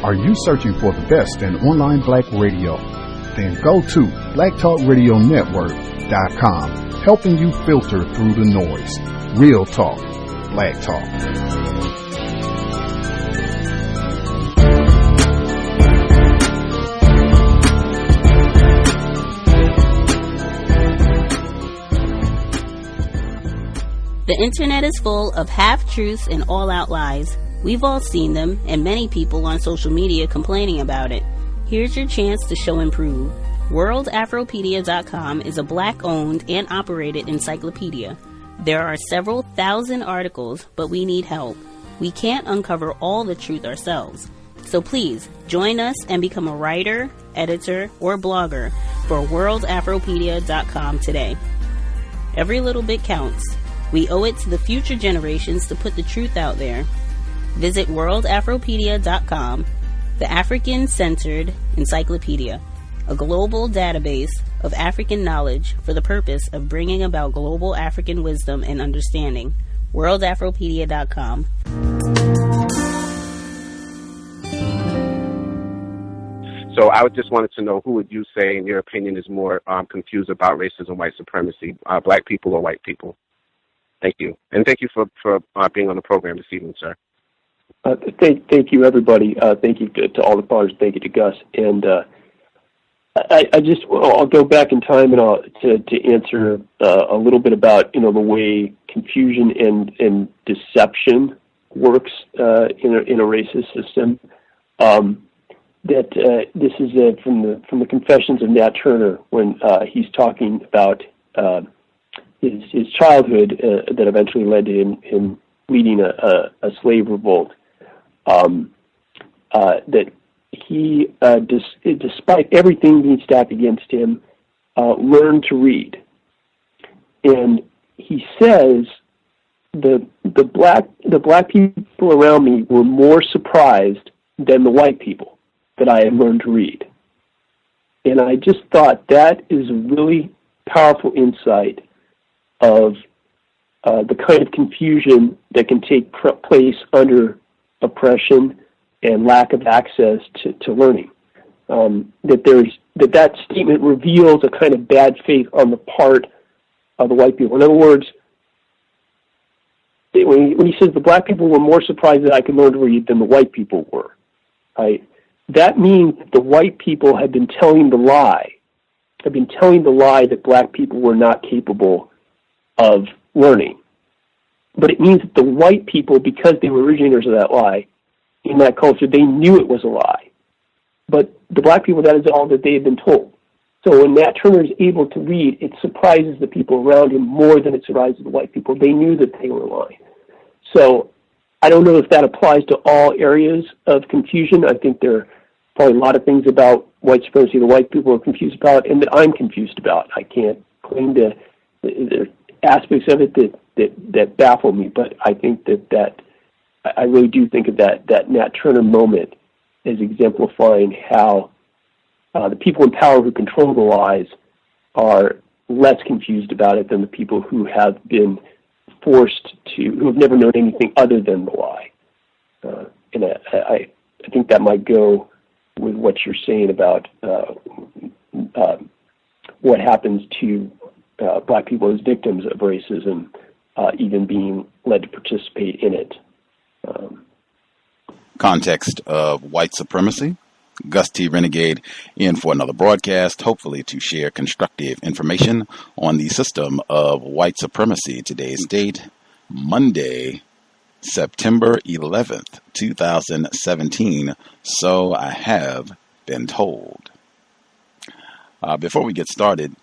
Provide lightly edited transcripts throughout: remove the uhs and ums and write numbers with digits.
Are you searching for the best in online black radio? Then go to blacktalkradionetwork.com, helping you filter through the noise. Real talk, black talk. The internet is full of half-truths and all-out lies. We've all seen them, and many people on social media complaining about it. Here's your chance to show and prove. WorldAfropedia.com is a black-owned and operated encyclopedia. There are several thousand articles, but we need help. We can't uncover all the truth ourselves. So please, join us and become a writer, editor, or blogger for WorldAfropedia.com today. Every little bit counts. We owe it to the future generations to put the truth out there. Visit WorldAfropedia.com, the African-centered encyclopedia, a global database of African knowledge for the purpose of bringing about global African wisdom and understanding. WorldAfropedia.com. So I just wanted to know, who would you say, in your opinion, is more confused about racism, white supremacy, black people or white people? Thank you. And thank you for being on the program this evening, sir. Thank you, everybody. Thank you to all the callers. Thank you to Gus. And I'll go back in time and to answer a little bit about, the way confusion and deception works in a racist system. This is from the Confessions of Nat Turner, when he's talking about his childhood that eventually led to him leading a slave revolt. That he, despite everything being stacked against him, learned to read. And he says the black people around me were more surprised than the white people that I had learned to read. And I just thought that is a really powerful insight of the kind of confusion that can take place under oppression and lack of access to learning. That statement reveals a kind of bad faith on the part of the white people. In other words, when he says the black people were more surprised that I could learn to read than the white people were, right? That means that the white people had been telling the lie that black people were not capable of learning. But it means that the white people, because they were originators of that lie, in that culture, they knew it was a lie. But the black people, that is all that they had been told. So when Nat Turner is able to read, it surprises the people around him more than it surprises the white people. They knew that they were lying. So I don't know if that applies to all areas of confusion. I think there are probably a lot of things about white supremacy that white people are confused about and that I'm confused about. I can't claim to... There are aspects of it that baffle me, but I think that I really do think of that Nat Turner moment as exemplifying how the people in power who control the lies are less confused about it than the people who have been who have never known anything other than the lie. And I think that might go with what you're saying about what happens to black people as victims of racism, even being led to participate in it. Context of White Supremacy. Gus T Renegade in for another broadcast, hopefully to share constructive information on the system of white supremacy. Today's date, Monday, September 11th, 2017. So I have been told. Before we get started,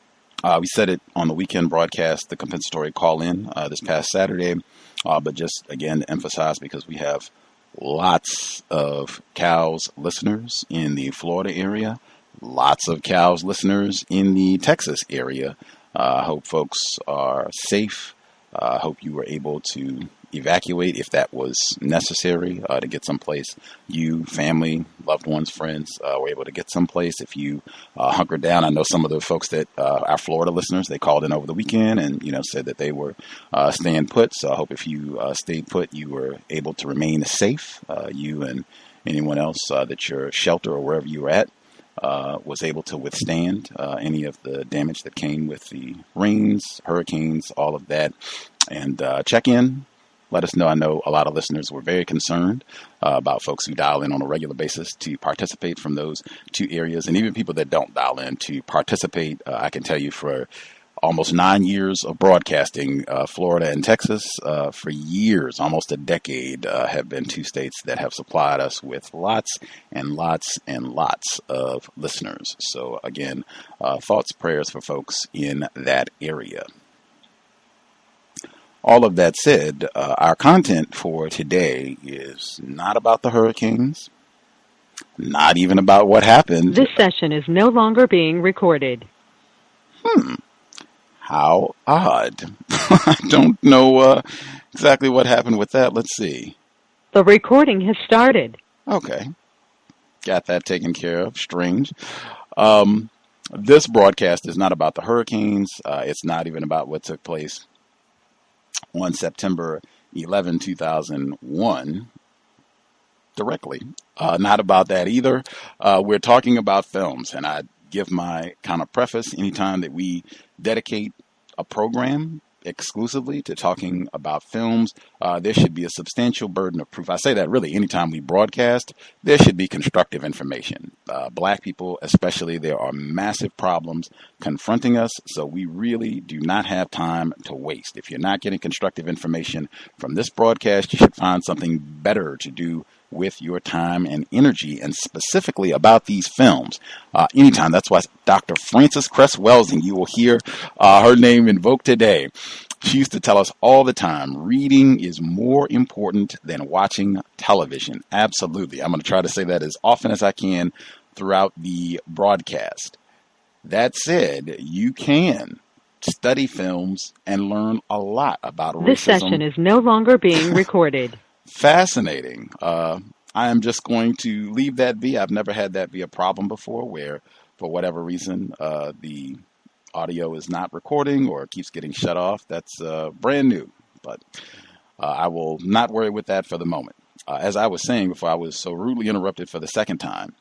we said it on the weekend broadcast, the compensatory call-in this past Saturday, but just again to emphasize, because we have lots of C.O.W.S listeners in the Florida area, lots of C.O.W.S listeners in the Texas area. I hope folks are safe. I hope you were able to evacuate if that was necessary to get someplace. You, family, loved ones, friends were able to get someplace. If you hunkered down, I know some of the folks that our Florida listeners, they called in over the weekend and said that they were staying put. So I hope if you stayed put, you were able to remain safe. You and anyone else that your shelter or wherever you were at was able to withstand any of the damage that came with the rains, hurricanes, all of that. And check in. Let us know. I know a lot of listeners were very concerned about folks who dial in on a regular basis to participate from those two areas. And even people that don't dial in to participate, I can tell you for almost 9 years of broadcasting, Florida and Texas, for years, almost a decade, have been two states that have supplied us with lots and lots and lots of listeners. So again, thoughts, prayers for folks in that area. All of that said, our content for today is not about the hurricanes, not even about what happened. This session is no longer being recorded. How odd. I don't know exactly what happened with that. Let's see. The recording has started. Okay. Got that taken care of. Strange. This broadcast is not about the hurricanes. It's not even about what took place on September 11, 2001, directly. Not about that either. We're talking about films, and I give my kind of preface anytime that we dedicate a program exclusively to talking about films, there should be a substantial burden of proof. I say that really anytime we broadcast, there should be constructive information. Black people especially, there are massive problems confronting us, so we really do not have time to waste. If you're not getting constructive information from this broadcast, you should find something better to do with your time and energy, and specifically about these films. Anytime. That's why Dr. Frances Cress Welsing, you will hear her name invoked today. She used to tell us all the time, reading is more important than watching television. Absolutely. I'm going to try to say that as often as I can throughout the broadcast. That said, you can study films and learn a lot about racism. This session is no longer being recorded. Fascinating. I am just going to leave that be. I've never had that be a problem before where, for whatever reason, the audio is not recording or keeps getting shut off. That's brand new, but I will not worry with that for the moment. As I was saying before I was so rudely interrupted for the second time,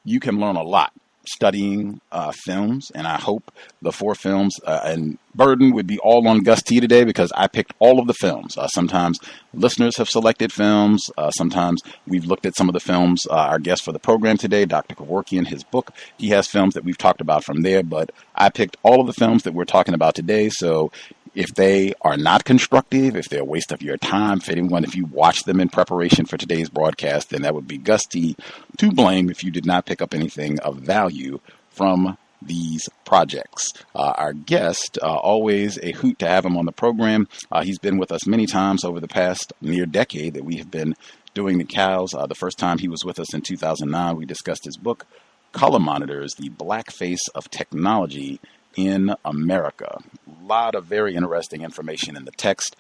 you can learn a lot studying films, and I hope the 4 films and burden would be all on Gus T today because I picked all of the films. Sometimes listeners have selected films. Sometimes we've looked at some of the films. Our guest for the program today, Dr. Kevorkian, his book, he has films that we've talked about from there, but I picked all of the films that we're talking about today. So if they are not constructive, if they're a waste of your time, if you watch them in preparation for today's broadcast, then that would be Gus T to blame if you did not pick up anything of value from these projects. Our guest, always a hoot to have him on the program. He's been with us many times over the past near decade that we have been doing the cows. The first time he was with us in 2009, we discussed his book, Color Monitors, the Blackface of Technology in America. A lot of very interesting information in the text,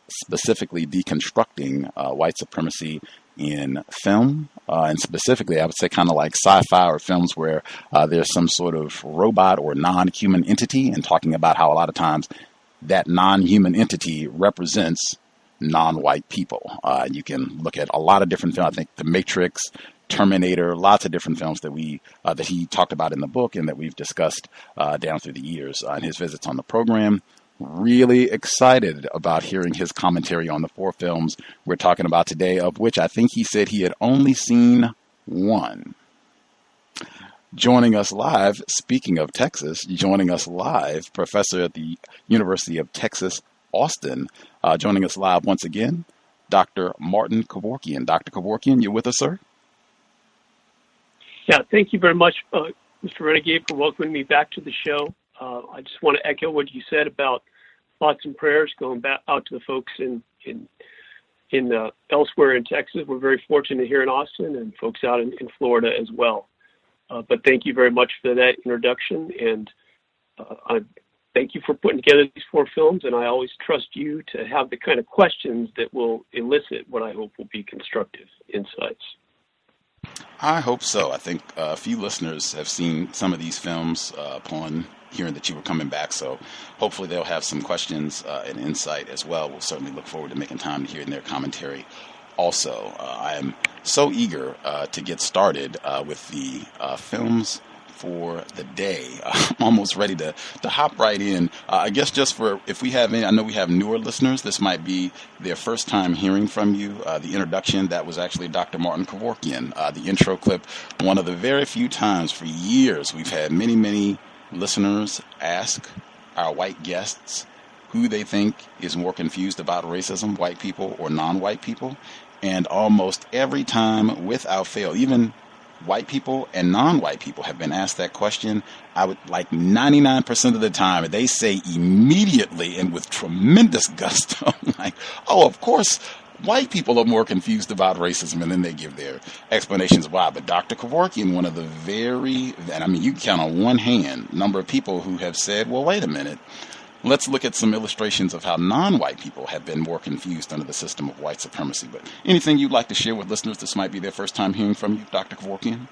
specifically deconstructing white supremacy in film, and specifically I would say kind of like sci-fi or films where there's some sort of robot or non-human entity, and talking about how a lot of times that non-human entity represents non-white people. You can look at a lot of different films. I think The Matrix, Terminator, lots of different films that that he talked about in the book and that we've discussed down through the years in his visits on the program. Really excited about hearing his commentary on the 4 films we're talking about today, of which I think he said he had only seen 1. Joining us live, speaking of Texas, joining us live, professor at the University of Texas, Austin, joining us live once again, Dr. Martin Kevorkian. Dr. Kevorkian, you with us, sir? Yeah, thank you very much, Mr. Renegade, for welcoming me back to the show. I just want to echo what you said about thoughts and prayers going back out to the folks in elsewhere in Texas. We're very fortunate here in Austin and folks out in Florida as well. But thank you very much for that introduction, and I'm thank you for putting together these 4 films, and I always trust you to have the kind of questions that will elicit what I hope will be constructive insights. I hope so. I think a few listeners have seen some of these films upon hearing that you were coming back, so hopefully they'll have some questions and insight as well. We'll certainly look forward to making time to hear their commentary. Also, I am so eager to get started with the films for the day. I'm almost ready to hop right in. I guess just for, if we have any, I know we have newer listeners, this might be their first time hearing from you. The introduction, that was actually Dr. Martin Kevorkian. The intro clip, one of the very few times for years we've had many listeners ask our white guests who they think is more confused about racism, white people or non-white people. And almost every time without fail, even white people and non-white people have been asked that question. I would like 99% of the time, they say immediately and with tremendous gusto, like, oh, of course, white people are more confused about racism, and then they give their explanations why. But Dr. Kevorkian, one of the and I mean, you can count on one hand number of people who have said, well, wait a minute, let's look at some illustrations of how non-white people have been more confused under the system of white supremacy. But anything you'd like to share with listeners, this might be their first time hearing from you, Dr. Kevorkian?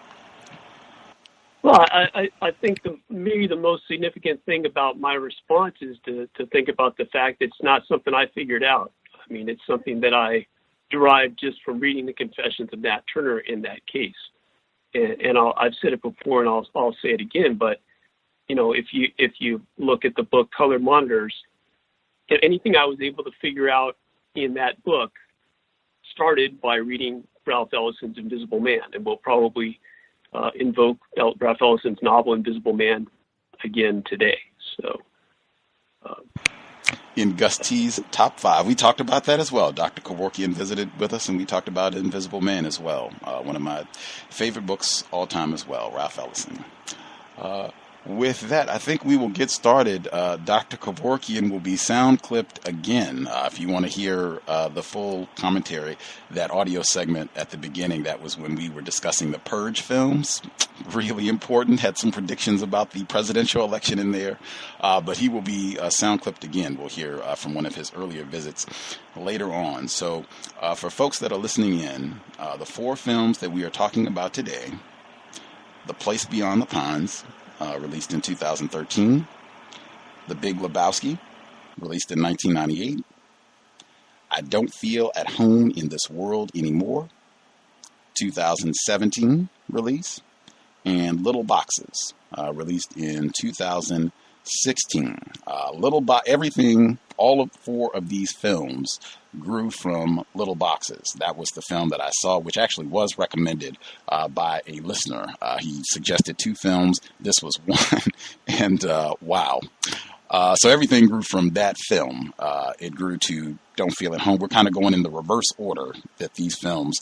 Well, I think maybe the most significant thing about my response is to think about the fact that it's not something I figured out. I mean, it's something that I derived just from reading the Confessions of Nat Turner in that case. And I've said it before, and I'll say it again, but you know, if you look at the book Color Monitors, anything I was able to figure out in that book started by reading Ralph Ellison's Invisible Man, and we'll probably invoke Ralph Ellison's novel Invisible Man again today. So, in Gus T's top 5, we talked about that as well. Dr. Kevorkian visited with us, and we talked about Invisible Man as well. One of my favorite books all time as well, Ralph Ellison. With that, I think we will get started. Dr. Kevorkian will be sound clipped again. If you want to hear the full commentary, that audio segment at the beginning, that was when we were discussing the Purge films. Really important. Had some predictions about the presidential election in there. But he will be sound clipped again. We'll hear from one of his earlier visits later on. So for folks that are listening in, the 4 films that we are talking about today: The Place Beyond the Pines, released in 2013, The Big Lebowski, released in 1998, I Don't Feel at Home in This World Anymore, 2017 release, and Little Boxes, released in 2016. Everything, all of 4 of these films grew from Little Boxes. That was the film that I saw, which actually was recommended by a listener. He suggested 2 films. This was one, and wow. So everything grew from that film. It grew to Don't Feel at Home. We're kind of going in the reverse order that these films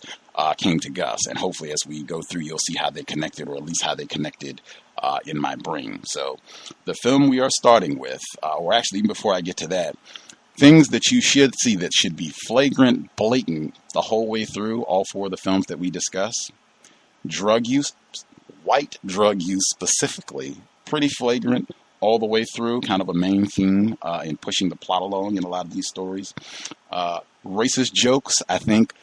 came to Gus, and hopefully as we go through, you'll see how they connected, or at least how they connected in my brain. So the film we are starting with, or actually even before I get to that, things that you should see that should be flagrant, blatant the whole way through all 4 of the films that we discuss. Drug use, white drug use specifically, pretty flagrant all the way through, kind of a main theme in pushing the plot along in a lot of these stories. Racist jokes, I think,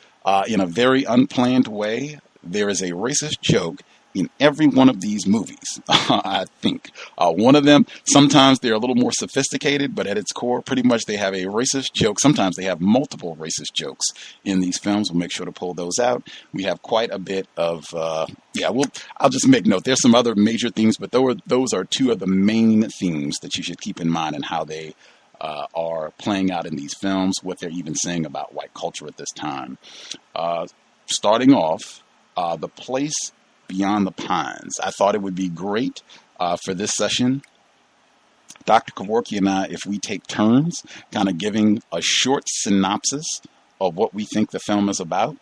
in a very unplanned way. There is a racist joke in every one of these movies, I think. One of them, sometimes they're a little more sophisticated, but at its core, pretty much they have a racist joke. Sometimes they have multiple racist jokes in these films. We'll make sure to pull those out. We have quite a bit of, I'll just make note. There's some other major themes, but those are 2 of the main themes that you should keep in mind and how they are playing out in these films, what they're even saying about white culture at this time. Starting off, The Place Beyond the Pines. I thought it would be great for this session, Dr. Kevorkian and I, if we take turns kind of giving a short synopsis of what we think the film is about.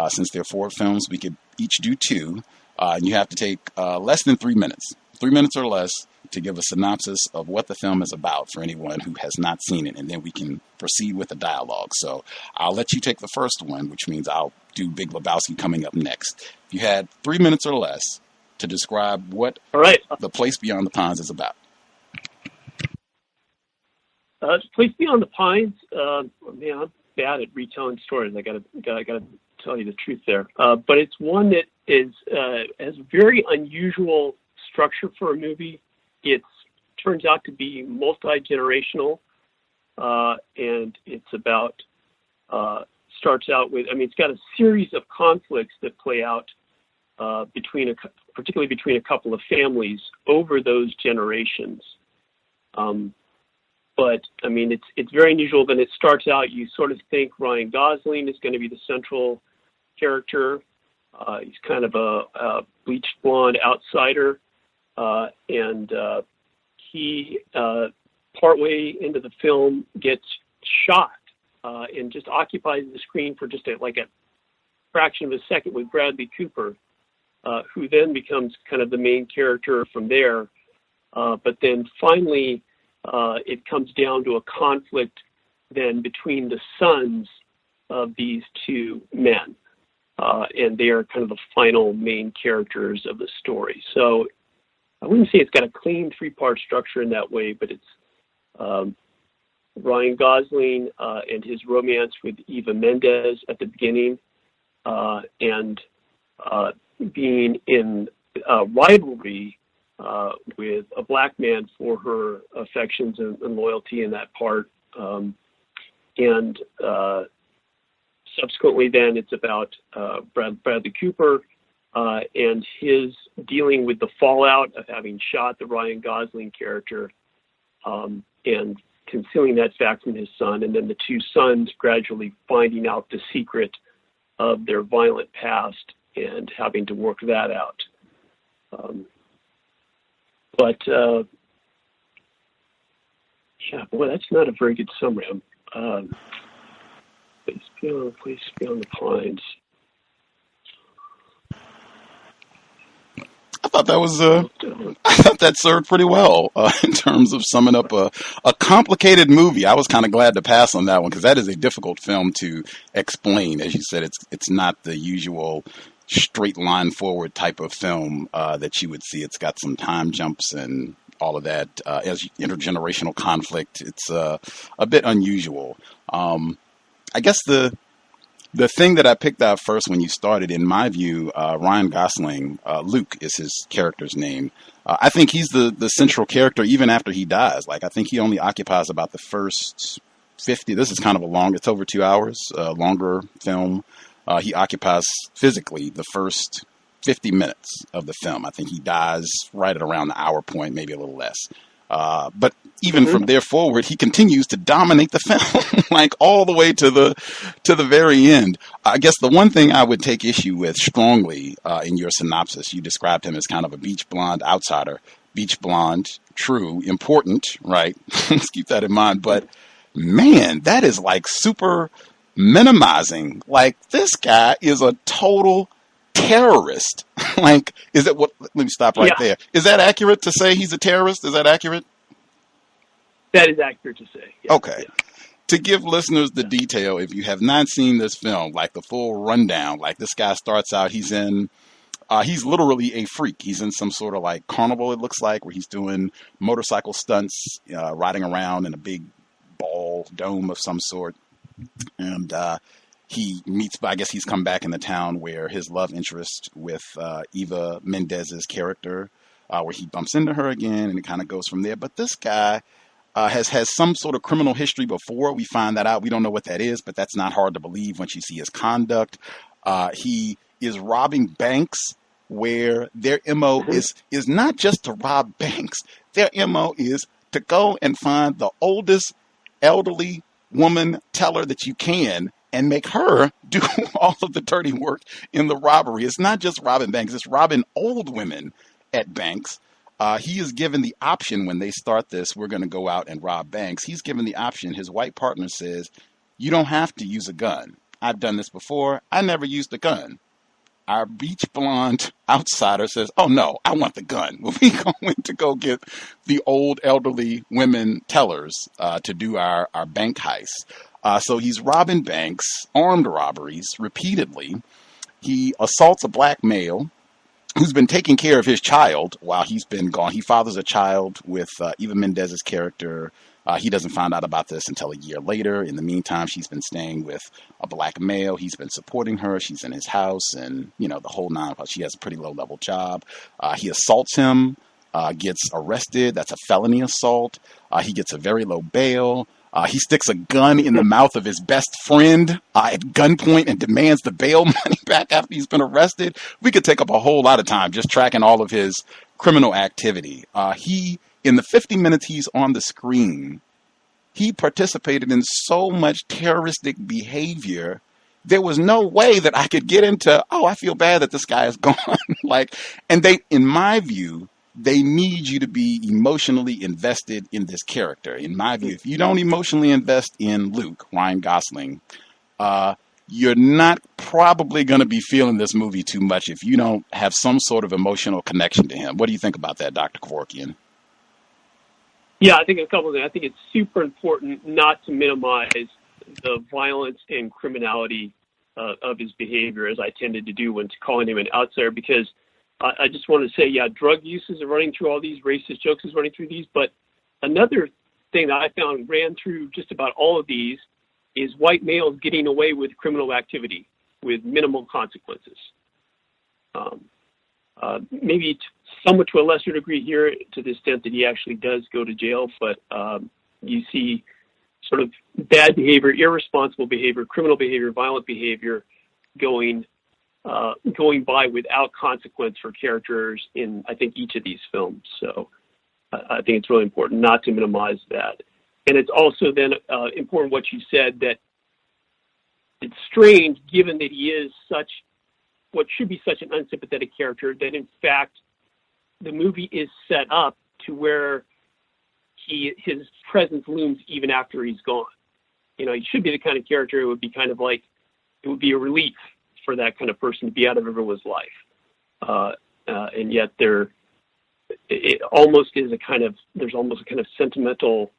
Since there are 4 films, we could each do 2. And you have to take less than 3 minutes. 3 minutes or less to give a synopsis of what the film is about for anyone who has not seen it, and then we can proceed with the dialogue. So I'll let you take the first one, which means I'll do Big Lebowski coming up next. If you had 3 minutes or less to describe what The Place Beyond the Pines is about. Place Beyond the Pines. Man, I'm bad at retelling stories. I gotta tell you the truth there. But it's one that has very unusual structure for a movie. It turns out to be multi-generational, and it's about starts out with. I mean, it's got a series of conflicts that play out particularly between a couple of families over those generations. But I mean, it's very unusual. Then it starts out, you sort of think Ryan Gosling is going to be the central character. He's kind of a bleached blonde outsider, and he partway into the film gets shot and just occupies the screen for just a fraction of a second with Bradley Cooper, who then becomes kind of the main character from there. But then finally, it comes down to a conflict then between the sons of these two men. And they are kind of the final main characters of the story. So I wouldn't say it's got a clean three-part structure in that way, but it's Ryan Gosling and his romance with Eva Mendes at the beginning, and being in rivalry with a black man for her affections and loyalty in that part. And subsequently then it's about Bradley Cooper and his dealing with the fallout of having shot the Ryan Gosling character and concealing that fact from his son, and then the two sons gradually finding out the secret of their violent past and having to work that out. But yeah, boy, that's not a very good summary. Place Beyond the Pines. I thought that was I thought that served pretty well in terms of summing up a complicated movie. I was kind of glad to pass on that one because that is a difficult film to explain. As you said, it's not the usual straight line forward type of film that you would see. It's got some time jumps and all of that. As intergenerational conflict, it's a bit unusual. I guess the thing that I picked out first when you started, in my view, Ryan Gosling, Luke is his character's name. I think he's the central character even after he dies. Like, I think he only occupies about the first 50. This is kind of it's over 2 hours, longer film. He occupies physically the first 50 minutes of the film. I think he dies right at around the hour point, maybe a little less. But even from there forward, he continues to dominate the film, like all the way to the very end. I guess the one thing I would take issue with strongly in your synopsis, you described him as kind of a beach blonde outsider. Beach blonde, true, important, right? Let's keep that in mind. But man, that is like super minimizing. Like, this guy is a total terrorist. Like, is it what? Let me stop right there. Is that accurate to say he's a terrorist? Is that accurate? That is accurate to say. Yeah. Okay. Yeah. To give listeners the detail, if you have not seen this film, like the full rundown, like this guy starts out, he's literally a freak. He's in some sort of like carnival, it looks like, where he's doing motorcycle stunts, riding around in a big ball dome of some sort. And he meets, I guess he's come back in the town where his love interest with Eva Mendes's character, where he bumps into her again, and it kind of goes from there. But this guy has some sort of criminal history before. We find that out. We don't know what that is, but that's not hard to believe once you see his conduct. He is robbing banks where their MO is not just to rob banks. Their MO is to go and find the oldest elderly woman teller that you can and make her do all of the dirty work in the robbery. It's not just robbing banks, it's robbing old women at banks. He is given the option when they start this, we're going to go out and rob banks. He's given the option. His white partner says, you don't have to use a gun. I've done this before. I never used a gun. Our beach blonde outsider says, oh no, I want the gun. We're going to go get the old elderly women tellers to do our bank heist. So he's robbing banks, armed robberies repeatedly. He assaults a black male who's been taking care of his child while he's been gone. He fathers a child with Eva Mendes's character, He doesn't find out about this until a year later. In the meantime, she's been staying with a black male. He's been supporting her. She's in his house, and the whole nine. She has a pretty low-level job. He assaults him, gets arrested. That's a felony assault. He gets a very low bail. He sticks a gun in the mouth of his best friend at gunpoint and demands the bail money back after he's been arrested. We could take up a whole lot of time just tracking all of his criminal activity. In the 50 minutes he's on the screen, he participated in so much terroristic behavior. There was no way that I could get into, I feel bad that this guy is gone. And in my view, they need you to be emotionally invested in this character. In my view, if you don't emotionally invest in Luke, Ryan Gosling, you're not probably going to be feeling this movie too much if you don't have some sort of emotional connection to him. What do you think about that, Dr. Kevorkian? Yeah, I think a couple of things. I think it's super important not to minimize the violence and criminality of his behavior, as I tended to do when calling him an outsider, because I just want to say, drug use is running through all these, racist jokes is running through these, but another thing that I found ran through just about all of these is white males getting away with criminal activity with minimal consequences. Maybe somewhat to a lesser degree here, to the extent that he actually does go to jail, but you see sort of bad behavior, irresponsible behavior, criminal behavior, violent behavior going by without consequence for characters in, I think, each of these films. So I think it's really important not to minimize that. And it's also then important what you said, that it's strange, given that he is what should be such an unsympathetic character, that in fact the movie is set up to where his presence looms even after he's gone. He should be the kind of character it would be kind of like, it would be a relief for that kind of person to be out of everyone's life. And yet there's almost a kind of sentimental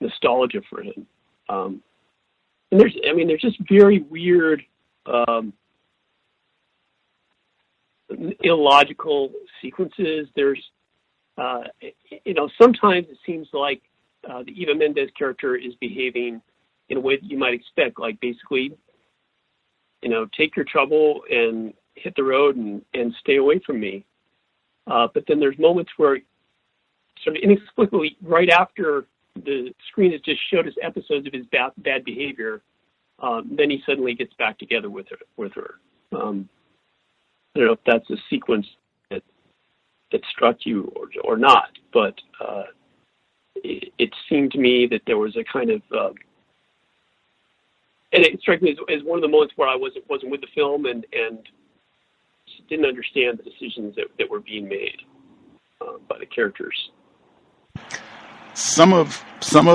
nostalgia for him. And there's just very weird, illogical sequences. There's, sometimes it seems like the Eva Mendes character is behaving in a way that you might expect, like basically, take your trouble and hit the road and stay away from me. But then there's moments where sort of inexplicably, right after the screen has just showed us episodes of his bad behavior, then he suddenly gets back together with her. I don't know if that's a sequence that struck you or not, but it seemed to me that there was a kind of, and it struck me as one of the moments where I wasn't with the film and didn't understand the decisions that were being made by the characters. Some of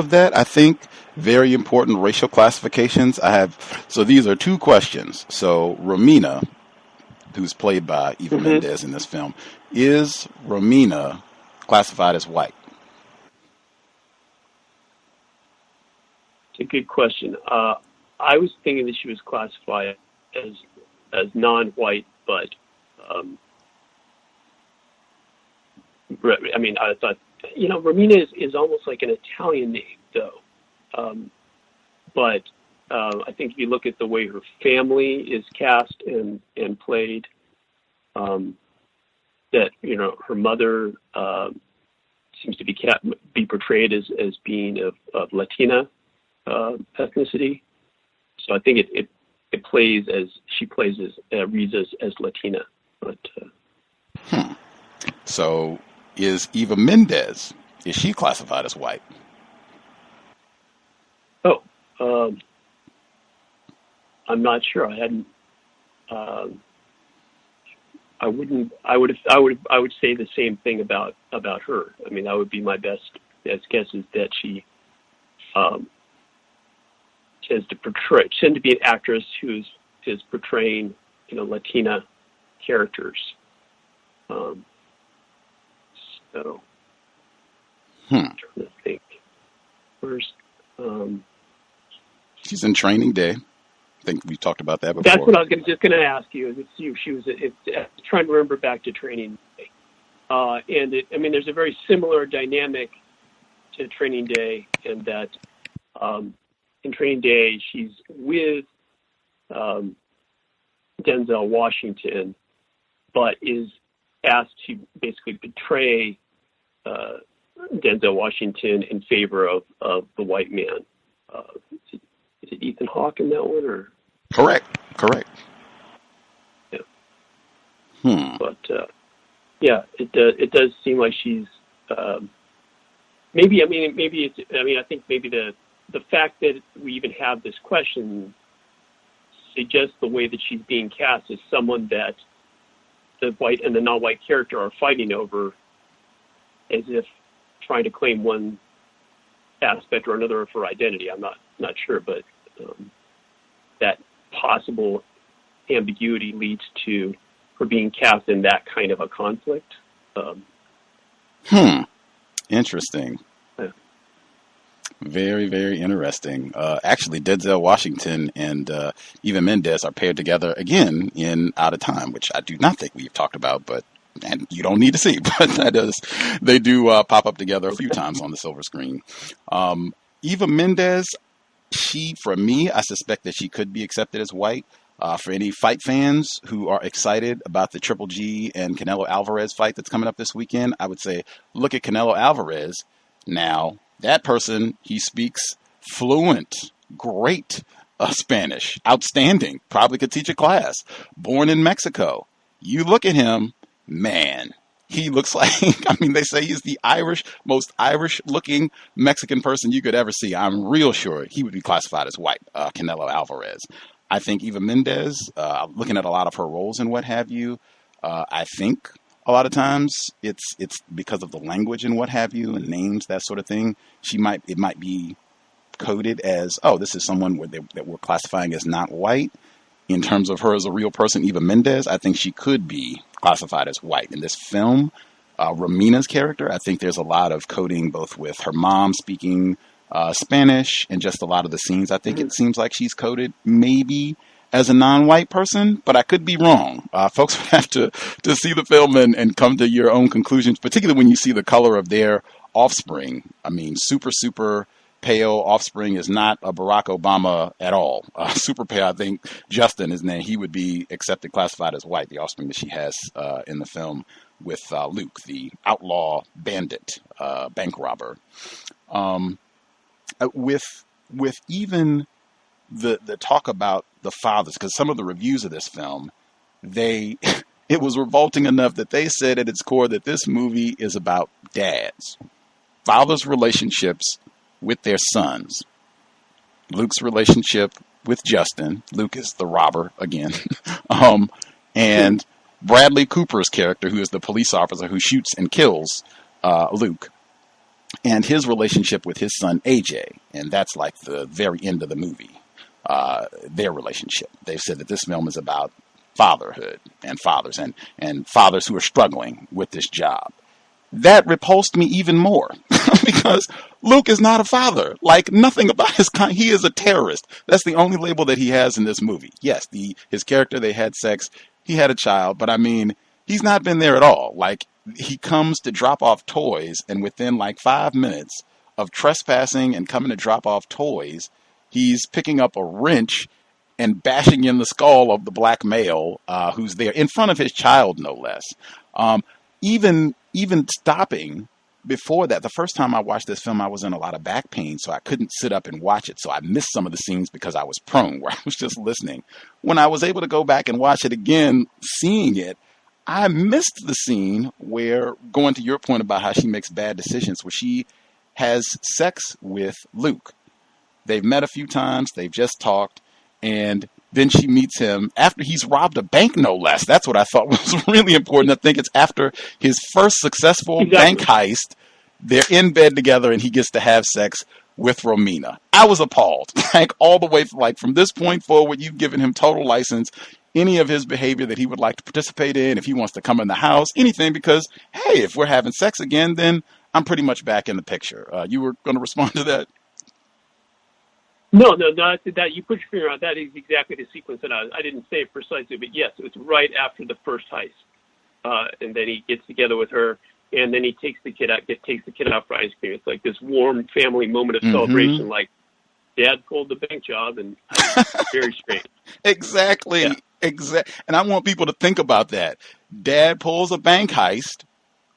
that, I think, very important racial classifications. So these are two questions. So Romina, who's played by Eva Mendes in this film, is Romina classified as white? It's a good question. I was thinking that she was classified as non-white, but I thought, Romina is almost like an Italian name, though. But I think if you look at the way her family is cast and played, that her mother seems to be portrayed as being of Latina ethnicity. So I think it plays as she plays as reads as Latina. But so is Eva Mendes? Is she classified as white? I'm not sure. I hadn't. I would say the same thing about her. I mean, that would be my best guess, is that she tends to be an actress who is portraying Latina characters. I'm trying to think. She's in Training Day. I think we talked about that before. That's what I was just going to ask you. She was trying to remember back to Training Day. And there's a very similar dynamic to Training Day, and that in Training Day she's with Denzel Washington, but is asked to basically betray Denzel Washington in favor of the white man. Is it Ethan Hawke in that one, or? Correct. Yeah. But yeah, it does seem like she's maybe. I think maybe the fact that we even have this question suggests the way that she's being cast as someone that the white and the non-white character are fighting over, as if trying to claim one aspect or another of her identity. I'm not sure, but that possible ambiguity leads to her being cast in that kind of a conflict. Interesting. Yeah. Very, very interesting. Actually, Denzel Washington and Eva Mendes are paired together again in Out of Time, which I do not think we've talked about, and you don't need to see, but they do pop up together a few times on the silver screen. Eva Mendes, for me, I suspect that she could be accepted as white. For any fight fans who are excited about the Triple G and Canelo Alvarez fight that's coming up this weekend, I would say look at Canelo Alvarez. Now, that person, he speaks fluent, great Spanish, outstanding, probably could teach a class, born in Mexico. You look at him, man, he looks like, they say he's the most Irish-looking Mexican person you could ever see. I'm real sure he would be classified as white, Canelo Alvarez. I think Eva Mendes, looking at a lot of her roles and what have you, I think a lot of times it's because of the language and what have you, and names, that sort of thing. It might be coded as, oh, this is someone that we're classifying as not white. In terms of her as a real person, Eva Mendes, I think she could be classified as white. In this film, Romina's character, I think there's a lot of coding both with her mom speaking Spanish and just a lot of the scenes. I think it seems like she's coded maybe as a non-white person, but I could be wrong. Folks would have to see the film and come to your own conclusions, particularly when you see the color of their offspring. Super, super pale offspring is not a Barack Obama at all. Super pale, I think Justin, his name, he would be classified as white, the offspring that she has in the film with Luke, the outlaw bandit, bank robber. With even the talk about the fathers, because some of the reviews of this film, it was revolting enough that they said at its core that this movie is about dads, fathers' relationships with their sons. Luke's relationship with Justin, Luke is the robber again, and Bradley Cooper's character, who is the police officer who shoots and kills Luke, and his relationship with his son AJ, and that's like the very end of the movie. Their relationship. They've said that this film is about fatherhood and fathers and fathers who are struggling with this job. That repulsed me even more because Luke is not a father. Like, nothing about he is a terrorist. That's the only label that he has in this movie. Yes, his character, they had sex, he had a child, but he's not been there at all. Like, he comes to drop off toys, and within like 5 minutes of trespassing and coming to drop off toys, he's picking up a wrench and bashing in the skull of the black male who's there in front of his child, no less. Even stopping before that, the first time I watched this film, I was in a lot of back pain, so I couldn't sit up and watch it. So I missed some of the scenes because I was prone, where I was just listening. When I was able to go back and watch it again, seeing it, I missed the scene where, going to your point about how she makes bad decisions, where she has sex with Luke. They've met a few times, they've just talked, and then she meets him after he's robbed a bank, no less. That's what I thought was really important. I think it's after his first successful bank heist. They're in bed together, and he gets to have sex with Romina. I was appalled. Like, all the way, from this point forward, you've given him total license. Any of his behavior that he would like to participate in, if he wants to come in the house, anything, because, hey, if we're having sex again, then I'm pretty much back in the picture. You were going to respond to that? No, that you put your finger on. That is exactly the sequence that I didn't say it precisely, but yes, it was right after the first heist, and then he gets together with her, and then he takes the kid out for ice cream. It's like this warm family moment of celebration, like Dad pulled the bank job, and very strange. Exactly. Yeah. And I want people to think about that. Dad pulls a bank heist.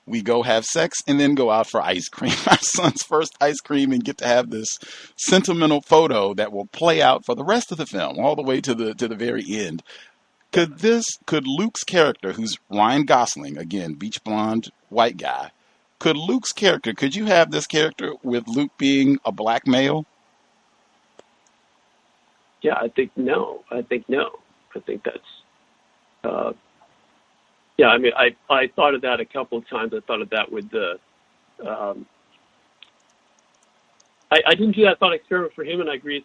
We go have sex and then go out for ice cream. Our son's first ice cream, and get to have this sentimental photo that will play out for the rest of the film, all the way to the very end. Could Luke's character, who's Ryan Gosling, again, beach blonde white guy, could you have this character with Luke being a black male? Yeah, I think no. I think that's, yeah, I mean, I thought of that a couple of times. I thought of that with the, I didn't do that thought experiment for him, and I agreed,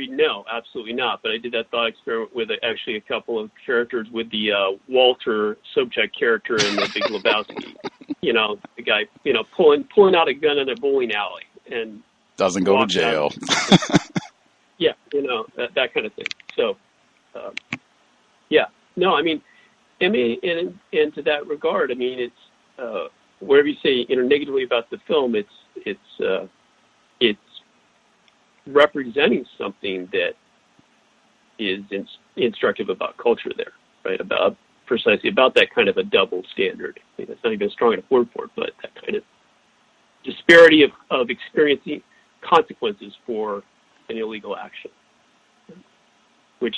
no, absolutely not. But I did that thought experiment with actually a couple of characters, with the Walter Sobchak character in the Big Lebowski. You know, the guy, you know, pulling out a gun in a bowling alley and doesn't go to jail. Yeah, you know, that kind of thing. So, yeah, no, I mean, and to that regard, I mean, it's whatever you say, you know, negatively about the film, it's representing something that is instructive about culture there, right? Precisely about that kind of a double standard. I mean, that's not even a strong enough word for it, but that kind of disparity of experiencing consequences for an illegal action, which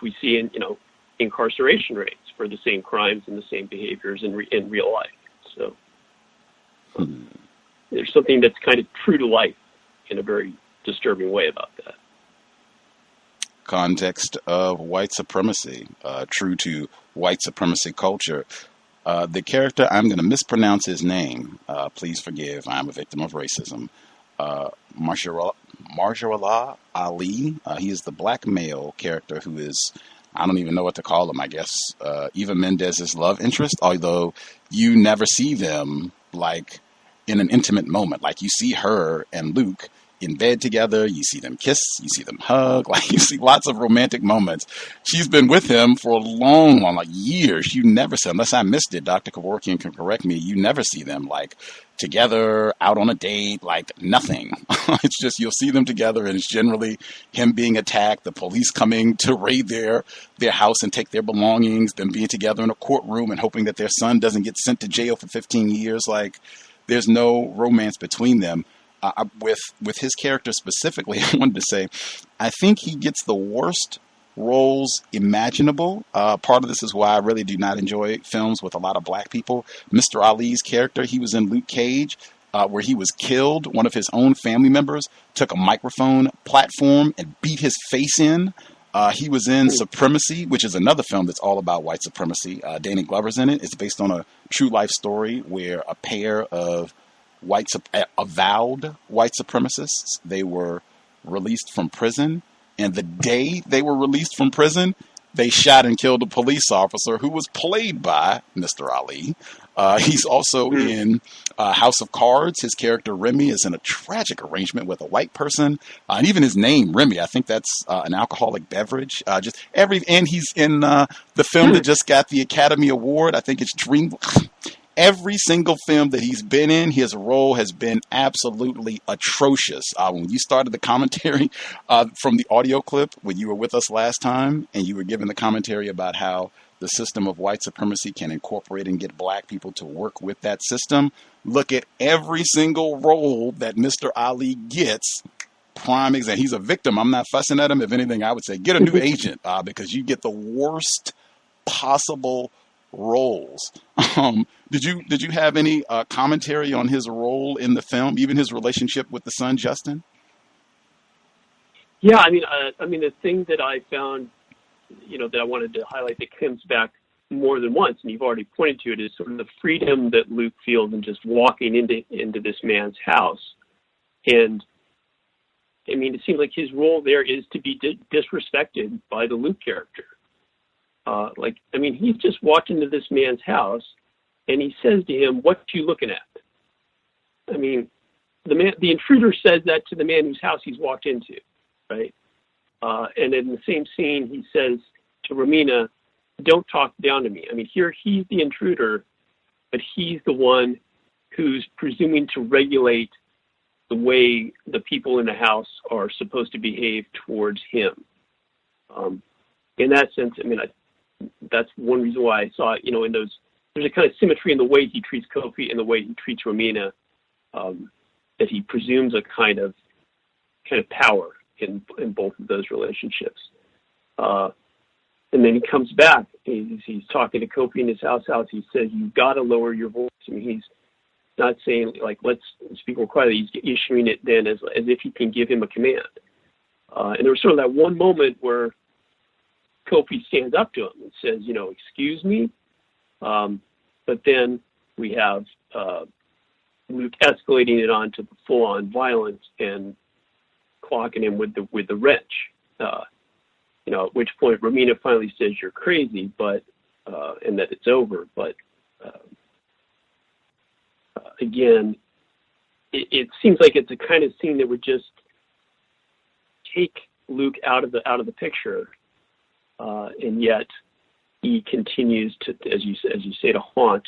we see in, you know, incarceration rates for the same crimes and the same behaviors in real life. So there's something that's kind of true to life in a very disturbing way about that. Context of White Supremacy, true to white supremacy culture. The character, I'm going to mispronounce his name. Please forgive, I'm a victim of racism. Mahershala Ali. He is the black male character who is, I don't even know what to call him, I guess, Eva Mendes's love interest, although you never see them like in an intimate moment. Like, you see her and Luke in bed together, you see them kiss, you see them hug, like you see lots of romantic moments. She's been with him for a long, like years. You never see, unless I missed it, Dr. Kevorkian can correct me, you never see them like together, out on a date, like nothing. It's just, you'll see them together, and it's generally him being attacked, the police coming to raid their house and take their belongings, them being together in a courtroom and hoping that their son doesn't get sent to jail for 15 years. Like, there's no romance between them. With his character specifically, I wanted to say, I think he gets the worst roles imaginable. Part of this is why I really do not enjoy films with a lot of black people. Mr. Ali's character, he was in Luke Cage, where he was killed. One of his own family members took a microphone platform and beat his face in. He was in Supremacy, which is another film that's all about white supremacy. Danny Glover's in it. It's based on a true life story where a pair of avowed white supremacists, they were released from prison, and the day they were released from prison, they shot and killed a police officer who was played by Mr. Ali. He's also in House of Cards. His character Remy is in a tragic arrangement with a white person, and even his name Remy, I think that's an alcoholic beverage. And he's in the film that just got the Academy Award. I think it's Dream. Every single film that he's been in, his role has been absolutely atrocious. When you started the commentary from the audio clip, when you were with us last time, and you were giving the commentary about how the system of white supremacy can incorporate and get black people to work with that system, look at every single role that Mr. Ali gets. Prime example. He's a victim. I'm not fussing at him. If anything, I would say get a new agent because you get the worst possible roles. Did you have any commentary on his role in the film, even his relationship with the son, Justin? Yeah, I mean, the thing that I found, you know, that I wanted to highlight that comes back more than once, and you've already pointed to it, is sort of the freedom that Luke feels in just walking into this man's house. And I mean, it seems like his role there is to be disrespected by the Luke character. He's just walked into this man's house, and he says to him, "What you looking at?" I mean, the intruder says that to the man whose house he's walked into, right? And in the same scene, he says to Romina, "Don't talk down to me." I mean, here he's the intruder, but he's the one who's presuming to regulate the way the people in the house are supposed to behave towards him. In that sense, I mean, that's one reason why I saw, in those, there's a kind of symmetry in the way he treats Kofi and the way he treats Romina, that he presumes a kind of power in both of those relationships. And then he comes back, he's talking to Kofi in his house. He says, "You've got to lower your voice." I mean, he's not saying, like, let's speak more quietly. He's issuing it then as if he can give him a command. And there was sort of that one moment where Kofi stands up to him and says, "Excuse me." But then we have Luke escalating it on to full-on violence and clocking him with the wrench. At which point Romina finally says, "You're crazy," but and that it's over. But again, it seems like it's a kind of scene that would just take Luke out of the picture, and yet he continues to, as you say, to haunt,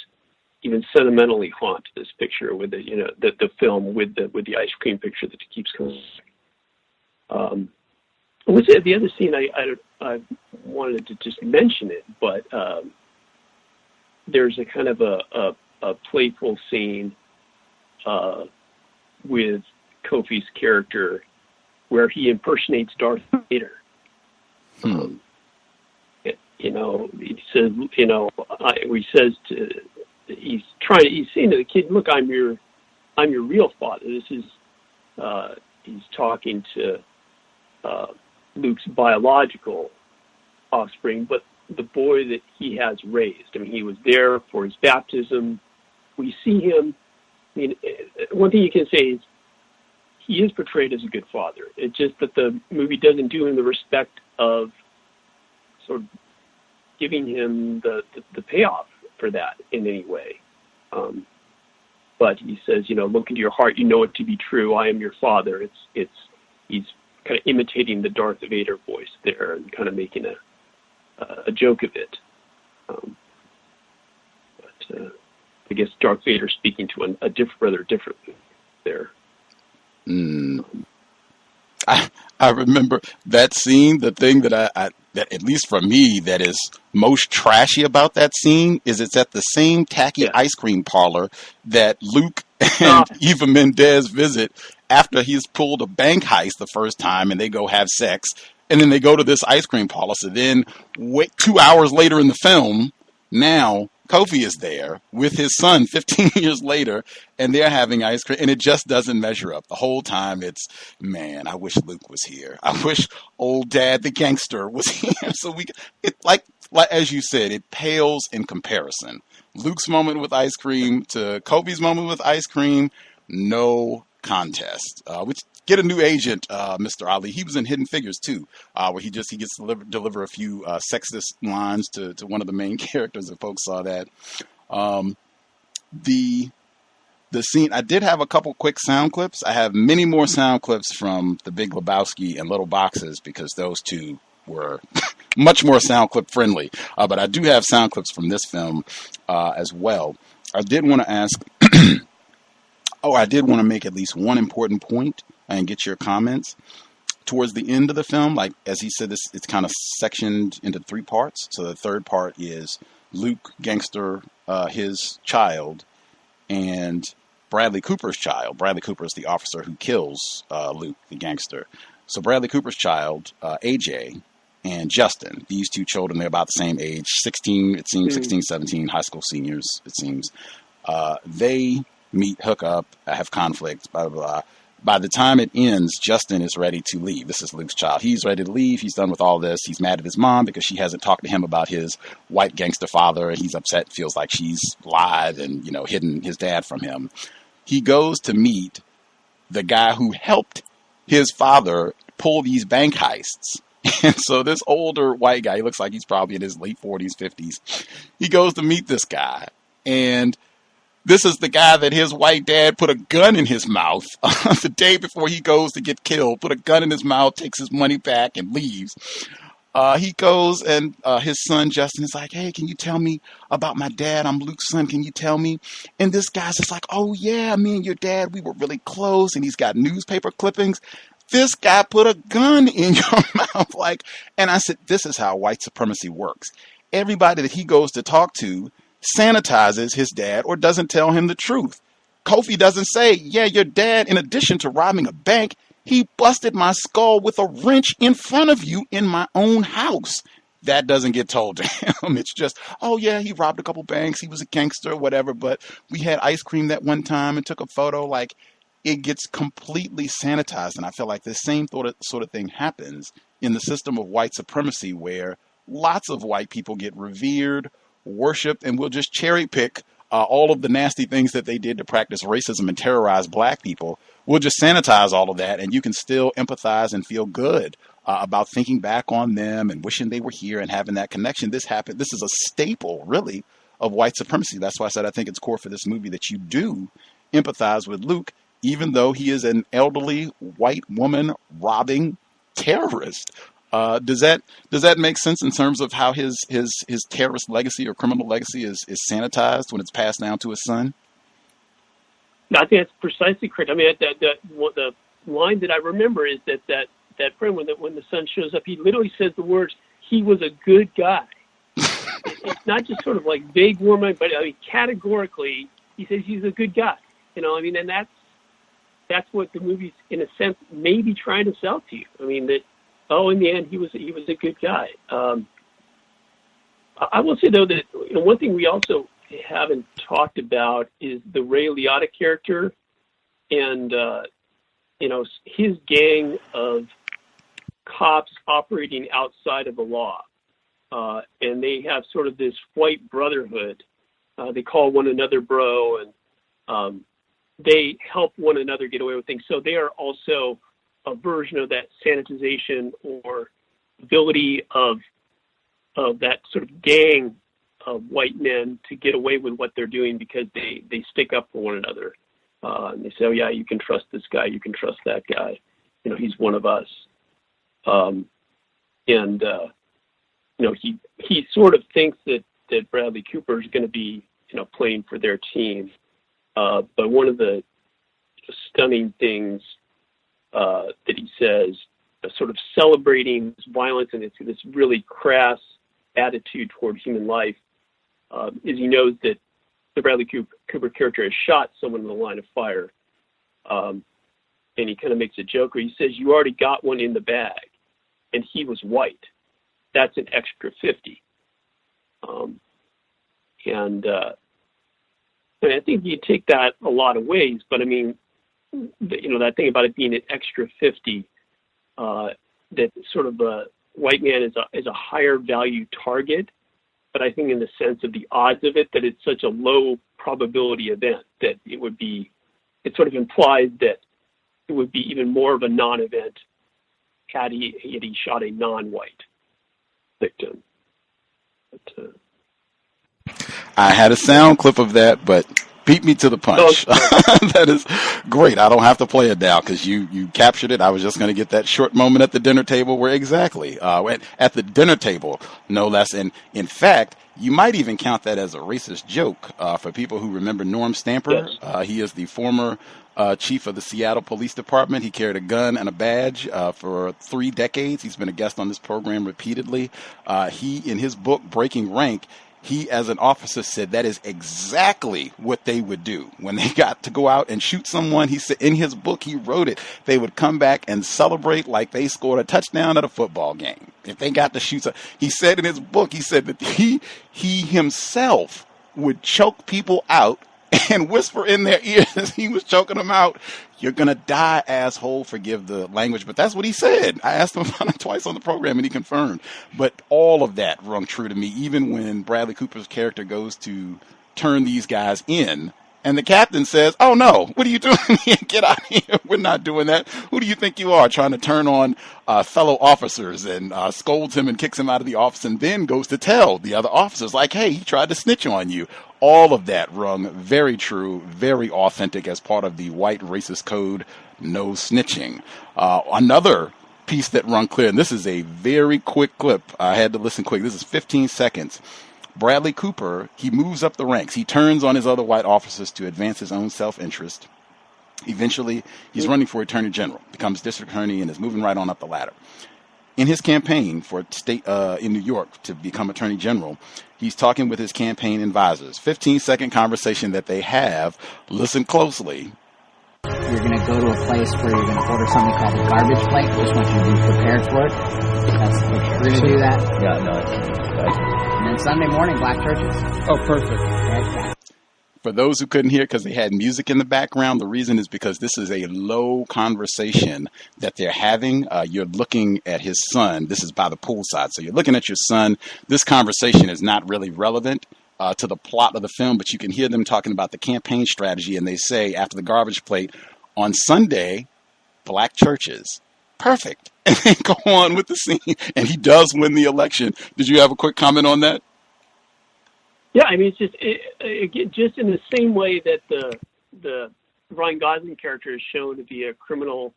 even sentimentally haunt this picture with the film with the ice cream picture that keeps coming. What's the other scene? I wanted to just mention it, but there's a kind of a playful scene with Kofi's character where he impersonates Darth Vader. He's saying to the kid, "Look, I'm your real father." This is he's talking to Luke's biological offspring, but the boy that he has raised. I mean, he was there for his baptism. We see him. I mean, one thing you can say is he is portrayed as a good father. It's just that the movie doesn't do him the respect of sort of giving him the payoff for that in any way. But he says, "Look into your heart. You know it to be true. I am your father." He's kind of imitating the Darth Vader voice there and kind of making a joke of it. But I guess Darth Vader speaking to a rather different there. I remember that scene. The thing that that at least for me that is most trashy about that scene is it's at the same tacky ice cream parlor that Luke and Eva Mendes visit after he's pulled a bank heist the first time, and they go have sex, and then they go to this ice cream parlor. So then, 2 hours later in the film, now Kofi is there with his son 15 years later, and they're having ice cream, and it just doesn't measure up. The whole time it's, man, I wish Luke was here. I wish old dad, the gangster, was here. So like as you said, it pales in comparison. Luke's moment with ice cream to Kofi's moment with ice cream, no contest. Which get a new agent, Mr. Ali. He was in Hidden Figures too, where he gets to deliver a few sexist lines to one of the main characters. If folks saw that, the scene. I did have a couple quick sound clips. I have many more sound clips from The Big Lebowski and Little Boxes because those two were much more sound clip friendly. But I do have sound clips from this film as well. I did want to ask. I did want to make at least one important point and get your comments. Towards the end of the film, like as he said, it's kind of sectioned into 3 parts. So the third part is Luke, gangster, his child, and Bradley Cooper's child. Bradley Cooper is the officer who kills Luke, the gangster. So Bradley Cooper's child, AJ, and Justin, these 2 children, they're about the same age, 16, it seems, 16, 17, high school seniors, it seems. They meet, hook up, have conflicts, blah, blah, blah. By the time it ends, Justin is ready to leave. This is Luke's child. He's ready to leave. He's done with all this. He's mad at his mom because she hasn't talked to him about his white gangster father. And he's upset, feels like she's lied and, hidden his dad from him. He goes to meet the guy who helped his father pull these bank heists. And so this older white guy, he looks like he's probably in his late 40s, 50s. He goes to meet this guy. And this is the guy that his white dad put a gun in his mouth the day before he goes to get killed, put a gun in his mouth, takes his money back, and leaves. He goes and his son Justin is like, hey, can you tell me about my dad? I'm Luke's son. Can you tell me? And this guy's just like, oh yeah, me and your dad, we were really close. And he's got newspaper clippings. This guy put a gun in your mouth. Like, and I said, this is how white supremacy works. Everybody that he goes to talk to sanitizes his dad or doesn't tell him the truth. Kofi doesn't say, yeah, your dad, in addition to robbing a bank, he busted my skull with a wrench in front of you in my own house. That doesn't get told to him. It's just, oh yeah, he robbed a couple banks. He was a gangster, whatever. But we had ice cream that one time and took a photo. Like, it gets completely sanitized. And I feel like the same sort of thing happens in the system of white supremacy, where lots of white people get revered, worshipped, and we'll just cherry pick all of the nasty things that they did to practice racism and terrorize black people. We'll just sanitize all of that, and you can still empathize and feel good about thinking back on them and wishing they were here and having that connection. This happened. This is a staple, really, of white supremacy. That's why I said I think it's core for this movie that you do empathize with Luke, even though he is an elderly white woman robbing terrorist. Does that make sense in terms of how his terrorist legacy or criminal legacy is sanitized when it's passed down to his son? No, I think that's precisely correct. I mean, the line that I remember is that friend, when the son shows up, he literally says the words, "He was a good guy." It's not just sort of like vague warming, but I mean, categorically, he says he's a good guy. You know, I mean, and that's what the movie's, in a sense, maybe trying to sell to you. I mean, that, oh, in the end, he was a good guy. I will say, though, that one thing we also haven't talked about is the Ray Liotta character and, his gang of cops operating outside of the law. And they have sort of this white brotherhood. They call one another bro, and they help one another get away with things. So they are also a version of that sanitization or ability of that sort of gang of white men to get away with what they're doing because they stick up for one another. And they say, oh yeah, you can trust this guy, you can trust that guy. He's one of us. He sort of thinks that Bradley Cooper is going to be, playing for their team. But one of the stunning things that he says, sort of celebrating violence and this really crass attitude toward human life, is he knows that the Bradley Cooper character has shot someone in the line of fire. And he kind of makes a joke where he says, you already got one in the bag, and he was white. That's an extra 50. And I think you take that a lot of ways, but I mean, that thing about it being an extra 50, that sort of a white man is a higher value target, but I think in the sense of the odds of it, that it's such a low probability event that it sort of implies that it would be even more of a non-event had he shot a non-white victim. But, I had a sound clip of that, but beat me to the punch. That is great. I don't have to play it now because you captured it. I was just going to get that short moment at the dinner table where exactly, at the dinner table, no less. And in fact, you might even count that as a racist joke for people who remember Norm Stamper. Yes. He is the former chief of the Seattle Police Department. He carried a gun and a badge for 3 decades. He's been a guest on this program repeatedly. He, in his book, Breaking Rank, he, as an officer, said that is exactly what they would do when they got to go out and shoot someone. He said in his book, he wrote it, they would come back and celebrate like they scored a touchdown at a football game. If they got to shoot someone. He said in his book, he said that he himself would choke people out and whisper in their ears as he was choking them out, "You're going to die, asshole." Forgive the language, but that's what he said. I asked him about it twice on the program, and he confirmed. But all of that rung true to me, even when Bradley Cooper's character goes to turn these guys in, and the captain says, "Oh, no, what are you doing here? Get out of here. We're not doing that. Who do you think you are?" Trying to turn on fellow officers and scolds him and kicks him out of the office, and then goes to tell the other officers, like, "Hey, he tried to snitch on you." All of that rung very true, very authentic as part of the white racist code, no snitching. Another piece that rung clear, and this is a very quick clip. I had to listen quick. This is 15 seconds. Bradley Cooper, he moves up the ranks. He turns on his other white officers to advance his own self-interest. Eventually, he's running for attorney general, becomes district attorney, and is moving right on up the ladder. In his campaign for state in New York to become attorney general, he's talking with his campaign advisors. 15-second conversation that they have. Listen closely. You're going to go to a place where you're going to order something called a garbage plate. Just want you to be prepared for it. That's we're going to do that. Yeah, no. And then Sunday morning, black churches. Oh, perfect. Right. For those who couldn't hear because they had music in the background, the reason is because this is a low conversation that they're having. You're looking at his son. This is by the poolside. So you're looking at your son. This conversation is not really relevant to the plot of the film, but you can hear them talking about the campaign strategy. And they say after the garbage plate, on Sunday, black churches. Perfect. And then go on with the scene. And he does win the election. Did you have a quick comment on that? Yeah, I mean, it's just just in the same way that the Ryan Gosling character is shown to be a criminal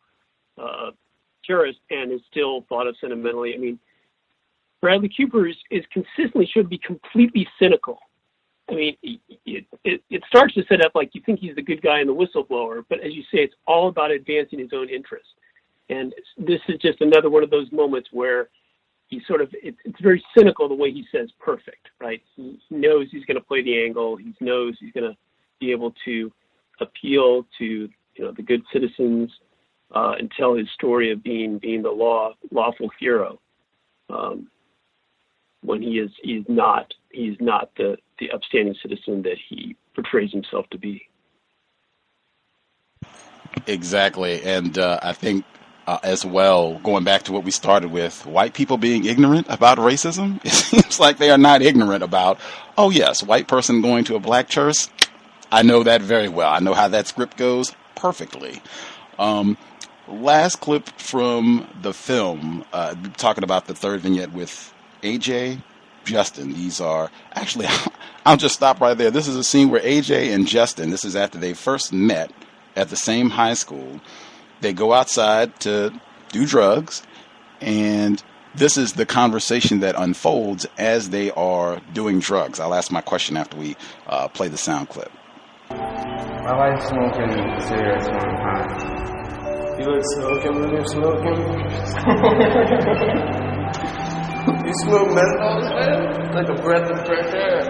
terrorist and is still thought of sentimentally. I mean, Bradley Cooper is consistently should be completely cynical. I mean, it starts to set up like you think he's the good guy and the whistleblower, but as you say, it's all about advancing his own interests. And this is just another one of those moments where he sort of, it's very cynical the way he says perfect, right? He knows he's going to play the angle. He knows he's going to be able to appeal to, the good citizens and tell his story of being the lawful hero. When he's not the upstanding citizen that he portrays himself to be. Exactly. And I think as well, going back to what we started with, white people being ignorant about racism, it seems like they are not ignorant about, oh yes, white person going to a black church, I know that very well. I know how that script goes perfectly. Last clip from the film, talking about the third vignette with AJ, Justin. These are, actually, I'll just stop right there. This is a scene where AJ and Justin, this is after they first met at the same high school. They go outside to do drugs, and this is the conversation that unfolds as they are doing drugs. I'll ask my question after we play the sound clip. I like smoking cigarettes when I'm high. You like smoking when you're smoking? You smoke menthols, man? Like a breath of fresh air.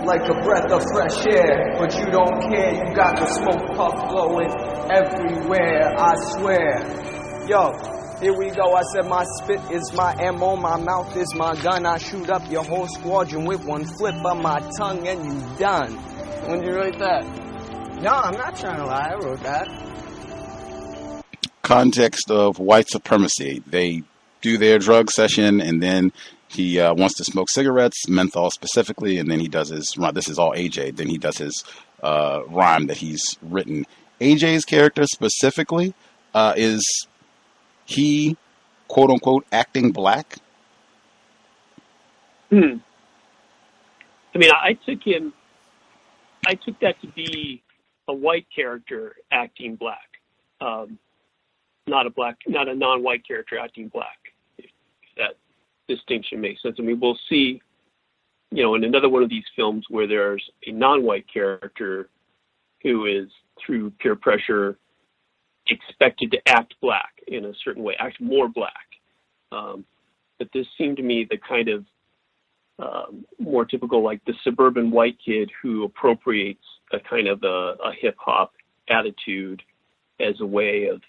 Like a breath of fresh air, but you don't care. You got the smoke puff blowing everywhere, I swear. Yo, here we go. I said my spit is my ammo, my mouth is my gun. I shoot up your whole squadron with one flip of my tongue and you done. When did you write that? No, I'm not trying to lie. I wrote that. Context of White Supremacy. They do their drug session, and then he wants to smoke cigarettes, menthol specifically, and then he does his, this is all AJ, then he does his rhyme that he's written. AJ's character specifically, is he, quote unquote, acting black? I mean, I took that to be a white character acting black, not a non-white character acting black, if that distinction makes sense. I mean, we'll see, in another one of these films where there's a non-white character who is, through peer pressure, expected to act black in a certain way, act more black. But this seemed to me the kind of more typical, like the suburban white kid who appropriates a kind of a hip-hop attitude as a way of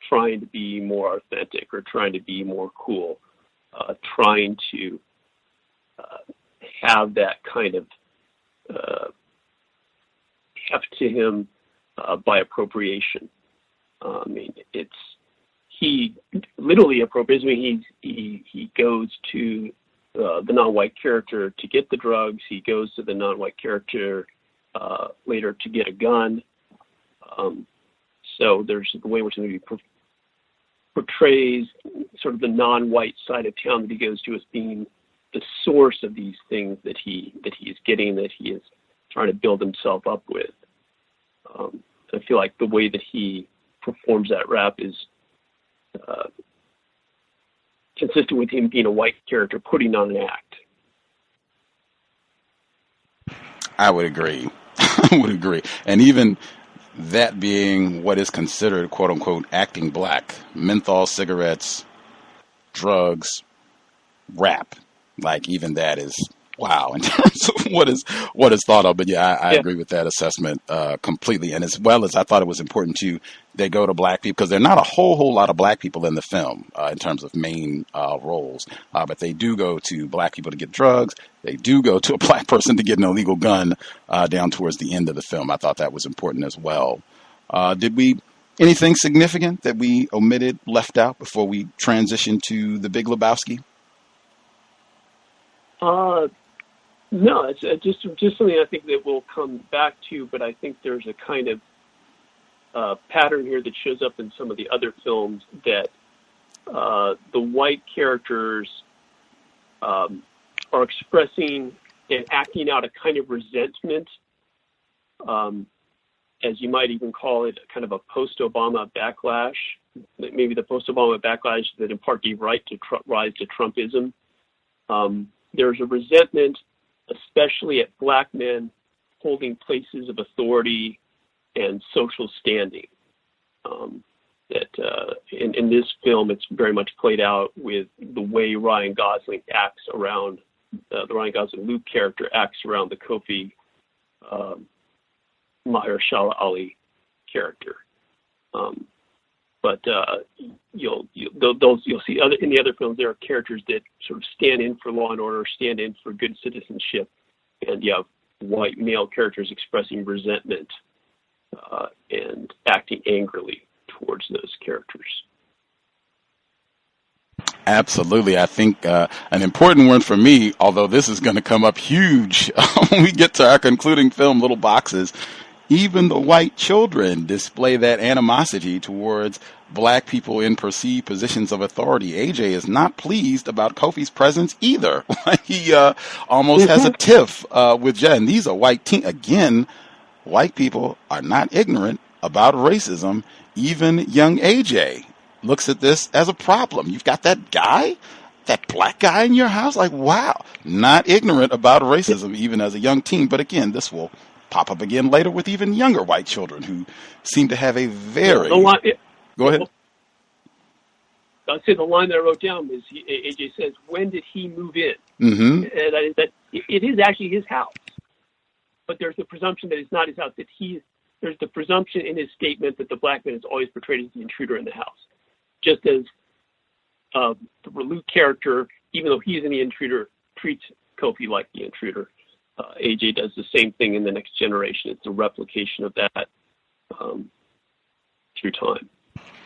trying to be more authentic or trying to be more cool. Trying to have that kind of heft to him by appropriation. I mean, he literally appropriates. I mean, he goes to the non-white character to get the drugs. He goes to the non-white character later to get a gun. So there's the way in which the movie portrays sort of the non-white side of town that he goes to as being the source of these things that he is getting, that he is trying to build himself up with. I feel like the way that he performs that rap is consistent with him being a white character putting on an act. I would agree. I would agree. And even that being what is considered, quote unquote, acting black, menthol cigarettes, drugs, rap, like even that is wow in terms of what is thought of. But yeah, I agree with that assessment completely. And as well as I thought it was important too, they go to black people because there are not a whole lot of black people in the film in terms of main roles, but they do go to black people to get drugs. They do go to a black person to get an illegal gun down towards the end of the film. I thought that was important as well. Did we anything significant that we omitted, left out before we transition to the Big Lebowski? No, it's just something I think that we'll come back to, but I think there's a kind of pattern here that shows up in some of the other films that the white characters are expressing and acting out a kind of resentment, as you might even call it, kind of a post-Obama backlash, maybe the post-Obama backlash that in part gave rise to Trumpism. There's a resentment, especially at black men holding places of authority and social standing. That in this film, it's very much played out with the way Ryan Gosling acts around, the Ryan Gosling Luke character acts around the Kofi Mahershala Ali character. But you'll see in the other films there are characters that sort of stand in for law and order, stand in for good citizenship, and you have white male characters expressing resentment and acting angrily towards those characters. Absolutely. I think an important one for me, although this is going to come up huge when we get to our concluding film, Little Boxes, even the white children display that animosity towards black people in perceived positions of authority. AJ is not pleased about Kofi's presence either. He almost has a tiff with Jen. These are white teens. Again, white people are not ignorant about racism. Even young AJ looks at this as a problem. You've got that guy, that black guy in your house? Like, wow. Not ignorant about racism even as a young teen. But again, this will pop up again later with even younger white children who seem to have a very... Go ahead. I'd say the line that I wrote down is AJ says, when did he move in? Mm-hmm. That it is actually his house. But there's the presumption that it's not his house, that there's the presumption in his statement that the black man is always portrayed as the intruder in the house. Just as the Luke character, even though he's an intruder, treats Kofi like the intruder. AJ does the same thing in The Next Generation. It's a replication of that through time.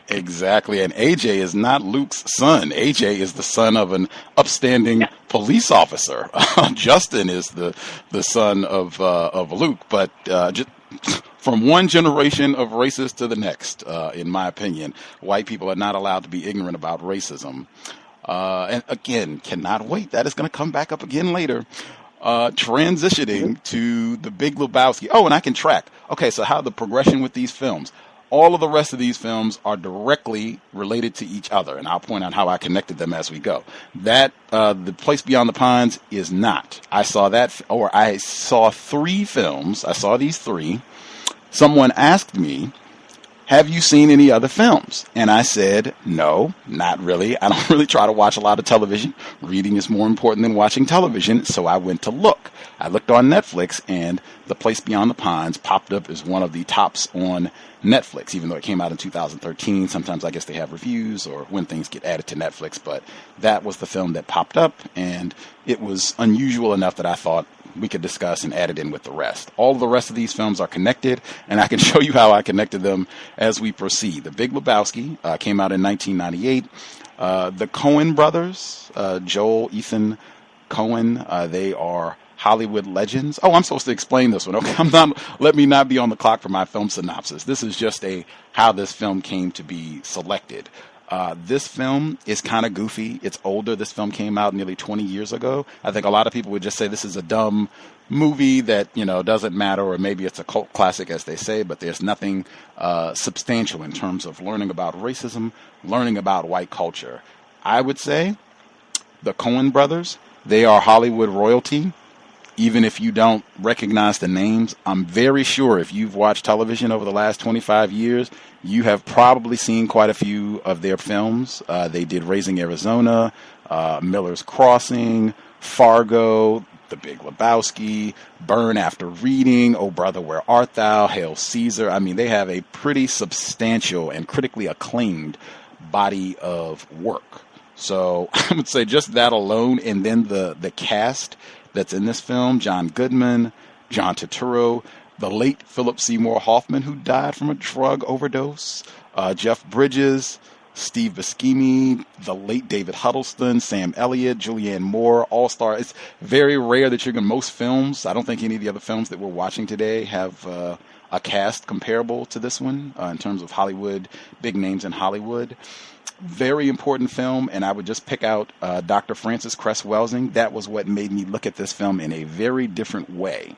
Exactly. And AJ is not Luke's son. AJ is the son of an upstanding police officer. Justin is the son of Luke. But just from one generation of racists to the next, in my opinion, white people are not allowed to be ignorant about racism. And again, cannot wait. That is going to come back up again later. Transitioning to the Big Lebowski. Oh, and I can track. Okay, so how the progression with these films. All of the rest of these films are directly related to each other, and I'll point out how I connected them as we go. That, The Place Beyond the Pines is not. I saw that, or I saw 3 films. I saw these 3. Someone asked me, have you seen any other films? And I said, no, not really. I don't really try to watch a lot of television. Reading is more important than watching television, so I went to look. I looked on Netflix, and The Place Beyond the Pines popped up as one of the tops on Netflix, even though it came out in 2013. Sometimes I guess they have reviews or when things get added to Netflix, but that was the film that popped up, and it was unusual enough that I thought we could discuss and add it in with the rest. All of the rest of these films are connected, and I can show you how I connected them as we proceed. The Big Lebowski came out in 1998. The Cohen brothers, Joel, Ethan Cohen, they are Hollywood legends. Oh, I'm supposed to explain this one. Okay, let me not be on the clock for my film synopsis. This is just how this film came to be selected. This film is kind of goofy. It's older. This film came out nearly 20 years ago. I think a lot of people would just say this is a dumb movie that, doesn't matter, or maybe it's a cult classic, as they say, but there's nothing substantial in terms of learning about racism, learning about white culture. I would say the Cohen brothers. They are Hollywood royalty. Even if you don't recognize the names, I'm very sure if you've watched television over the last 25 years, you have probably seen quite a few of their films. They did Raising Arizona, Miller's Crossing, Fargo, The Big Lebowski, Burn After Reading, Oh Brother, Where Art Thou, Hail Caesar. I mean, they have a pretty substantial and critically acclaimed body of work. So I would say just that alone, and then the cast that's in this film: John Goodman, John Turturro, the late Philip Seymour Hoffman, who died from a drug overdose, Jeff Bridges, Steve Buscemi, the late David Huddleston, Sam Elliott, Julianne Moore, all-star. It's very rare that you're going to, most films, I don't think any of the other films that we're watching today have a cast comparable to this one in terms of Hollywood, big names in Hollywood. Very important film, and I would just pick out Dr. Frances Cress Welsing. That was what made me look at this film in a very different way.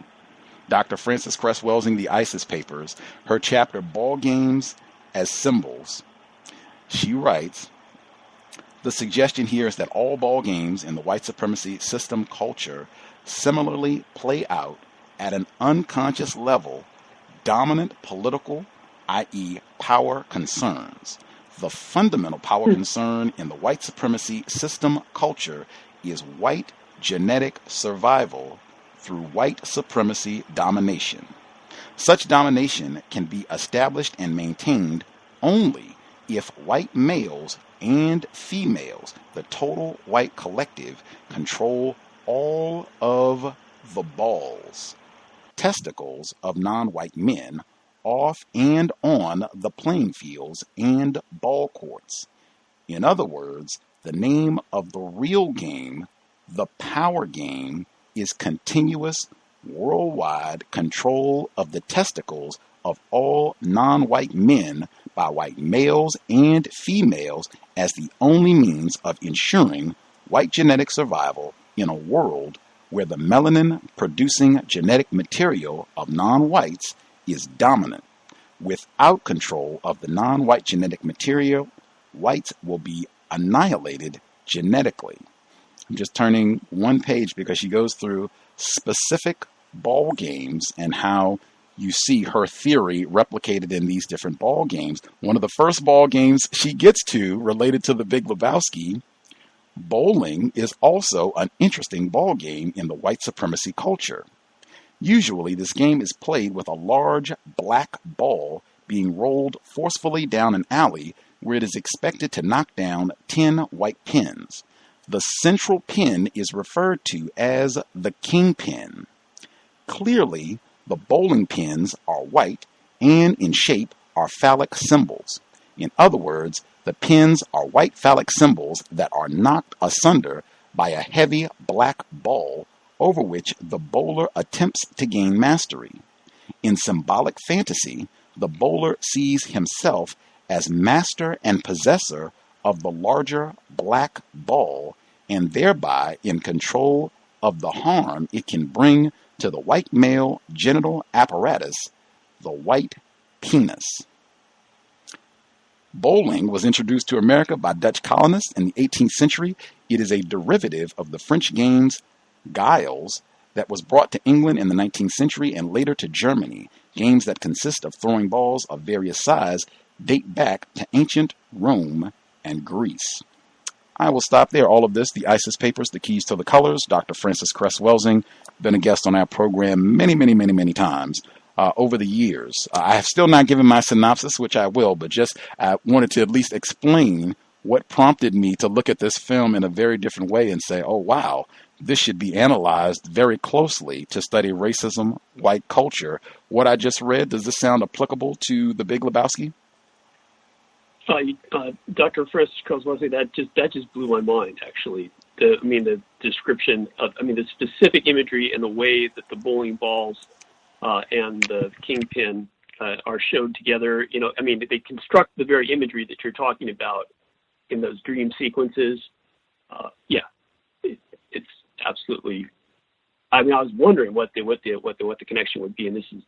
Dr. Frances Cress Welsing, The ISIS Papers, her chapter, Ball Games as Symbols. She writes, the suggestion here is that all ball games in the white supremacy system culture similarly play out at an unconscious level dominant political, i.e. power concerns. The fundamental power concern in the white supremacy system culture is white genetic survival through white supremacy domination. Such domination can be established and maintained only if white males and females, the total white collective, control all of the balls, testicles of non-white men, off and on the playing fields and ball courts. In other words, the name of the real game, the power game, is continuous worldwide control of the testicles of all non-white men by white males and females as the only means of ensuring white genetic survival in a world where the melanin-producing genetic material of non-whites is dominant. Without control of the non-white genetic material, whites will be annihilated genetically. I'm just turning one page because she goes through specific ball games and how you see her theory replicated in these different ball games. One of the first ball games she gets to, related to the Big Lebowski, bowling, is also an interesting ball game in the white supremacy culture. Usually, this game is played with a large black ball being rolled forcefully down an alley where it is expected to knock down 10 white pins. The central pin is referred to as the kingpin. Clearly, the bowling pins are white and in shape are phallic symbols. In other words, the pins are white phallic symbols that are knocked asunder by a heavy black ball over which the bowler attempts to gain mastery. In symbolic fantasy, the bowler sees himself as master and possessor of the larger black ball and thereby in control of the harm it can bring to the white male genital apparatus, the white penis. Bowling was introduced to America by Dutch colonists in the 18th century. It is a derivative of the French games Guiles that was brought to England in the 19th century and later to Germany. Games that consist of throwing balls of various size date back to ancient Rome and Greece. I will stop there. All of this, the ISIS Papers, The Keys to the Colors, Dr. Frances Cress Welsing, been a guest on our program many times over the years. I have still not given my synopsis, which I will, but just wanted to at least explain what prompted me to look at this film in a very different way and say, oh, wow, this should be analyzed very closely to study racism, white culture. What I just read, does this sound applicable to the Big Lebowski? Dr. Cress Welsing, that just blew my mind, actually. The description of, the specific imagery and the way that the bowling balls and the kingpin are showed together. They construct the very imagery that you're talking about in those dream sequences. It's absolutely. I was wondering what the connection would be, and this is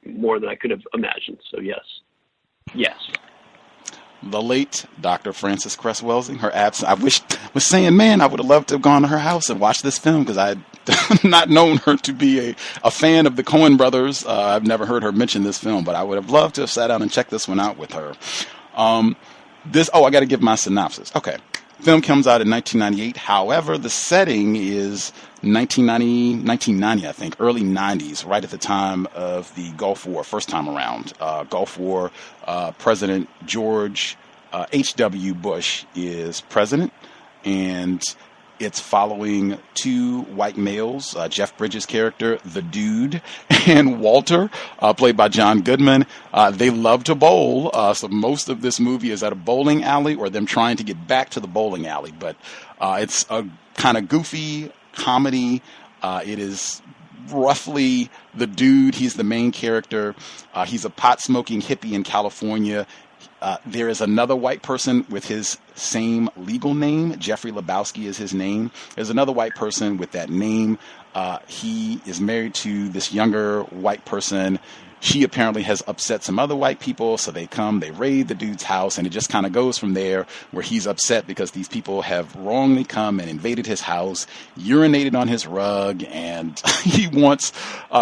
more than I could have imagined. So yes. the late Dr. Frances Cress Welsing. Her absence. I was saying, man, I would have loved to have gone to her house and watched this film because I had not known her to be a fan of the Cohen brothers. I've never heard her mention this film, but I would have loved to have sat down and checked this one out with her. I got to give my synopsis. Okay. Film comes out in 1998. However, the setting is 1990, I think, early 90s, right at the time of the Gulf War, first time around. Gulf War, President George H.W. Bush is president, and it's following two white males, Jeff Bridges' character, the Dude, and Walter, played by John Goodman. They love to bowl, so most of this movie is at a bowling alley or them trying to get back to the bowling alley. But it's a kind of goofy comedy. It is roughly the Dude. He's the main character. He's a pot-smoking hippie in California. There is another white person with his same legal name. Jeffrey Lebowski is his name. There's another white person with that name. He is married to this younger white person. She apparently has upset some other white people, so they raid the Dude's house, and it just kind of goes from there, where he's upset because these people have wrongly come and invaded his house, urinated on his rug, and he wants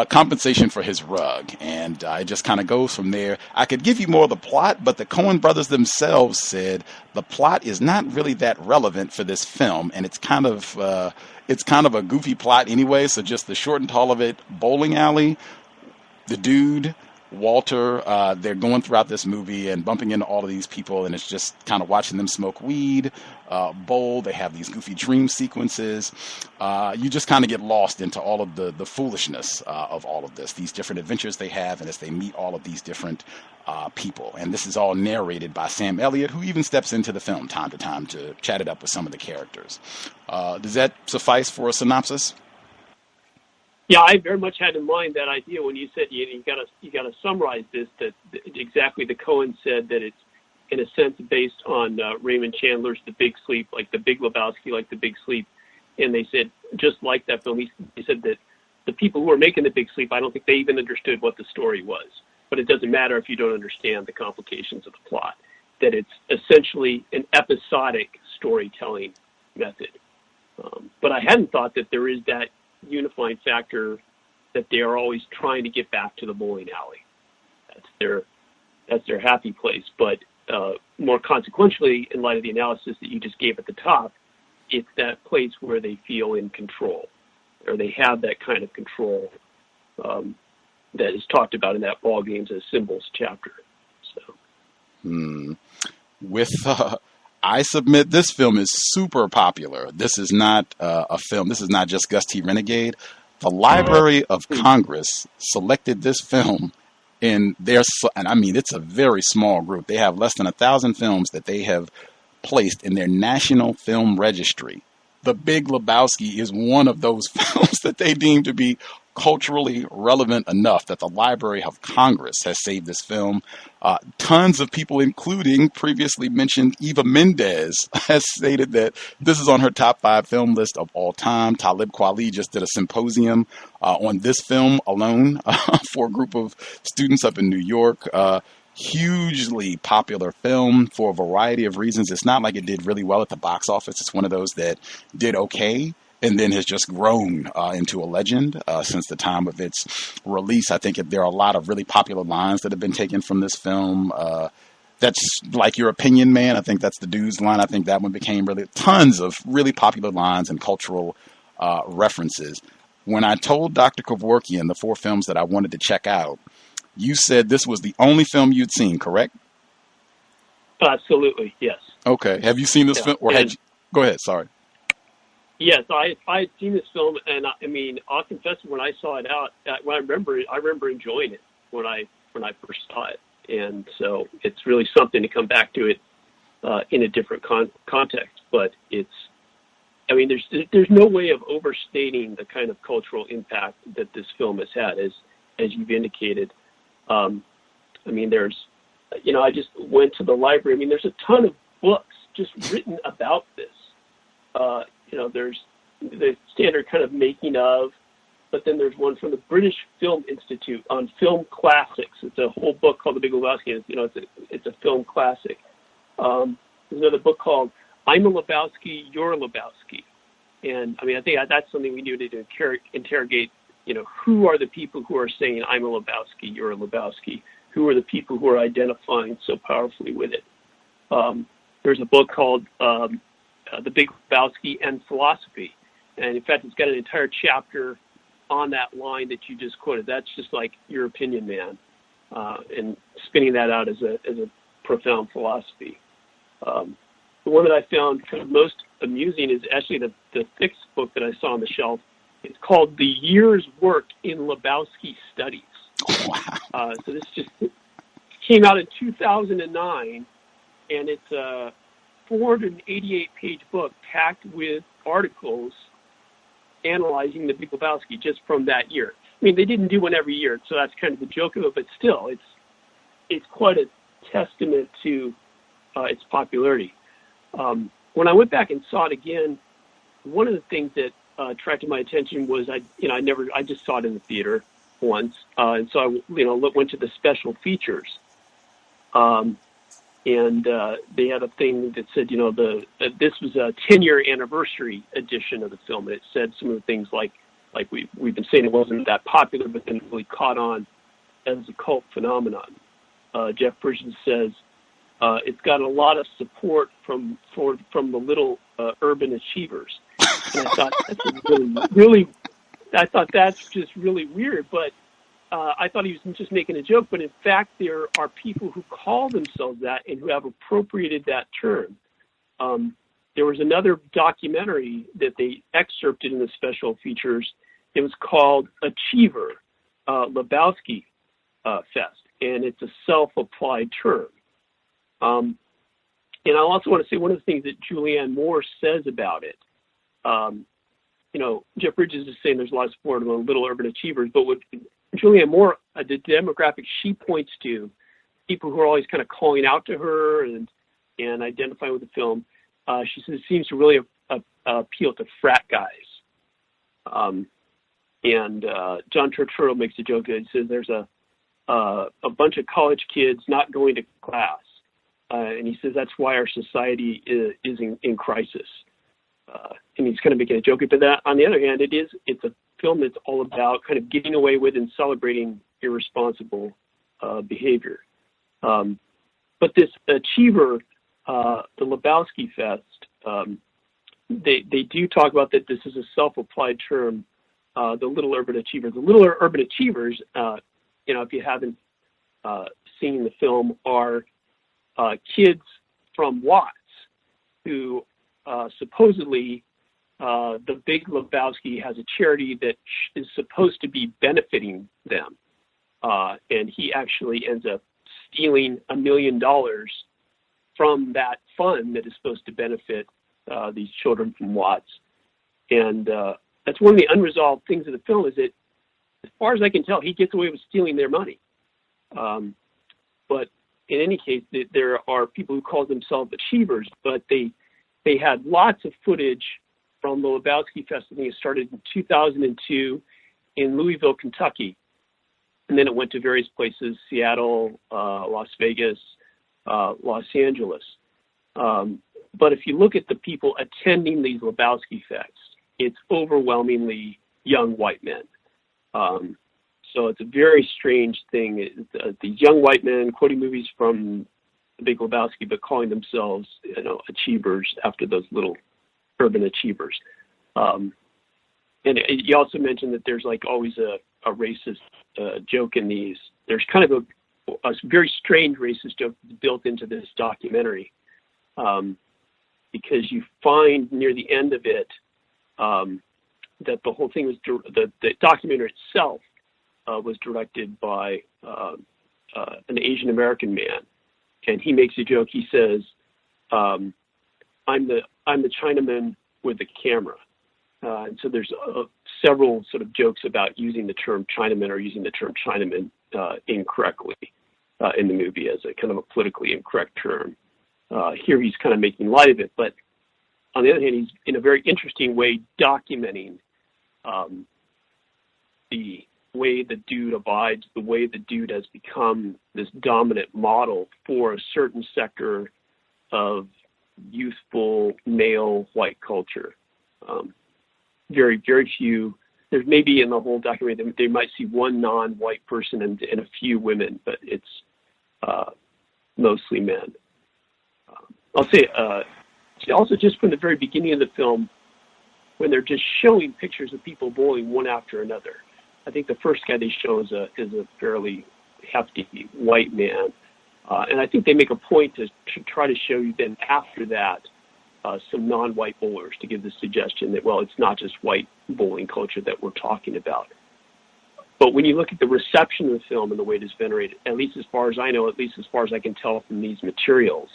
compensation for his rug. And it just kind of goes from there. I could give you more of the plot, but the Cohen brothers themselves said the plot is not really that relevant for this film, and it's kind of a goofy plot anyway. So just the short and tall of it: bowling alley, the Dude, Walter, they're going throughout this movie and bumping into all of these people, and it's just kind of watching them smoke weed, bowl. They have these goofy dream sequences. You just kind of get lost into all of the foolishness of all of this, these different adventures they have, and as they meet all of these different people. And this is all narrated by Sam Elliott, who even steps into the film time to time to chat it up with some of the characters. Does that suffice for a synopsis? Yeah, I very much had in mind that idea when you said you got to summarize this. That exactly the Cohen said that it's in a sense based on Raymond Chandler's The Big Sleep, like the Big Lebowski, like the Big Sleep, and they said just like that film. He said that the people who were making The Big Sleep, I don't think they even understood what the story was. But it doesn't matter if you don't understand the complications of the plot. That it's essentially an episodic storytelling method. But I hadn't thought that there is that unifying factor that they are always trying to get back to the bowling alley. That's their happy place. But more consequentially, in light of the analysis that you just gave at the top, it's that place where they feel in control, or they have that kind of control that is talked about in that Ball Games as Symbols chapter. So, I submit this film is super popular. This is not a film. This is not just Gus T Renegade. The Library of Congress selected this film and I mean, it's a very small group. They have less than 1,000 films that they have placed in their National Film Registry. The Big Lebowski is one of those films that they deem to be culturally relevant enough that the Library of Congress has saved this film. Tons of people, including previously mentioned Eva Mendes, has stated that this is on her top 5 film list of all time. Talib Kweli just did a symposium on this film alone for a group of students up in New York. Hugely popular film for a variety of reasons. It's not like it did really well at the box office. It's one of those that did okay and then has just grown into a legend since the time of its release. I think there are a lot of really popular lines that have been taken from this film. That's like your opinion, man. I think that's the Dude's line. I think that one became really tons of really popular lines and cultural references. When I told Dr. Kevorkian the 4 films that I wanted to check out, you said this was the only film you'd seen, correct? Absolutely, yes. Okay. Have you seen this film? Or go ahead, sorry. Yes, I had seen this film, and I mean, I'll confess, when I saw it out, I remember enjoying it when I first saw it, and so it's really something to come back to it in a different context. But there's no way of overstating the kind of cultural impact that this film has had, as you've indicated. I just went to the library. I mean, there's a ton of books just written about this. There's the standard kind of making of, but then there's one from the British Film Institute on film classics. It's a whole book called The Big Lebowski. It's a film classic. There's another book called I'm a Lebowski, You're a Lebowski. And I mean, I think that's something we need to interrogate, who are the people who are saying I'm a Lebowski, you're a Lebowski? Who are the people who are identifying so powerfully with it? There's a book called The Big Lebowski and Philosophy. And in fact, it's got an entire chapter on that line that you just quoted. That's just like your opinion, man. And spinning that out as a profound philosophy. The one that I found kind of most amusing is actually the sixth book that I saw on the shelf. It's called The Year's Work in Lebowski Studies. Wow. So this just came out in 2009, and it's a 488-page book packed with articles analyzing the Big Lebowski just from that year. I mean, they didn't do one every year, so that's kind of the joke of it, but still, it's quite a testament to its popularity. When I went back and saw it again, one of the things that attracted my attention was I just saw it in the theater once, and so I went to the special features, and they had a thing that said this was a 10-year anniversary edition of the film, and it said some of the things like we've been saying it wasn't that popular, but then it really caught on as a cult phenomenon. Jeff Bridges says it's got a lot of support from the little urban achievers. And I thought that's just really weird. But I thought he was just making a joke. But in fact, there are people who call themselves that and who have appropriated that term. There was another documentary that they excerpted in the special features. It was called Achiever, Lebowski Fest, and it's a self-applied term. And I also want to say one of the things that Julianne Moore says about it. Jeff Bridges is saying there's a lot of support among little urban achievers, but what Julianne Moore, the demographic she points to, people who are always kind of calling out to her and identifying with the film, she says it seems to really appeal to frat guys. And John Turturro makes a joke that he says there's a bunch of college kids not going to class. And he says that's why our society is in crisis. And he's kind of making a joke. But that, on the other hand, it's a film that's all about kind of getting away with and celebrating irresponsible behavior. But this Achiever, the Lebowski Fest, they do talk about that this is a self-applied term, the little urban achievers. The little urban achievers, if you haven't seen the film, are kids from Watts who supposedly the Big Lebowski has a charity that is supposed to be benefiting them. And he actually ends up stealing $1 million from that fund that is supposed to benefit these children from Watts. And that's one of the unresolved things of the film, is that, as far as I can tell, he gets away with stealing their money. But in any case, there are people who call themselves achievers, but they had lots of footage from the Lebowski Fest. I think it started in 2002 in Louisville, Kentucky. And then it went to various places, Seattle, Las Vegas, Los Angeles. But if you look at the people attending these Lebowski Fests, it's overwhelmingly young white men. So it's a very strange thing. These young white men quoting movies from the Big Lebowski, but calling themselves, achievers after those little urban achievers. And you also mentioned that there's like always a racist joke in these. There's kind of a very strange racist joke built into this documentary, because you find near the end of it that the whole thing was the documentary itself was directed by an Asian American man, and he makes a joke. He says, "I'm the Chinaman with the camera," and so there's several sort of jokes about using the term Chinaman or using the term Chinaman incorrectly in the movie as a kind of a politically incorrect term. Here he's kind of making light of it, but on the other hand, he's in a very interesting way documenting the way the dude abides, the way the dude has become this dominant model for a certain sector of youthful male white culture. Very, very few. There's maybe in the whole documentary, they might see one non-white person and a few women, but it's mostly men. I'll say also just from the very beginning of the film, when they're just showing pictures of people bowling one after another. I think the first guy they show is a fairly hefty white man. And I think they make a point to try to show you then after that some non-white bowlers to give the suggestion that, well, it's not just white bowling culture that we're talking about. But when you look at the reception of the film and the way it is venerated, at least as far as I know, at least as far as I can tell from these materials,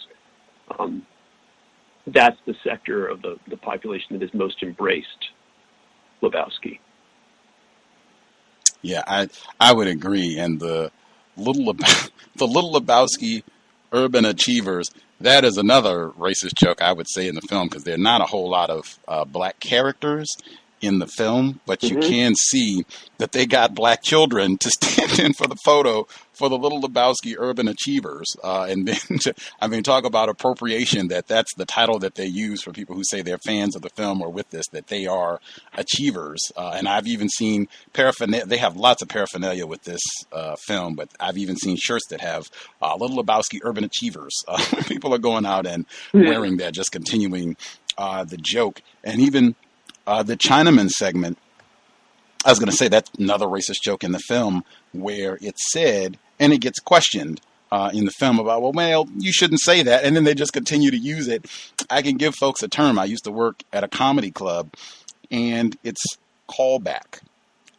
that's the sector of the population that has most embraced Lebowski. Yeah, I would agree. And the Little Lebowski urban achievers, that is another racist joke, I would say, in the film, because there are not a whole lot of black characters in the film, but you can see that they got black children to stand in for the photo for the Little Lebowski urban achievers. And then, talk about appropriation, that's the title that they use for people who say they're fans of the film or with this, that they are achievers. And I've even seen paraphernalia. They have lots of paraphernalia with this film, but I've even seen shirts that have Little Lebowski urban achievers. People are going out and wearing that, just continuing the joke. And even the Chinaman segment, I was going to say that's another racist joke in the film where it's said, and it gets questioned in the film about, well, you shouldn't say that. And then they just continue to use it. I can give folks a term. I used to work at a comedy club, and it's callback.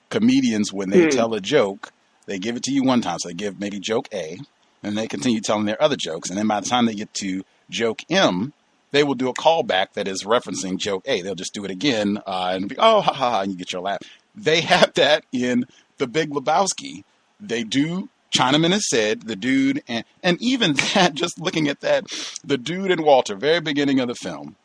Comedians, when they tell a joke, they give it to you one time. So they give maybe joke A, and they continue telling their other jokes. And then by the time they get to joke M, they will do a callback that is referencing joke A. They'll just do it again and be, oh, ha, ha, ha, and you get your laugh. They have that in the Big Lebowski. They do, Chinaman has said, the dude, and even that, just looking at that, the dude and Walter, very beginning of the film,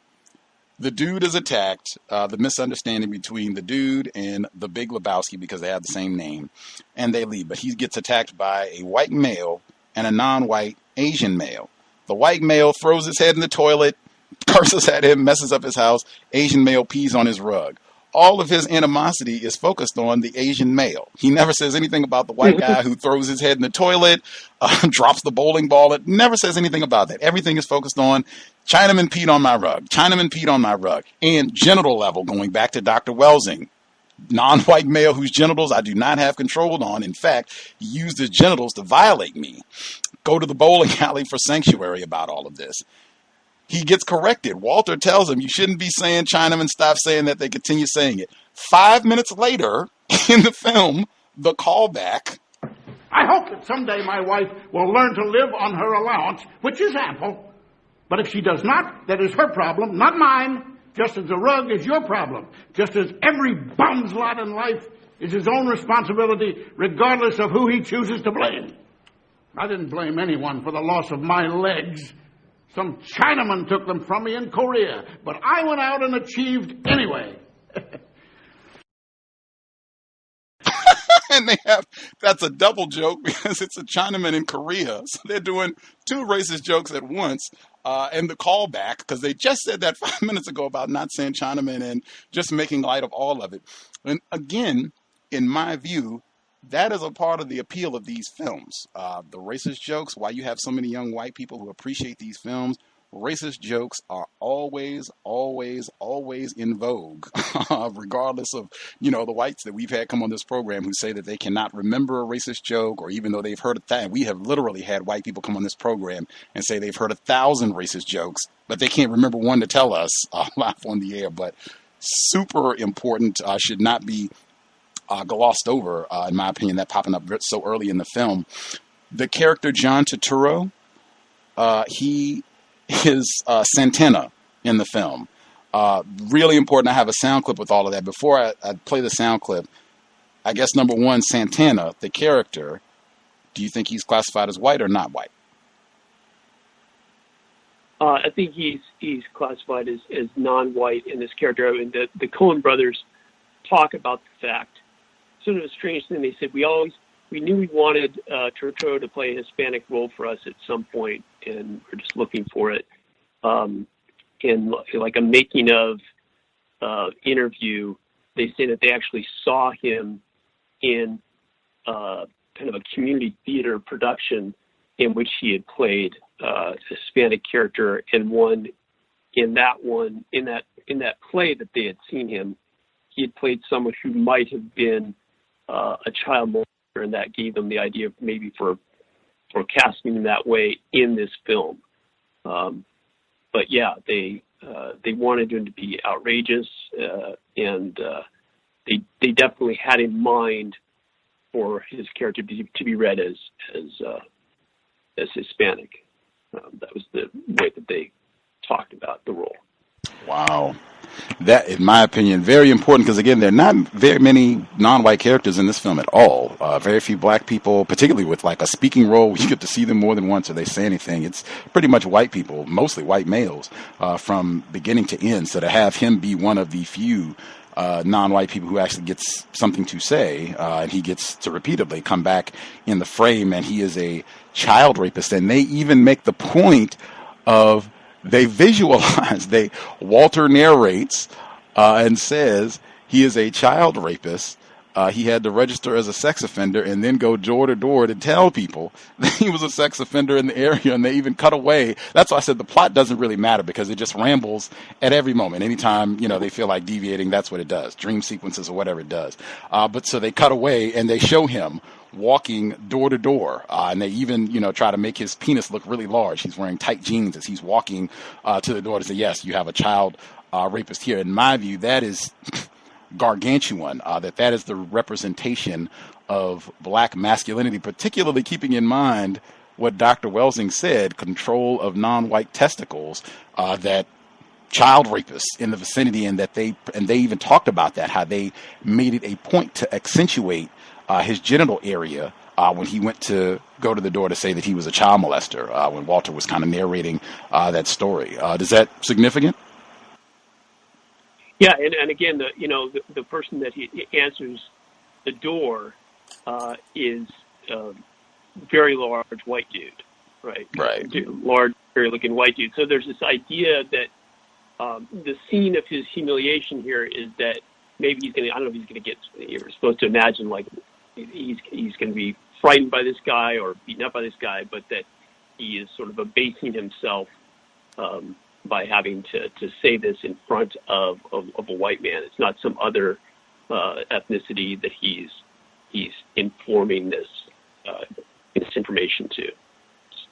the dude is attacked, the misunderstanding between the dude and the Big Lebowski because they have the same name, and they leave. But he gets attacked by a white male and a non-white Asian male. The white male throws his head in the toilet, curses at him, messes up his house. Asian male pees on his rug. All of his animosity is focused on the Asian male. He never says anything about the white guy who throws his head in the toilet, drops the bowling ball. It never says anything about that. Everything is focused on Chinaman peed on my rug. Chinaman peed on my rug. And genital level, going back to Dr. Welsing, non-white male whose genitals I do not have control on. In fact, he used his genitals to violate me. Go to the bowling alley for sanctuary about all of this. He gets corrected. Walter tells him, you shouldn't be saying Chinaman, stop saying that. They continue saying it. 5 minutes later in the film, the callback. I hope that someday my wife will learn to live on her allowance, which is ample. But if she does not, that is her problem, not mine. Just as the rug is your problem. Just as every bum's lot in life is his own responsibility, regardless of who he chooses to blame. I didn't blame anyone for the loss of my legs. Some Chinaman took them from me in Korea, but I went out and achieved anyway. And that's a double joke because it's a Chinaman in Korea. So they're doing two racist jokes at once. And the callback, because they just said that 5 minutes ago about not saying Chinaman and just making light of all of it. And again, in my view, that is a part of the appeal of these films. The racist jokes, why you have so many young white people who appreciate these films, racist jokes are always, always, always in vogue, regardless of, the whites that we've had come on this program who say that they cannot remember a racist joke, or even though they've heard we have literally had white people come on this program and say they've heard 1,000 racist jokes, but they can't remember one to tell us live on the air. But super important, should not be glossed over, in my opinion, that popping up so early in the film. The character John Turturro, he is Santana in the film. Really important. I have a sound clip with all of that. Before I play the sound clip, I guess number one, Santana, the character, do you think he's classified as white or not white? I think he's classified as non-white in this character. I mean, the Cohen brothers talk about the fact. Sort of a strange thing. They said we knew we wanted Turturro to play a Hispanic role for us at some point, and we're just looking for it. in like a making of interview, they say that they actually saw him in kind of a community theater production in which he had played a Hispanic character, and in that play that they had seen him, he had played someone who might have been a child molester, and that gave them the idea of maybe for casting him that way in this film. But yeah, they wanted him to be outrageous, and they definitely had in mind for his character to be read as Hispanic. That was the way that they talked about the role. Wow. That, in my opinion, very important because, again, there are not very many non-white characters in this film at all. Very few black people, particularly with like a speaking role. You get to see them more than once or they say anything. It's pretty much white people, mostly white males, from beginning to end. So to have him be one of the few non-white people who actually gets something to say, and he gets to repeatedly come back in the frame, and he is a child rapist. And they even make the point of Walter narrates and says he is a child rapist. He had to register as a sex offender and then go door to door to tell people that he was a sex offender in the area, and they even cut away. That's why I said the plot doesn't really matter, because it just rambles at every moment. Anytime, they feel like deviating, that's what it does. Dream sequences or whatever it does. But so they cut away and they show him walking door to door, and they even, try to make his penis look really large. He's wearing tight jeans as he's walking to the door to say, yes, you have a child rapist here. In my view, that is gargantuan, that is the representation of black masculinity, particularly keeping in mind what Dr. Welsing said, control of non-white testicles, that child rapists in the vicinity, and they even talked about that, how they made it a point to accentuate his genital area when he went to go to the door to say that he was a child molester, when Walter was kind of narrating that story. Is that significant? Yeah, and again, the person that he answers the door is a very large white dude, right? Right. Large, scary-looking white dude. So there's this idea that the scene of his humiliation here is that maybe he's going to, I don't know if he's going to get, you're supposed to imagine like he's going to be frightened by this guy or beaten up by this guy, but that he is sort of abasing himself by having to say this in front of a white man. It's not some other ethnicity that he's informing this information to.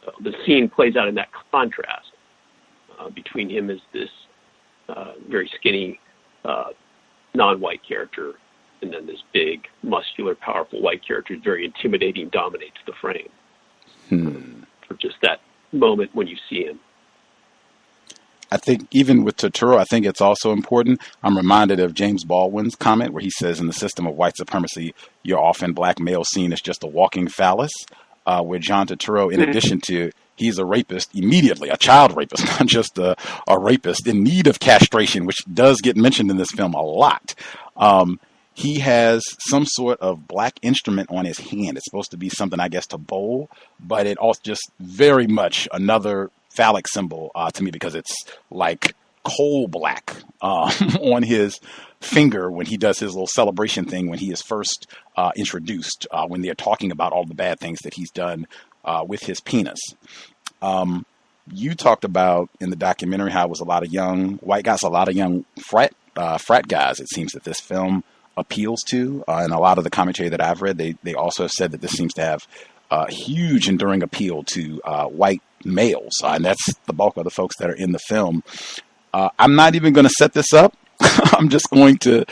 So the scene plays out in that contrast between him as this very skinny non-white character, and then this big, muscular, powerful white character who's very intimidating, dominates the frame for just that moment when you see him. I think even with Turturro, I think it's also important. I'm reminded of James Baldwin's comment where he says, in the system of white supremacy, you're often black male seen as just a walking phallus, where John Turturro, in addition to he's a rapist immediately, a child rapist, not just a rapist in need of castration, which does get mentioned in this film a lot. He has some sort of black instrument on his hand. It's supposed to be something, I guess, to bowl, but it also just very much another phallic symbol to me, because it's like coal black on his finger when he does his little celebration thing when he is first introduced, when they're talking about all the bad things that he's done with his penis. You talked about in the documentary how it was a lot of young white guys, a lot of young frat guys, it seems, that this film appeals to. And a lot of the commentary that I've read, they also have said that this seems to have a huge enduring appeal to white males. And that's the bulk of the folks that are in the film. I'm not even going to set this up. I'm just going to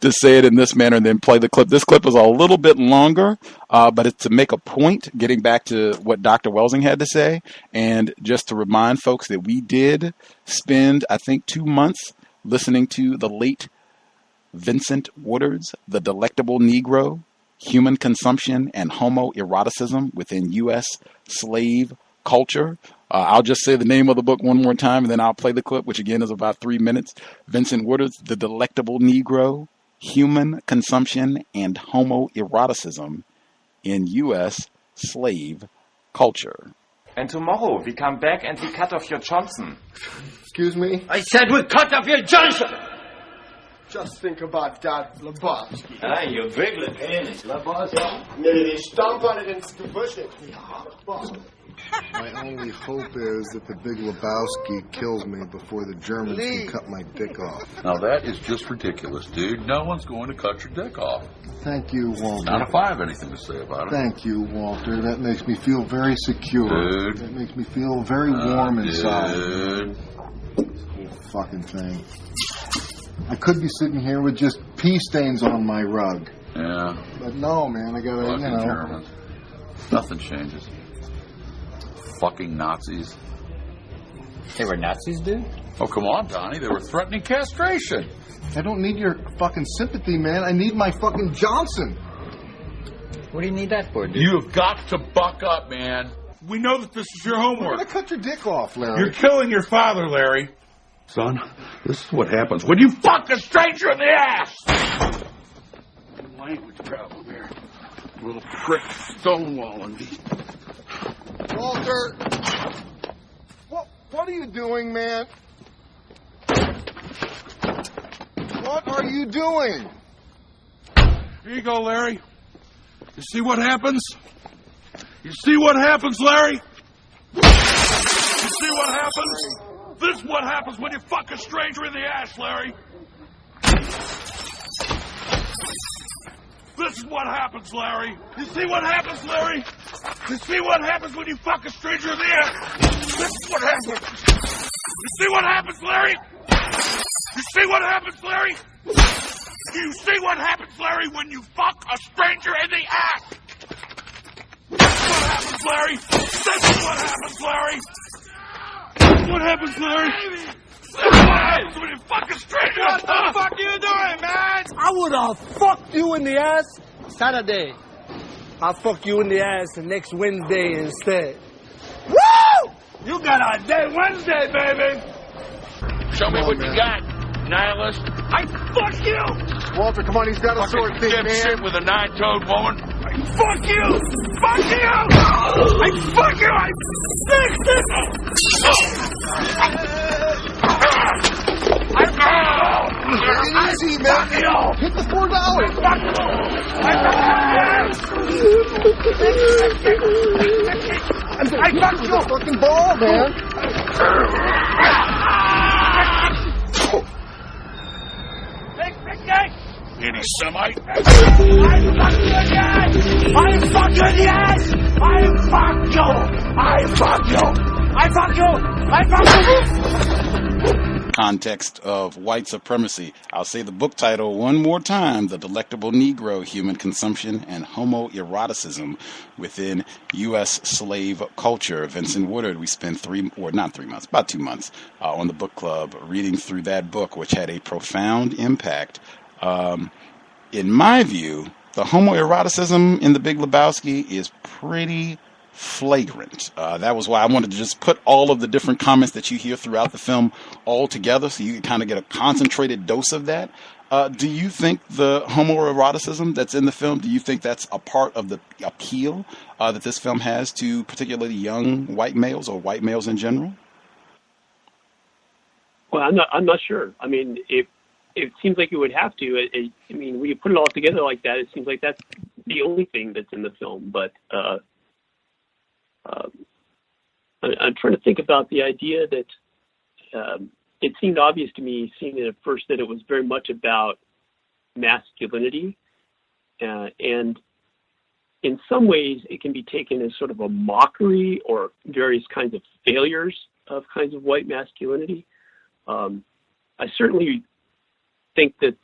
say it in this manner and then play the clip. This clip is a little bit longer, but it's to make a point, getting back to what Dr. Welsing had to say, and just to remind folks that we did spend, I think, 2 months listening to the late Vincent Woodard's The Delectable Negro, Human Consumption and Homoeroticism Within U.S. Slave Culture. I'll just say the name of the book one more time, and then I'll play the clip, which again is about 3 minutes. Vincent Woodard's The Delectable Negro, Human Consumption and Homoeroticism in U.S. Slave Culture. And tomorrow we come back and we cut off your Johnson. Excuse me? I said we cut off your Johnson! Just think about that, Lebowski. Ah, you big Lebowski. Lebowski. Nee, stamp on it and push it. My only hope is that the Big Lebowski kills me before the Germans can cut my dick off. Now that is just ridiculous, dude. No one's going to cut your dick off. Thank you, Walter. Not if I have anything to say about it. Thank you, Walter. That makes me feel very secure. Dude. That makes me feel very warm inside. Dude. Whole fucking thing. I could be sitting here with just pee stains on my rug. Yeah. But no, man, I gotta, Fucking Germans. Nothing changes. Fucking Nazis. They were Nazis, dude? Oh, come on, Donnie. They were threatening castration. I don't need your fucking sympathy, man. I need my fucking Johnson. What do you need that for, dude? You have got to buck up, man. We know that this is your homework. We're gonna cut your dick off, Larry. You're killing your father, Larry. Son, this is what happens when you fuck a stranger in the ass! Language problem here. Little prick stonewalling me. Walter! What are you doing, man? What are you doing? Here you go, Larry. You see what happens? You see what happens, Larry? You see what happens? This is what happens when you fuck a stranger in the ass, Larry. This is what happens, Larry. You see what happens, Larry? You see what happens when you fuck a stranger in the ass? This is what happens. You see what happens, Larry? You see what happens, Larry? You see what happens, Larry, when you fuck a stranger in the ass? This is what happens, Larry. This is what happens, Larry. What happens, Larry? What happens when you fuck a stranger? What the fuck are you doing, man? I would have fucked you in the ass Saturday. I'll fuck you in the ass the next Wednesday instead. Woo! You got a day Wednesday, baby. Show me what you got, nihilist. I fuck you. Walter, come on, he's got a sword thing, man. Shit with a nine-toed woman. Fuck you! Fuck you! I fuck you! I fixed it! Take it easy, man. Hit the $4. I fucked you! Fucking ball, man. Anti-Semite. I fuck you again! I fuck you in the ass! I fuck you! I fuck you! I fuck you! I fuck you! Context of White Supremacy. I'll say the book title one more time: The Delectable Negro, Human Consumption and Homoeroticism Within U.S. Slave Culture. Vincent Woodard, we spent about 2 months on the book club reading through that book, which had a profound impact. In my view, the homoeroticism in the Big Lebowski is pretty flagrant. That was why I wanted to just put all of the different comments that you hear throughout the film all together so you can kind of get a concentrated dose of that. Do you think the homoeroticism that's in the film, do you think that's a part of the appeal that this film has to particularly young white males or white males in general? Well, I'm not sure. I mean, it seems like it would have to. I mean, when you put it all together like that, it seems like that's the only thing that's in the film. But I'm trying to think about the idea that it seemed obvious to me, seeing it at first, that it was very much about masculinity. And in some ways, it can be taken as sort of a mockery or various kinds of failures of kinds of white masculinity. I certainly think that,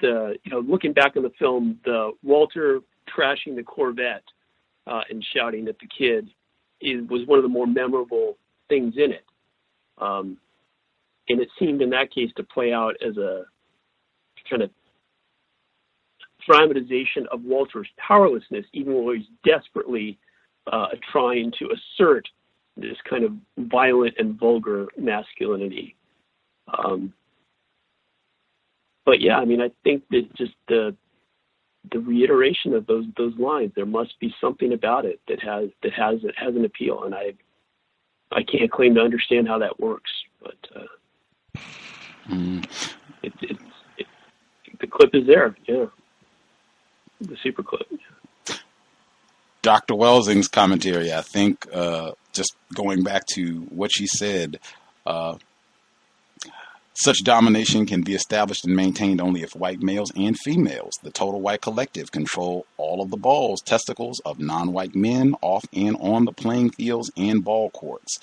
looking back on the film, the Walter trashing the Corvette and shouting at the kid was one of the more memorable things in it. And it seemed in that case to play out as a kind of dramatization of Walter's powerlessness, even though he's desperately trying to assert this kind of violent and vulgar masculinity. But yeah, I mean, I think that just the reiteration of those lines, there must be something about it that has an appeal, and I can't claim to understand how that works, but The clip is there, yeah. The super clip. Dr. Welsing's commentary, I think, just going back to what she said, such domination can be established and maintained only if white males and females, the total white collective, control all of the balls, testicles of non-white men off and on the playing fields and ball courts.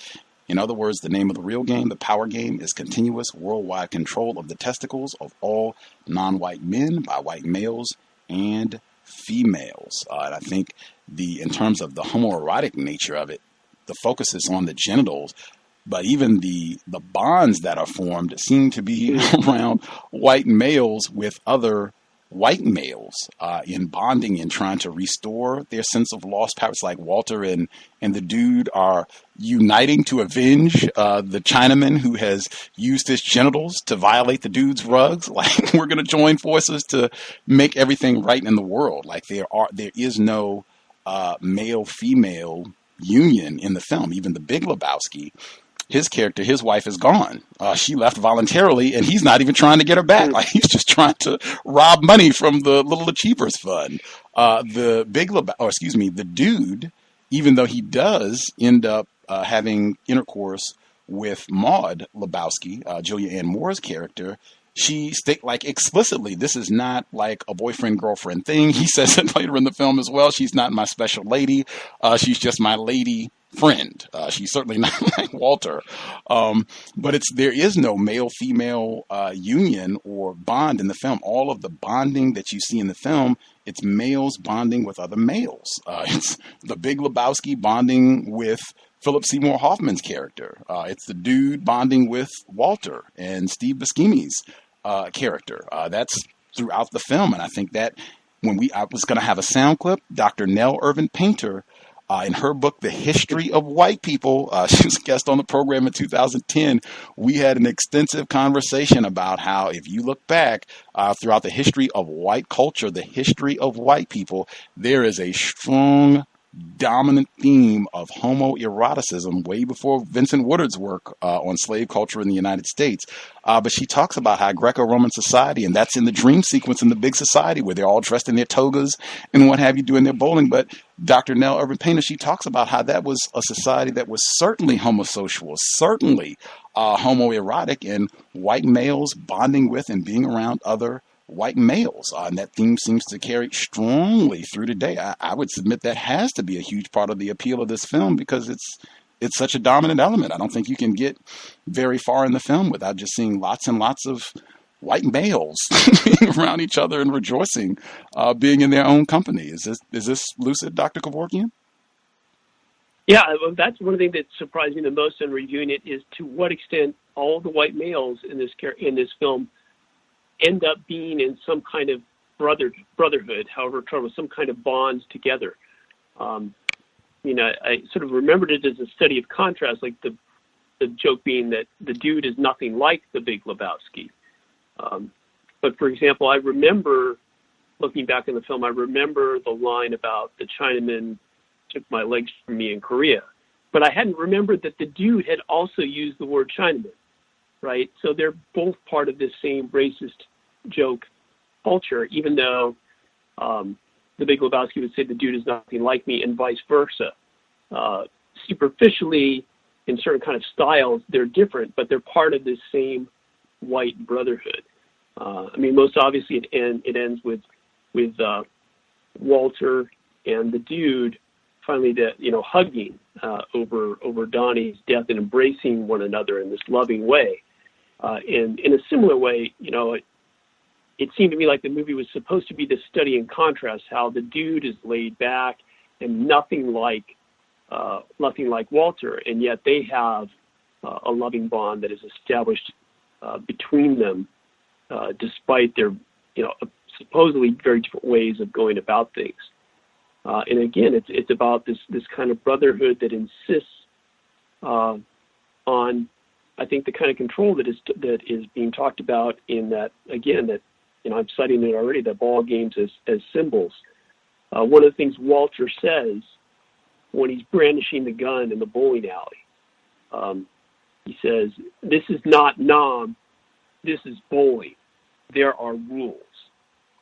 In other words, the name of the real game, the power game, is continuous worldwide control of the testicles of all non-white men by white males and females. And I think in terms of the homoerotic nature of it, the focus is on the genitals, but even the bonds that are formed seem to be around white males with other white males in bonding and trying to restore their sense of lost power. It's like Walter and the dude are uniting to avenge the Chinaman who has used his genitals to violate the dude's rugs. Like, we're going to join forces to make everything right in the world. Like, there is no male-female union in the film. Even the Big Lebowski, his character, his wife is gone. She left voluntarily, and he's not even trying to get her back. Like, he's just trying to rob money from the Little Achievers Fund. The dude, even though he does end up having intercourse with Maude Lebowski, Julia Ann Moore's character, she explicitly, this is not like a boyfriend-girlfriend thing. He says it later in the film as well. She's not my special lady. She's just my lady friend. She's certainly not like Walter. But there is no male-female union or bond in the film. All of the bonding that you see in the film, it's males bonding with other males. It's the Big Lebowski bonding with Philip Seymour Hoffman's character. It's the dude bonding with Walter and Steve Buscemi's character. That's throughout the film. And I think that I was going to have a sound clip, Dr. Nell Irvin Painter, in her book, The History of White People, she was a guest on the program in 2010. We had an extensive conversation about how, if you look back throughout the history of white culture, the history of white people, there is a strong dominant theme of homoeroticism way before Vincent Woodard's work on slave culture in the United States. But she talks about how Greco-Roman society, and that's in the dream sequence in the big society where they're all dressed in their togas and what have you doing their bowling. But Dr. Nell Irvin Painter, she talks about how that was a society that was certainly homosexual, certainly homoerotic, and white males bonding with and being around other white males, and that theme seems to carry strongly through today. I would submit that has to be a huge part of the appeal of this film because it's such a dominant element. I don't think you can get very far in the film without just seeing lots and lots of white males being around each other and rejoicing, being in their own company. Is this lucid, Dr. Kevorkian? Yeah, that's one of the things that surprised me the most in reviewing it is to what extent all the white males in this film end up being in some kind of brotherhood, however trouble, some kind of bonds together. I sort of remembered it as a study of contrast, like the joke being that the dude is nothing like the Big Lebowski. But for example, I remember, looking back in the film, I remember the line about the Chinaman took my legs from me in Korea. But I hadn't remembered that the dude had also used the word Chinaman, right? So they're both part of this same racist joke culture, even though the Big Lebowski would say the dude is nothing like me and vice versa. Superficially, in certain kind of styles, they're different, but they're part of this same white brotherhood. Most obviously it ends with Walter and the dude finally hugging over Donnie's death and embracing one another in this loving way. And in a similar way, it seemed to me like the movie was supposed to be this study in contrast, how the dude is laid back and nothing like Walter, and yet they have a loving bond that is established between them, despite their supposedly very different ways of going about things. And again, it's about this kind of brotherhood that insists on, I think, the kind of control that is being talked about in that, again, that I'm citing it already, the ball games as symbols. One of the things Walter says when he's brandishing the gun in the bowling alley, he says, "This is not Nam, this is bowling. There are rules.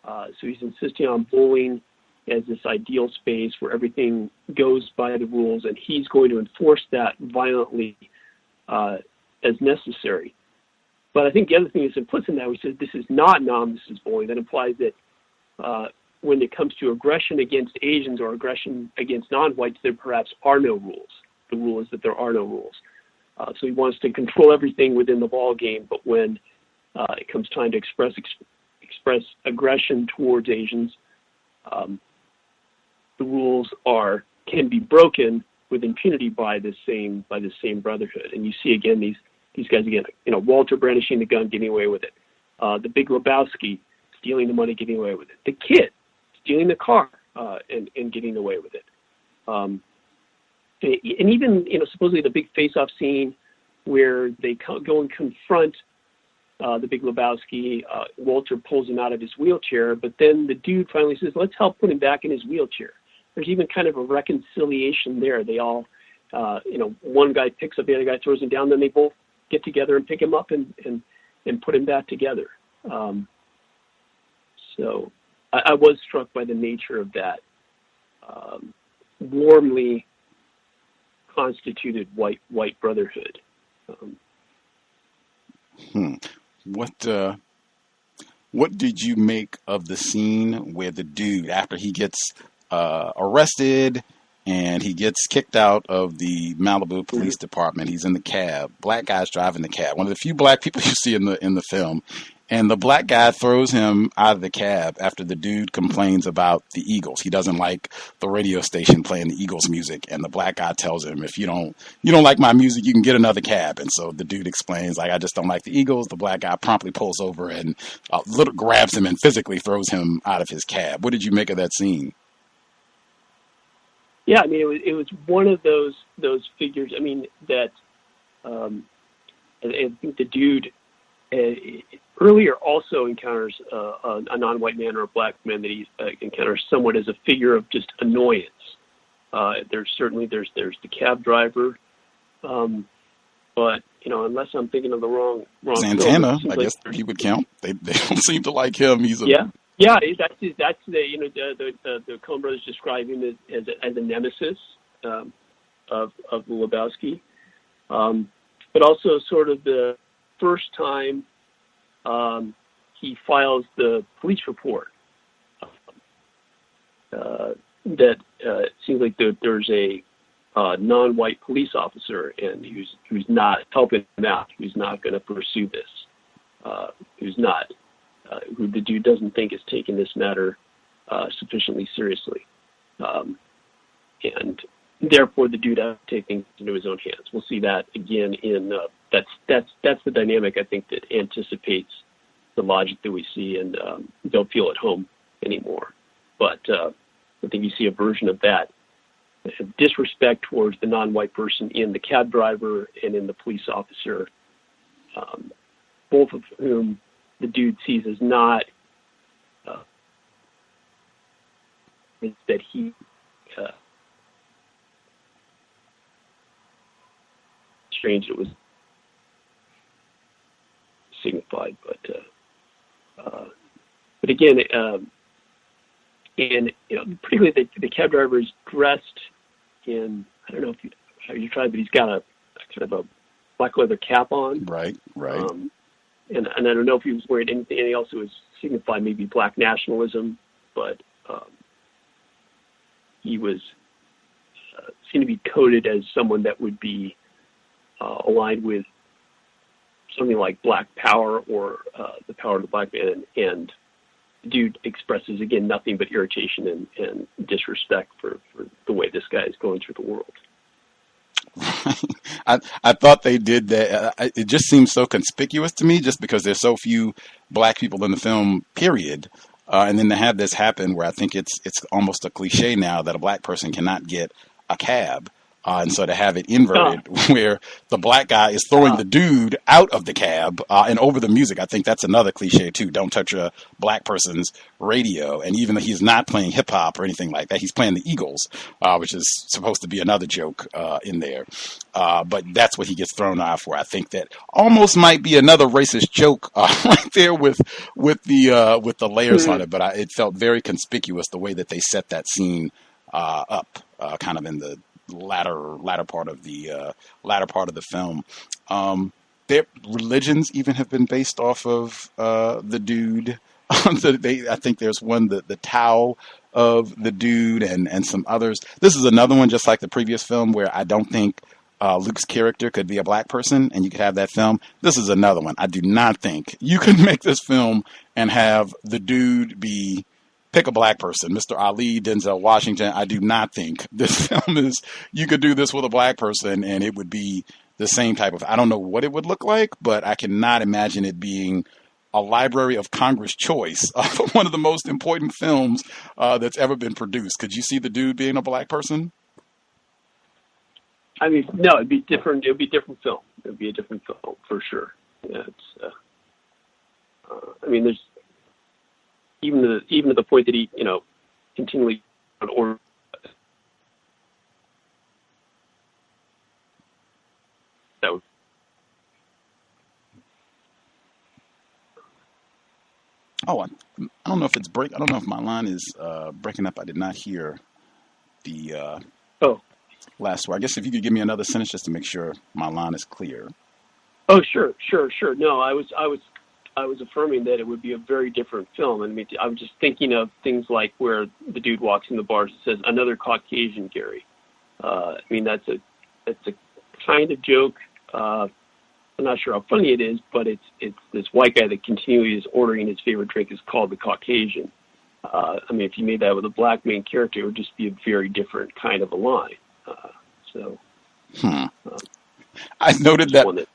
So he's insisting on bowling as this ideal space where everything goes by the rules, and he's going to enforce that violently as necessary. But I think the other thing is implicit in that, he says this is not this is bowling. That implies that when it comes to aggression against Asians or aggression against non-whites, there perhaps are no rules. The rule is that there are no rules. So he wants to control everything within the ball game, but when it comes time to express aggression towards Asians, the rules can be broken with impunity by the same brotherhood. And you see again these guys again, Walter brandishing the gun, getting away with it. The Big Lebowski stealing the money, getting away with it. The kid stealing the car and getting away with it. And even supposedly the big face-off scene where they go and confront the Big Lebowski. Walter pulls him out of his wheelchair, but then the dude finally says, "Let's help put him back in his wheelchair." There's even kind of a reconciliation there. They all, one guy picks up the other guy, throws him down, then they both get together and pick him up and put him back together. So I was struck by the nature of that warmly constituted white brotherhood. What did you make of the scene where the dude, after he gets arrested and he gets kicked out of the Malibu Police Department, he's in the cab, black guy's driving the cab, one of the few black people you see in the film, and the black guy throws him out of the cab after the dude complains about the Eagles. He doesn't like the radio station playing the Eagles music, and the black guy tells him, if you don't like my music, you can get another cab. And so the dude explains, I just don't like the Eagles. The black guy promptly pulls over and grabs him and physically throws him out of his cab. What did you make of that scene? Yeah, I mean, it was one of those figures. I mean, that I think the dude earlier also encounters a non-white man or a black man that he encounters somewhat as a figure of just annoyance. There's the cab driver, but unless I'm thinking of the wrong Santana, film, I guess he would count. They don't seem to like him. He's that's the Coen brothers describe him as a nemesis of the Lebowski, but also sort of the first time he files the police report that it seems like there's a non-white police officer and who's not helping him out, who's not going to pursue this, who the dude doesn't think is taking this matter sufficiently seriously, and therefore the dude has to take things into his own hands. We'll see that again in that's the dynamic I think that anticipates the logic that we see and don't feel at home anymore. But I think you see a version of that disrespect towards the non-white person in the cab driver and in the police officer, both of whom the dude sees as not that he strange it was signified, but again, and particularly the cab driver is dressed in, I don't know how you tried, but he's got a kind of a black leather cap on, right. And I don't know if he was wearing anything else that was signified, maybe black nationalism, but he was seemed to be coded as someone that would be aligned with something like Black Power or the power of the black man, and the dude expresses again nothing but irritation and disrespect for the way this guy is going through the world. I thought they did that. It just seems so conspicuous to me, just because there's so few black people in the film, period. And then to have this happen, where I think it's almost a cliche now that a black person cannot get a cab. And so to have it inverted, where the black guy is throwing the dude out of the cab and over the music, I think that's another cliche too. Don't touch a black person's radio. And even though he's not playing hip hop or anything like that, he's playing the Eagles, which is supposed to be another joke in there. But that's what he gets thrown out for. I think that almost might be another racist joke right there with the layers on it. But it felt very conspicuous the way that they set that scene up, kind of in the latter part of the film. Their religions even have been based off of the dude. I think there's one, the Tao of the dude, and some others. This is another one, just like the previous film, where I don't think Luke's character could be a black person, and you could have that film. This is another one. I do not think you could make this film and have the dude be. Pick a black person, Mr. Ali, Denzel Washington. I do not think this film is, you could do this with a black person and it would be the same type of, I don't know what it would look like, but I cannot imagine it being a Library of Congress choice of one of the most important films that's ever been produced. Could you see the dude being a black person? I mean, no, it'd be different. It would be a different film. It would be a different film for sure. Yeah, it's, I mean, there's, even to the point that he, continually or that was. Oh, I don't know if it's break. I don't know if my line is breaking up. I did not hear the last word. I guess if you could give me another sentence just to make sure my line is clear. Oh, sure. No, I was affirming that it would be a very different film. I mean, I was just thinking of things like where the dude walks in the bars and says, "Another Caucasian, Gary." I mean, that's a kind of joke. I'm not sure how funny it is, but it's this white guy that continually is ordering his favorite drink is called the Caucasian. I mean, if you made that with a black main character, it would just be a very different kind of a line. I noted that.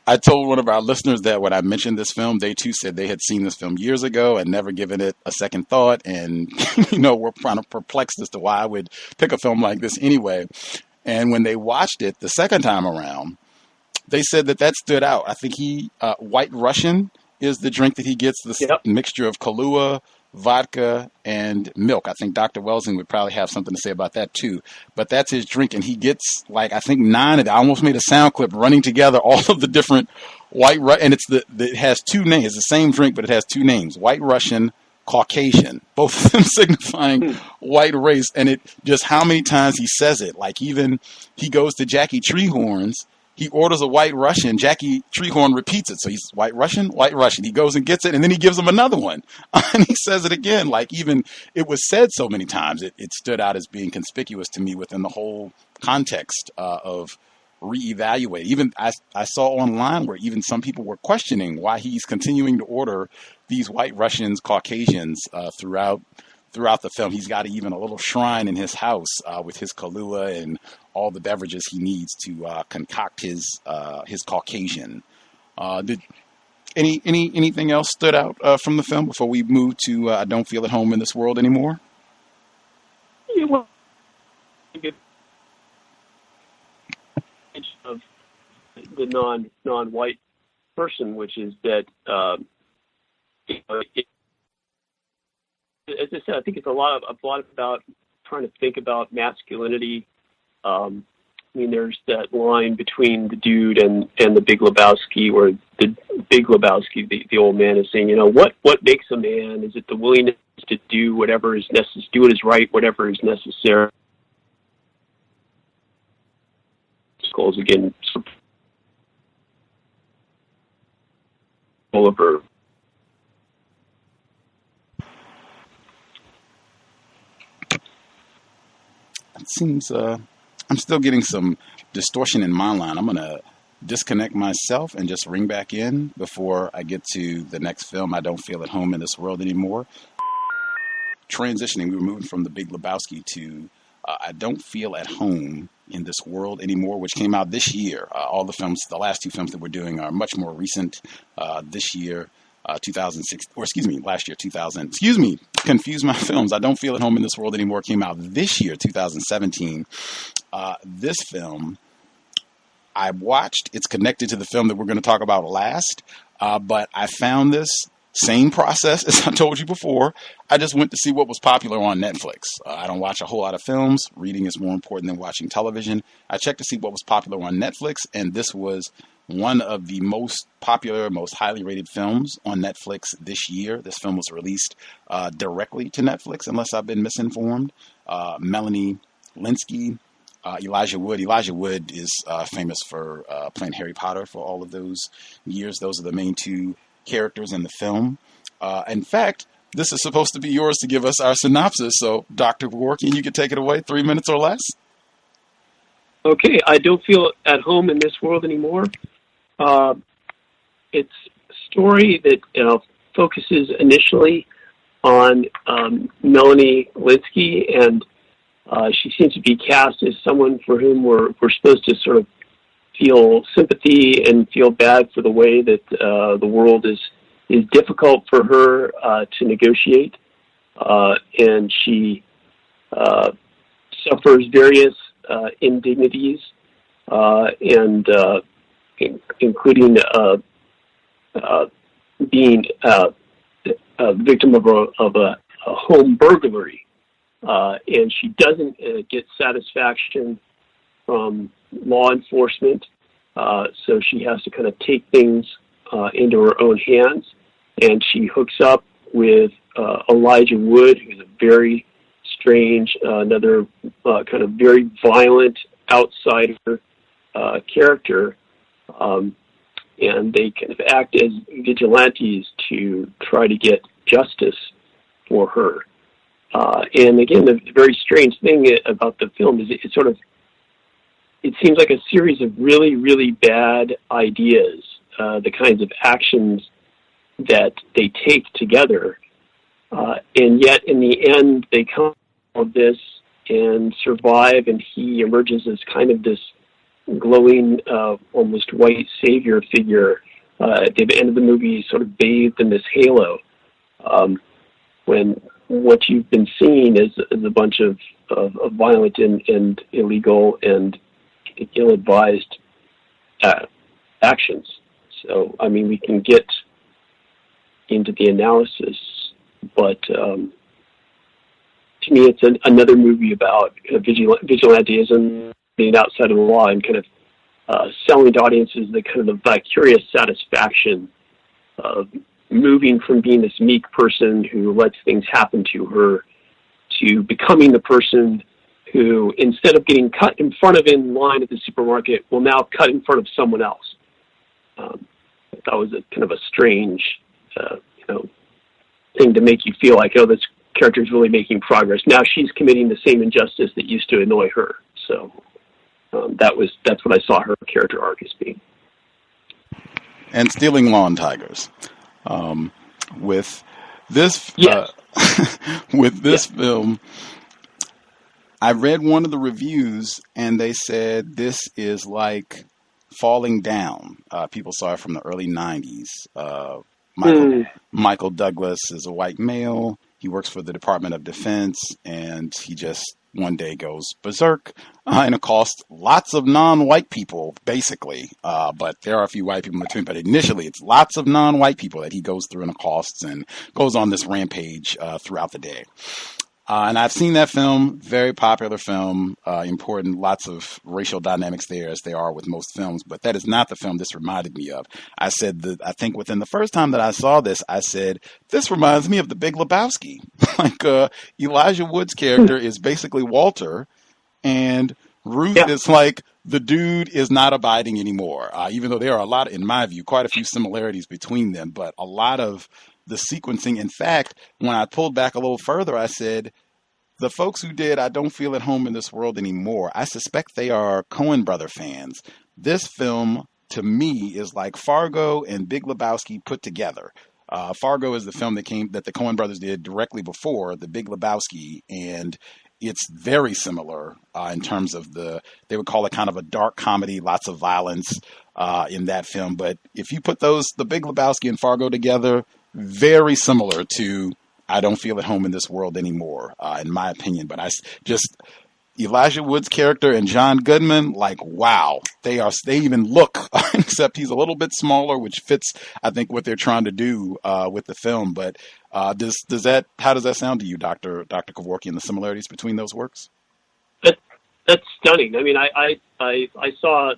I told one of our listeners that when I mentioned this film, they too said they had seen this film years ago and never given it a second thought. And, we're kind of perplexed as to why I would pick a film like this anyway. And when they watched it the second time around, they said that stood out. I think White Russian is the drink that he gets, this mixture of Kahlua, vodka, and milk. I think Dr. Welsing would probably have something to say about that too. But that's his drink, and he gets I think 9 of it. I almost made a sound clip running together all of the different White Russian, and it has 2 names. It's the same drink, but it has 2 names: White Russian, Caucasian, both of them signifying white race. And it just how many times he says it. Like even he goes to Jackie Treehorn's. He orders a White Russian. Jackie Treehorn repeats it. So he's White Russian, White Russian. He goes and gets it, and then he gives him another one. And he says it again. Like even it was said so many times, it stood out as being conspicuous to me within the whole context of reevaluate. Even I saw online where even some people were questioning why he's continuing to order these White Russians, Caucasians throughout the film. He's got even a little shrine in his house with his Kahlua and all the beverages he needs to concoct his Caucasian. Did anything else stood out from the film before we move to I Don't Feel at Home in This World Anymore? Yeah, well, of the non-white person, which is that as I said, I think it's a lot about trying to think about masculinity. I mean, there's that line between the dude and the Big Lebowski, where the Big Lebowski, the old man, is saying, what makes a man? Is it the willingness to do whatever is necessary, do what is right, whatever is necessary? Skulls again, Oliver. It seems I'm still getting some distortion in my line. I'm going to disconnect myself and just ring back in before I get to the next film, I Don't Feel at Home in This World Anymore. Transitioning, we were moving from the Big Lebowski to I Don't Feel at Home in This World Anymore, which came out this year. All the films, the last 2 films that we're doing are much more recent. This year, 2006, or last year, 2000, confuse my films. I Don't Feel at Home in This World Anymore came out this year, 2017. This film I watched. It's connected to the film that we're going to talk about last, but I found this same process as I told you before. I just went to see what was popular on Netflix. I don't watch a whole lot of films. Reading is more important than watching television. I checked to see what was popular on Netflix, and this was one of the most popular, most highly rated films on Netflix this year. This film was released directly to Netflix, unless I've been misinformed. Melanie Lynskie, Elijah Wood. Elijah Wood is famous for playing Harry Potter for all of those years. Those are the main two characters in the film. In fact, this is supposed to be yours to give us our synopsis. So, Dr. Kevorkian, you can take it away, 3 minutes or less. Okay, I don't feel at home in this world anymore. It's a story that focuses initially on Melanie Lynskie, and she seems to be cast as someone for whom we're supposed to sort of feel sympathy and feel bad for the way that the world is difficult for her to negotiate, and she suffers various indignities, and including being a victim of a home burglary, and she doesn't get satisfaction from law enforcement, so she has to kind of take things into her own hands, and she hooks up with Elijah Wood, who's a very strange, another kind of very violent outsider character, and they kind of act as vigilantes to try to get justice for her. And again, the very strange thing about the film is it seems like a series of really, really bad ideas, the kinds of actions that they take together, and yet in the end they come out of this and survive, and he emerges as kind of this glowing, almost white savior figure at the end of the movie, sort of bathed in this halo, when what you've been seeing is a bunch of violent and illegal and ill-advised actions. So, I mean, we can get into the analysis, but to me it's another movie about vigilantism, being outside of the law, and kind of selling to audiences the kind of the vicarious satisfaction of moving from being this meek person who lets things happen to her to becoming the person who, instead of getting cut in front of in line at the supermarket, will now cut in front of someone else. That was a kind of a strange, thing to make you feel like, oh, this character is really making progress. Now she's committing the same injustice that used to annoy her. So that's what I saw her character arc as being. And stealing lawn tigers. With this, yes. With this film, I read one of the reviews, and they said this is like Falling Down. People saw it from the early 90s. Michael Douglas is a white male. He works for the Department of Defense, and he just one day goes berserk and accosts lots of non-white people, basically. But there are a few white people in between. But initially, it's lots of non-white people that he goes through and accosts and goes on this rampage throughout the day. And I've seen that film, very popular film, important, lots of racial dynamics there, as they are with most films, but that is not the film this reminded me of. I said that, I think within the first time that I saw this, I said, this reminds me of the Big Lebowski. Like, Elijah Wood's character is basically Walter, and Ruth is like, the dude is not abiding anymore, even though there are a lot, in my view, quite a few similarities between them, but a lot of the sequencing. In fact, when I pulled back a little further, I said, the folks who did I Don't Feel at Home in This World Anymore, I suspect they are Cohen brother fans. This film, to me, is like Fargo and Big Lebowski put together. Fargo is the film that the Cohen brothers did directly before the Big Lebowski, and it's very similar in terms of they would call it kind of a dark comedy, lots of violence in that film. But if you put the Big Lebowski and Fargo together, very similar to I Don't Feel at Home in This World Anymore, in my opinion. But Elijah Wood's character and John Goodman, like, wow, they even look, except he's a little bit smaller, which fits, I think, what they're trying to do with the film. But how does that sound to you, Dr. Kevorkian, the similarities between those works? That's stunning. I mean, I saw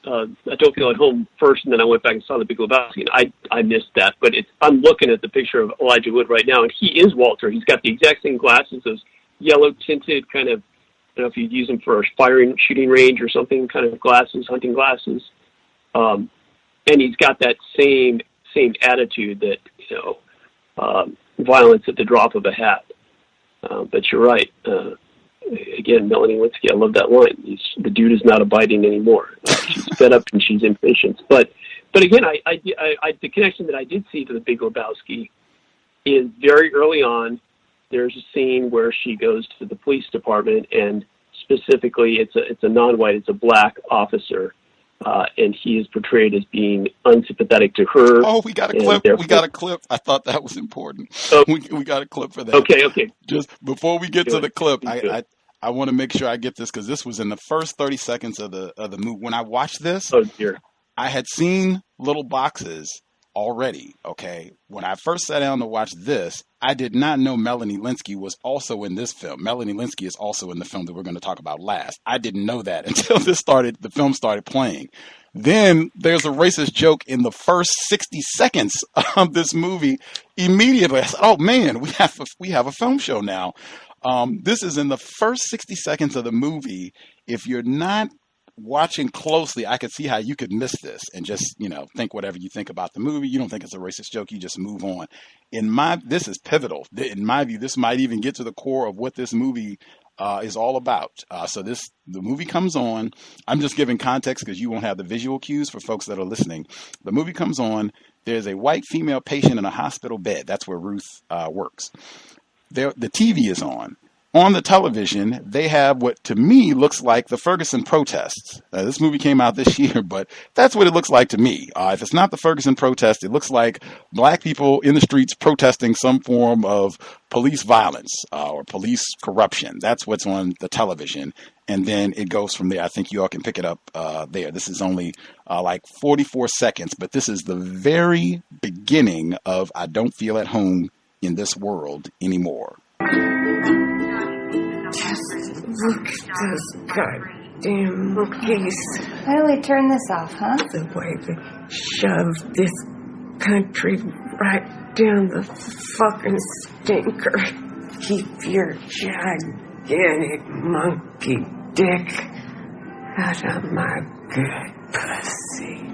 I Don't Feel at Home first, and then I went back and saw The Big Lebowski, and I missed that. But I'm looking at the picture of Elijah Wood right now, and he is Walter. He's got the exact same glasses, those yellow-tinted kind of, I don't know if you'd use them for a shooting range or something, kind of glasses, hunting glasses. And he's got that same attitude that, violence at the drop of a hat. But you're right. Again, Melanie Lynskie, I love that line. The dude is not abiding anymore. She's fed up and she's impatient. But again, the connection that I did see to The Big Lebowski is very early on. There's a scene where she goes to the police department, and specifically, it's a non-white, it's a black officer, and he is portrayed as being unsympathetic to her. Oh, we got a clip. We got a clip. I thought that was important. Oh, we got a clip for that. Okay. Just before we get to the clip, I want to make sure I get this, because this was in the first 30 seconds of the movie. When I watched this, oh dear, I had seen little boxes already. Okay, when I first sat down to watch this, I did not know Melanie Lynskie was also in this film. Melanie Lynskie is also in the film that we're going to talk about last. I didn't know that until the film started playing. Then there's a racist joke in the first 60 seconds of this movie. Immediately, I said, "Oh man, we have a film show now." This is in the first 60 seconds of the movie. If you're not watching closely, I could see how you could miss this and just, think whatever you think about the movie. You don't think it's a racist joke. You just move on. This is pivotal. In my view, this might even get to the core of what this movie is all about. The movie comes on. I'm just giving context because you won't have the visual cues for folks that are listening. The movie comes on. There's a white female patient in a hospital bed. That's where Ruth works. The TV is on. On the television, they have what to me looks like the Ferguson protests. This movie came out this year, but that's what it looks like to me. If it's not the Ferguson protest, it looks like black people in the streets protesting some form of police violence or police corruption. That's what's on the television. And then it goes from there. I think you all can pick it up there. This is only like 44 seconds, but this is the very beginning of I Don't Feel at Home in This World Anymore. Just look at those goddamn monkeys. Why do we turn this off, huh? The way they shove this country right down the fucking stinker. Keep your gigantic monkey dick out of my good pussy.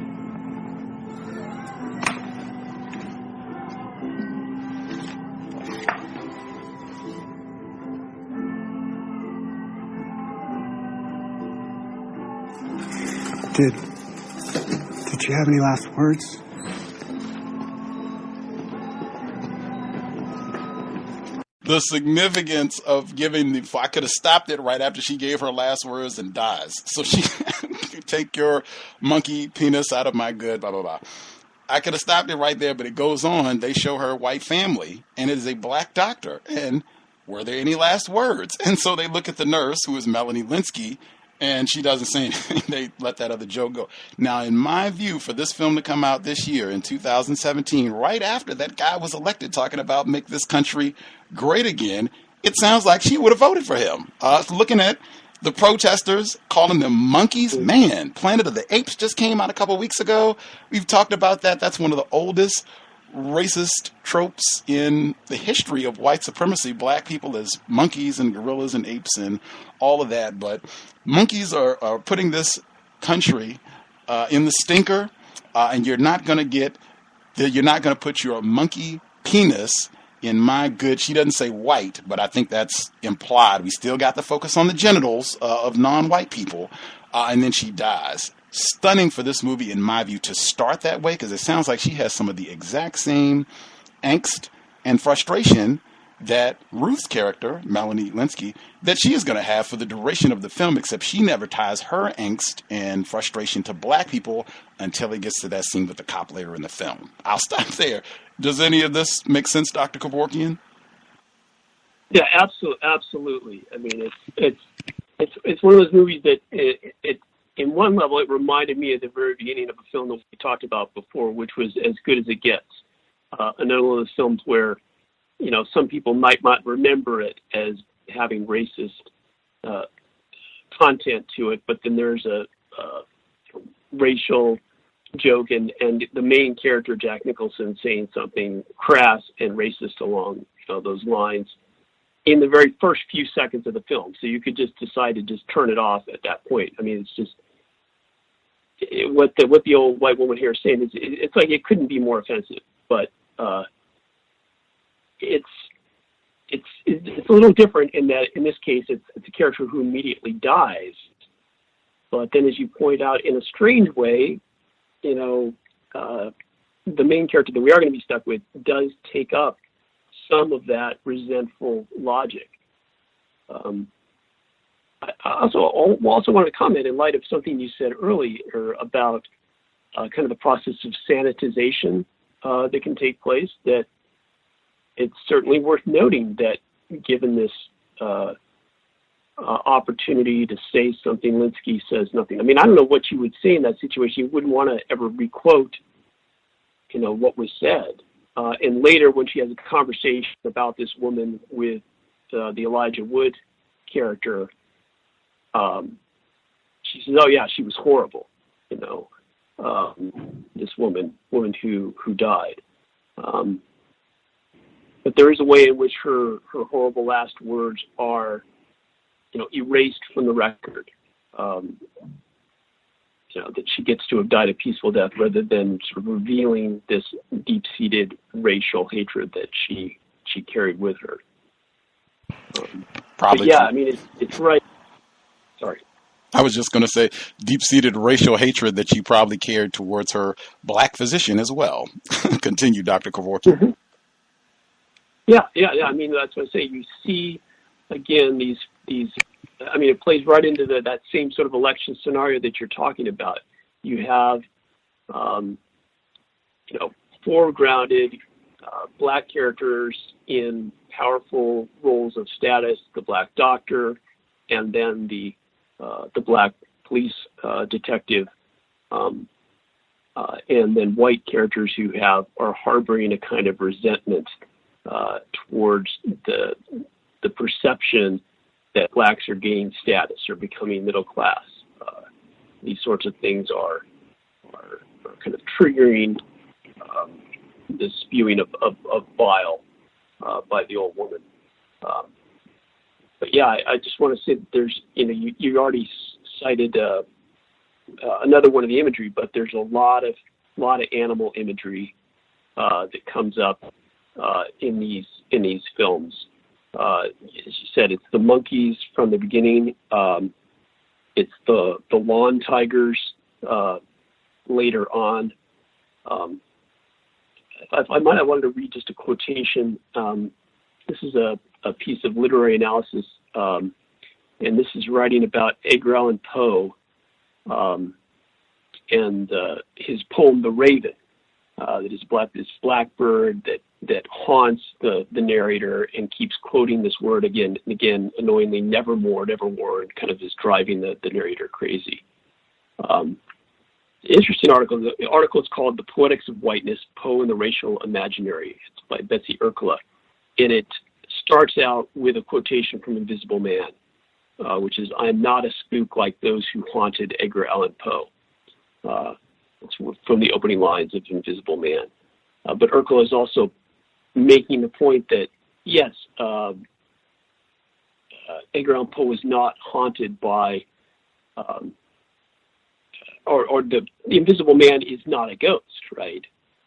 Did you have any last words? The significance of giving I could have stopped it right after she gave her last words and dies. So she take your monkey penis out of my good, blah, blah, blah. I could have stopped it right there, but it goes on. They show her white family, and it is a black doctor. And were there any last words? And so they look at the nurse, who is Melanie Lynskie, and she doesn't say anything. They let that other joke go. Now, in my view, for this film to come out this year in 2017, right after that guy was elected talking about make this country great again, it sounds like she would have voted for him. Looking at the protesters, calling them monkeys, man, Planet of the Apes just came out a couple weeks ago. We've talked about that. That's one of the oldest racist tropes in the history of white supremacy. Black people as monkeys and gorillas and apes and all of that. But monkeys are putting this country in the stinker, and you're not going to put your monkey penis in my good. She doesn't say white, but I think that's implied. We still got the focus on the genitals of non-white people, and then she dies. Stunning for this movie, in my view, to start that way, because it sounds like she has some of the exact same angst and frustration that Ruth's character, Melanie Lynskie, that she is going to have for the duration of the film, except she never ties her angst and frustration to black people until it gets to that scene with the cop later in the film. I'll stop there. Does any of this make sense, Dr. Kevorkian? Yeah, absolutely. I mean, it's It's one of those movies that it in one level it reminded me at the very beginning of a film that we talked about before, which was As Good as It Gets. Another one of those films where, you know, some people might not remember it as having racist content to it, but then there's a racial joke and the main character, Jack Nicholson, saying something crass and racist along those lines in the very first few seconds of the film. So you could just decide to just turn it off at that point. I mean, it's just what the old white woman here is saying is it's like it couldn't be more offensive, but it's a little different in that in this case it's a character who immediately dies, but then, as you point out, in a strange way, the main character that we are going to be stuck with does take up some of that resentful logic. I also want to comment in light of something you said earlier about kind of the process of sanitization that can take place, that it's certainly worth noting that given this opportunity to say something, Lynskie says nothing. I mean, I don't know what you would say in that situation. You wouldn't want to ever requote, what was said. And later, when she has a conversation about this woman with the Elijah Wood character, she says, "Oh yeah, she was horrible." This woman who died. But there is a way in which her horrible last words are, erased from the record. That she gets to have died a peaceful death rather than sort of revealing this deep-seated racial hatred that she carried with her. Probably. Yeah, I mean, it's right. Sorry. I was just going to say deep-seated racial hatred that she probably carried towards her black physician as well. Continue, Dr. Kevorkian. Mm-hmm. Yeah. I mean, that's what I say. You see, again, these. I mean, it plays right into that same sort of election scenario that you're talking about. You have, foregrounded black characters in powerful roles of status, the black doctor, and then the black police detective, and then white characters who are harboring a kind of resentment towards the perception that blacks are gaining status or becoming middle class. These sorts of things are kind of triggering the spewing of bile by the old woman. But yeah, I just want to say that there's, you already cited another one of the imagery, but there's a lot of animal imagery that comes up in these films. As you said, it's the monkeys from the beginning. It's the lawn tigers later on. I wanted to read just a quotation. This is a piece of literary analysis, and this is writing about Edgar Allan Poe and his poem "The Raven." That is this blackbird that haunts the narrator and keeps quoting this word again and again, annoyingly, nevermore, and kind of is driving the narrator crazy. Interesting article. The article is called "The Poetics of Whiteness: Poe and the Racial Imaginary." It's by Betsy Urkula, and it starts out with a quotation from Invisible Man, which is, "I am not a spook like those who haunted Edgar Allan Poe." It's from the opening lines of Invisible Man. But Urkula is also making the point that, yes, Edgar Allan Poe was not haunted by, or the Invisible Man is not a ghost, right?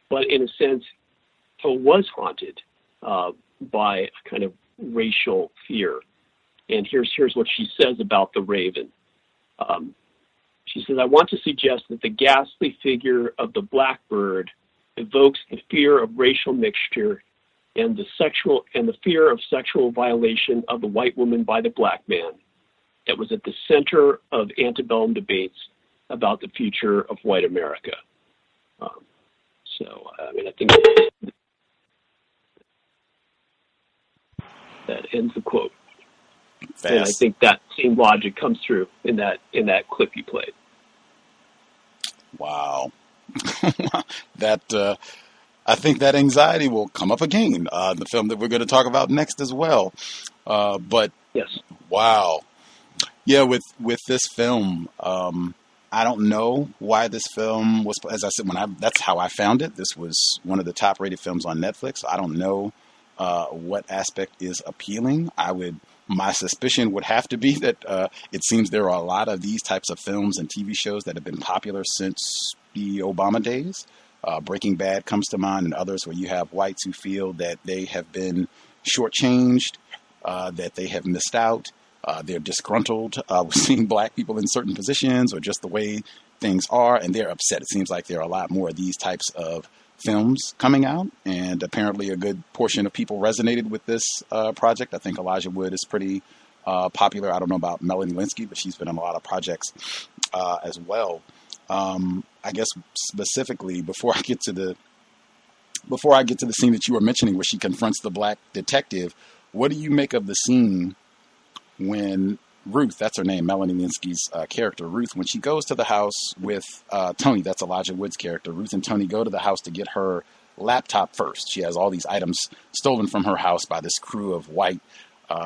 But in a sense, Poe was haunted by a kind of racial fear. And here's what she says about the Raven. She says, "I want to suggest that the ghastly figure of the blackbird evokes the fear of racial mixture and the fear of sexual violation of the white woman by the black man that was at the center of antebellum debates about the future of white America." I think that ends the quote. Fast. And I think that same logic comes through in that clip you played. Wow. I think that anxiety will come up again in the film that we're going to talk about next as well. But yes, wow. Yeah, with this film, I don't know why this film was, as I said, that's how I found it. This was one of the top rated films on Netflix. I don't know what aspect is appealing. My suspicion would have to be that it seems there are a lot of these types of films and TV shows that have been popular since the Obama days. Breaking Bad comes to mind, and others where you have whites who feel that they have been shortchanged, that they have missed out. They're disgruntled with seeing black people in certain positions or just the way things are, and they're upset. It seems like there are a lot more of these types of films coming out, and apparently a good portion of people resonated with this project. I think Elijah Wood is pretty popular. I don't know about Melanie Lynskie, but she's been in a lot of projects as well. I guess specifically before I get to the scene that you were mentioning where she confronts the black detective, what do you make of the scene when Ruth, that's her name, Melanie Lynskie's character, Ruth, when she goes to the house with Tony, that's Elijah Wood's character, Ruth and Tony go to the house to get her laptop first. She has all these items stolen from her house by this crew of white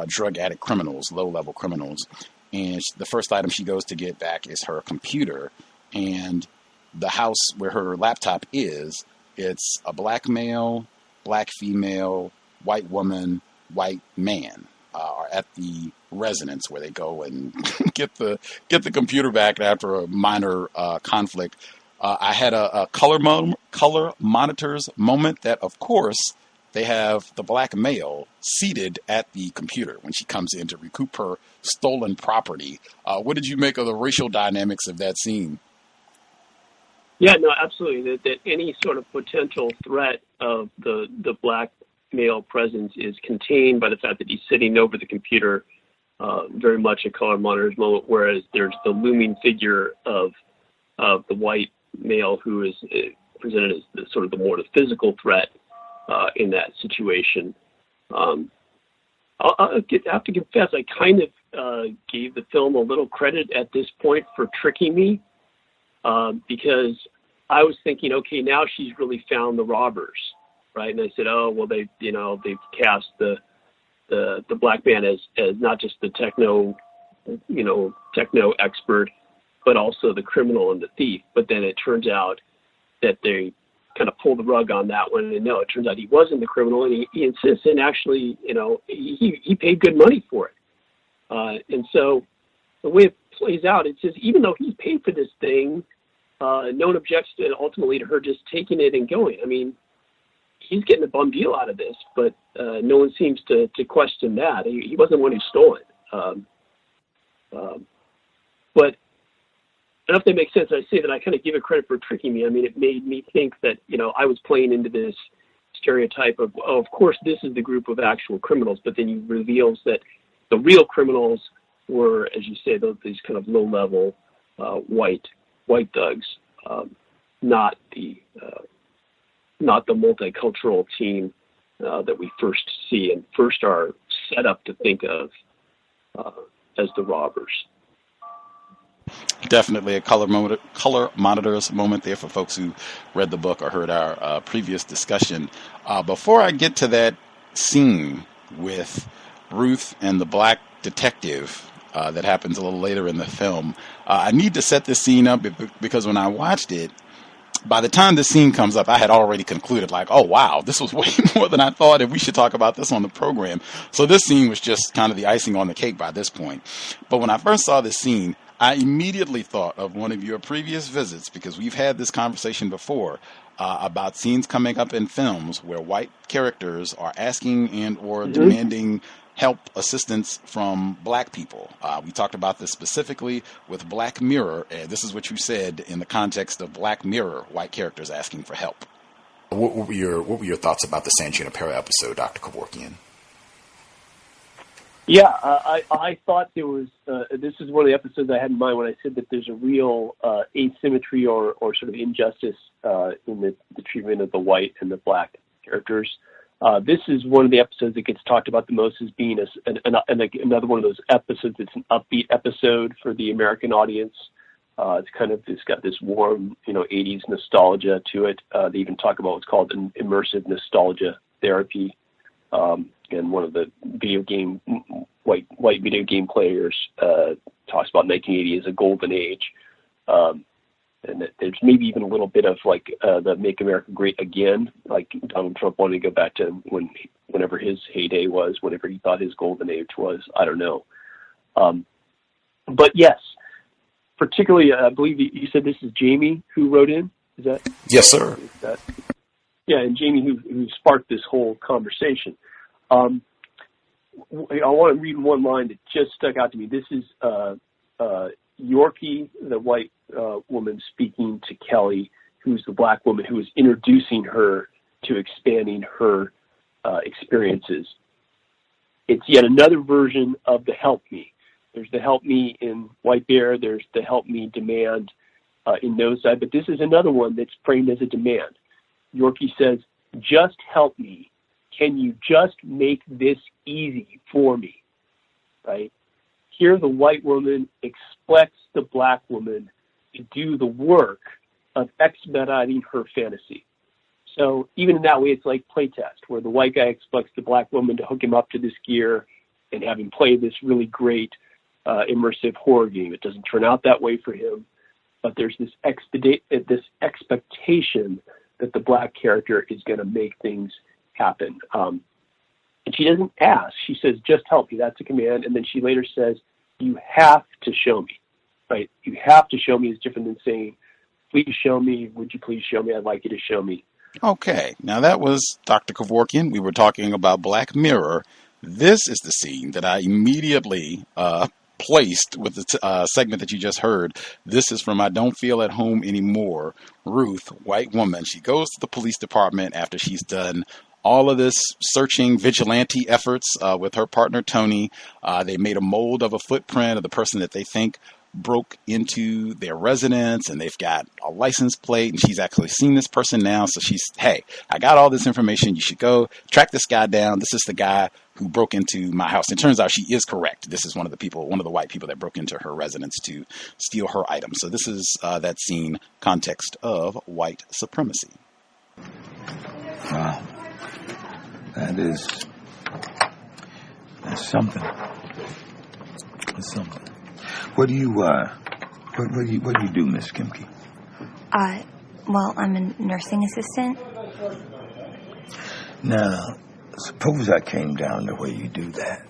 drug addict criminals, low-level criminals. And the first item she goes to get back is her computer. And the house where her laptop is, it's a black male, black female, white woman, white man are at the residence where they go and get the computer back after a minor conflict. I had a color monitors moment that, of course, they have the black male seated at the computer when she comes in to recoup her stolen property. What did you make of the racial dynamics of that scene? Yeah, no, absolutely. That any sort of potential threat of the black male presence is contained by the fact that he's sitting over the computer, very much a color monitor's moment, whereas there's the looming figure of the white male who is presented as sort of the more the physical threat in that situation. I have to confess, I kind of gave the film a little credit at this point for tricking me, because I was thinking, okay, now she's really found the robbers, right? And I said, oh, well, they've cast the black man as not just the techno expert, but also the criminal and the thief. But then it turns out that they kind of pulled the rug on that one. And no, it turns out he wasn't the criminal, and he insists, and actually, he paid good money for it. And so the way it plays out, it says, even though he paid for this thing, no one objects to ultimately to her just taking it and going. I mean, he's getting a bum deal out of this, but no one seems to question that. He wasn't the one who stole it. But I don't know if that makes sense. I say that I kind of give it credit for tricking me. I mean, it made me think that, I was playing into this stereotype of course, this is the group of actual criminals, but then he reveals that the real criminals were, as you say, these kind of low-level white thugs, not the multicultural team that we first see and first are set up to think of as the robbers. Definitely a color monitors moment there for folks who read the book or heard our previous discussion. Before I get to that scene with Ruth and the black detective that happens a little later in the film, I need to set this scene up because when I watched it, by the time the scene comes up, I had already concluded, like, oh, wow, this was way more than I thought, and we should talk about this on the program. So this scene was just kind of the icing on the cake by this point. But when I first saw this scene, I immediately thought of one of your previous visits, because we've had this conversation before about scenes coming up in films where white characters are asking and or demanding help, assistance from black people. We talked about this specifically with Black Mirror, and this is what you said in the context of Black Mirror, white characters asking for help. What were your thoughts about the San Junipero episode, Dr. Kevorkian? Yeah, I thought there was, this is one of the episodes I had in mind when I said that there's a real asymmetry or sort of injustice in the treatment of the white and the black characters. This is one of the episodes that gets talked about the most as being another one of those episodes. It's an upbeat episode for the American audience. It's got this warm, 80s nostalgia to it. They even talk about what's called an immersive nostalgia therapy. And one of the white video game players talks about 1980 as a golden age. And that there's maybe even a little bit of the Make America Great Again, like Donald Trump wanting to go back to whenever his heyday was, whenever he thought his golden age was. I don't know. But yes, particularly, I believe you said this is Jamie who wrote in. Is that? Yes, sir. Yeah, and Jamie who sparked this whole conversation. I want to read one line that just stuck out to me. This is Yorkie, the white woman, speaking to Kelly, who's the black woman who is introducing her to expanding her experiences. It's yet another version of the help me. There's the help me in White Bear. There's the help me demand in Nosedive. But this is another one that's framed as a demand. Yorkie says, just help me. Can you just make this easy for me? Right? Here the white woman expects the black woman to do the work of expediting her fantasy. So even in that way, it's like playtest, where the white guy expects the black woman to hook him up to this gear and have him play this really great immersive horror game. It doesn't turn out that way for him, but there's this expectation that the black character is going to make things happen. And she doesn't ask. She says, just help me. That's a command. And then she later says, you have to show me, right? You have to show me is different than saying, please show me. Would you please show me? I'd like you to show me. Okay. Now that was Dr. Kevorkian. We were talking about Black Mirror. This is the scene that I immediately placed with the segment that you just heard. This is from I Don't Feel at Home Anymore. Ruth, white woman. She goes to the police department after she's done all of this searching vigilante efforts with her partner, Tony. They made a mold of a footprint of the person that they think broke into their residence, and they've got a license plate, and she's actually seen this person now. So she's, hey, I got all this information. You should go track this guy down. This is the guy who broke into my house. And it turns out she is correct. This is one of the white people that broke into her residence to steal her items. So this is that scene, Context of White Supremacy. Wow. That's something. That's something. What do you do, Miss Kimke? Well, I'm a nursing assistant. Now, suppose I came down to where you do that.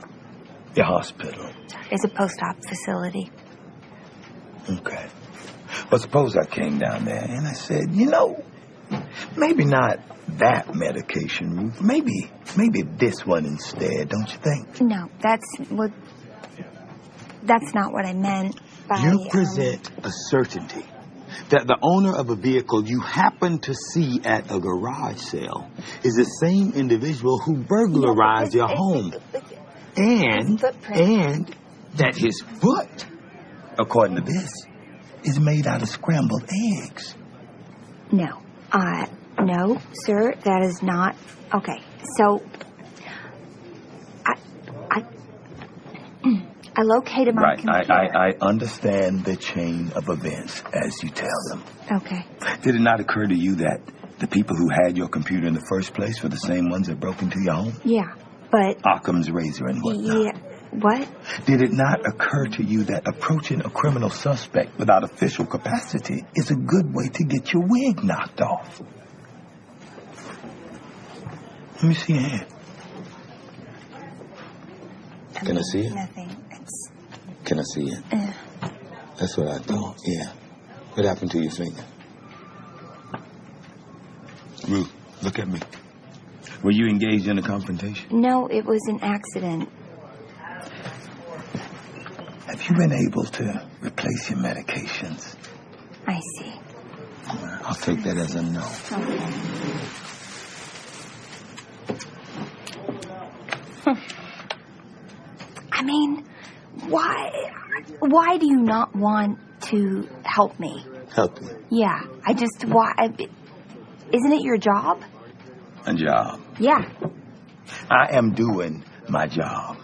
Your hospital. It's a post-op facility. Okay. Well, suppose I came down there and I said, maybe not that medication, Ruth. Maybe this one instead, don't you think? No, that's not what I meant by... You present a certainty that the owner of a vehicle you happen to see at a garage sale is the same individual who burglarized your home. And that his foot, according to this, is made out of scrambled eggs. No. No, sir, that is not... Okay, so... I located my computer. I understand the chain of events as you tell them. Okay. Did it not occur to you that the people who had your computer in the first place were the same ones that broke into your home? Yeah, but... Occam's razor and whatnot. Yeah, what? Did it not occur to you that approaching a criminal suspect without official capacity is a good way to get your wig knocked off? Let me see your hand. Can I see it? Nothing. Can I see it? That's what I thought, yeah. What happened to your finger? Ruth, look at me. Were you engaged in a confrontation? No, it was an accident. Have you been able to replace your medications? I see. I'll take that as a no. Okay. I mean, why do you not want to help me? Help you? Yeah, why? Isn't it your job? A job? Yeah. I am doing my job.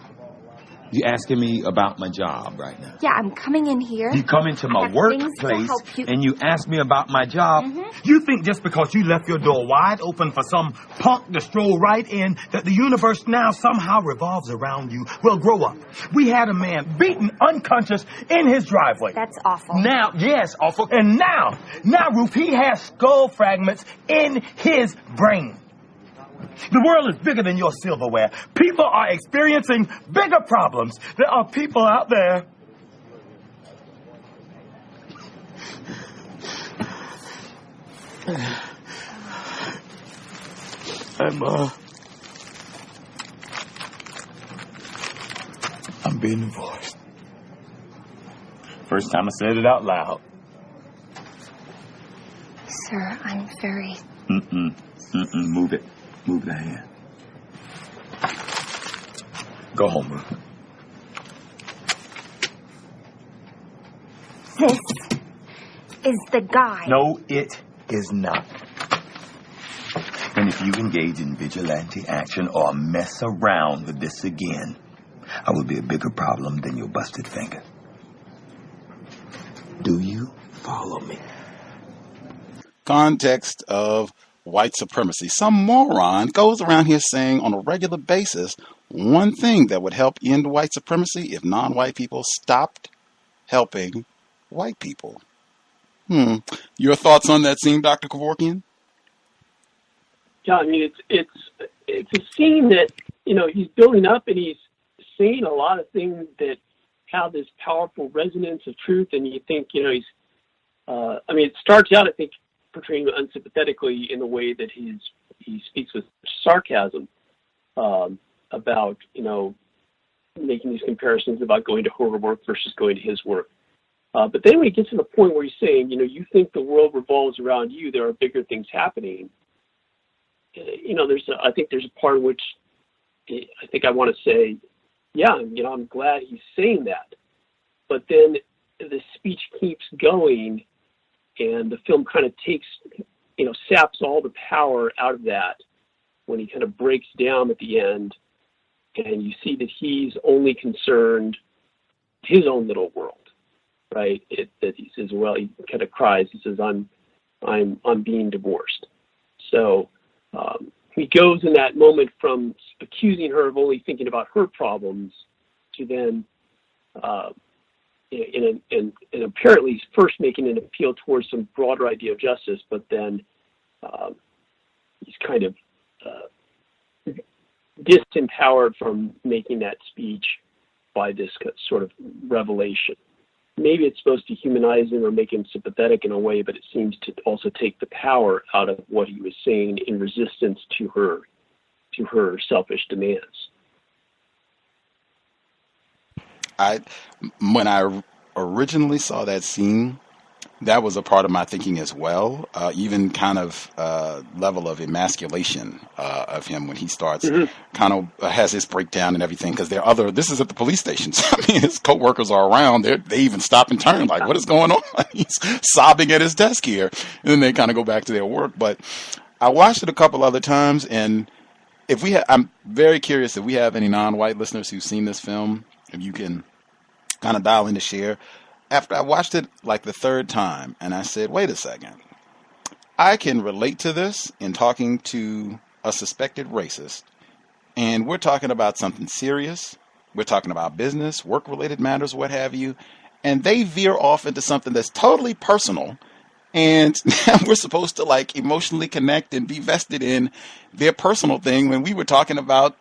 You asking me about my job right now? Yeah, I'm coming in here. You come into my workplace and you ask me about my job. You think just because you left your door wide open for some punk to stroll right in that the universe now somehow revolves around you? Well, grow up. We had a man beaten unconscious in his driveway. That's awful. Now, yes, awful. And now, Ruth, he has skull fragments in his brain. The world is bigger than your silverware. People are experiencing bigger problems. There are people out there. I'm being divorced. First time I said it out loud. Sir, I'm very... Move it. Move that hand. Go home, Ruth. This is the guy. No, it is not. And if you engage in vigilante action or mess around with this again, I will be a bigger problem than your busted finger. Do you follow me? Context of white supremacy. Some moron goes around here saying on a regular basis one thing that would help end white supremacy if non-white people stopped helping white people. Your thoughts on that scene, Dr. Kevorkian? Yeah, I mean, it's a scene that, he's building up and he's saying a lot of things that have this powerful resonance of truth, and you think, it starts out, I think, portraying him unsympathetically in the way that he speaks with sarcasm about, making these comparisons about going to her work versus going to his work. But then when he gets to the point where he's saying, you think the world revolves around you, there are bigger things happening. I think there's a part in which I think I want to say, yeah, I'm glad he's saying that. But then the speech keeps going, and the film kind of takes, saps all the power out of that when he kind of breaks down at the end, and you see that he's only concerned his own little world, right? That he says, well, he kind of cries. He says, I'm being divorced. So he goes in that moment from accusing her of only thinking about her problems to then, and apparently he's first making an appeal towards some broader idea of justice, but then he's kind of disempowered from making that speech by this sort of revelation. Maybe it's supposed to humanize him or make him sympathetic in a way, but it seems to also take the power out of what he was saying in resistance to her selfish demands. When I originally saw that scene, that was a part of my thinking as well. Even kind of level of emasculation of him when he starts kind of has his breakdown and everything, because this is at the police stations. I mean, his co-workers are around. They even stop and turn like, what is going on? He's sobbing at his desk here. And then they kind of go back to their work. But I watched it a couple other times, and I'm very curious if we have any non-white listeners who've seen this film, if you can kind of dial in to share. After I watched it like the third time, and I said, wait a second, I can relate to this in talking to a suspected racist, and we're talking about something serious. We're talking about business, work-related matters, what have you, and they veer off into something that's totally personal, and we're supposed to like emotionally connect and be vested in their personal thing when we were talking about,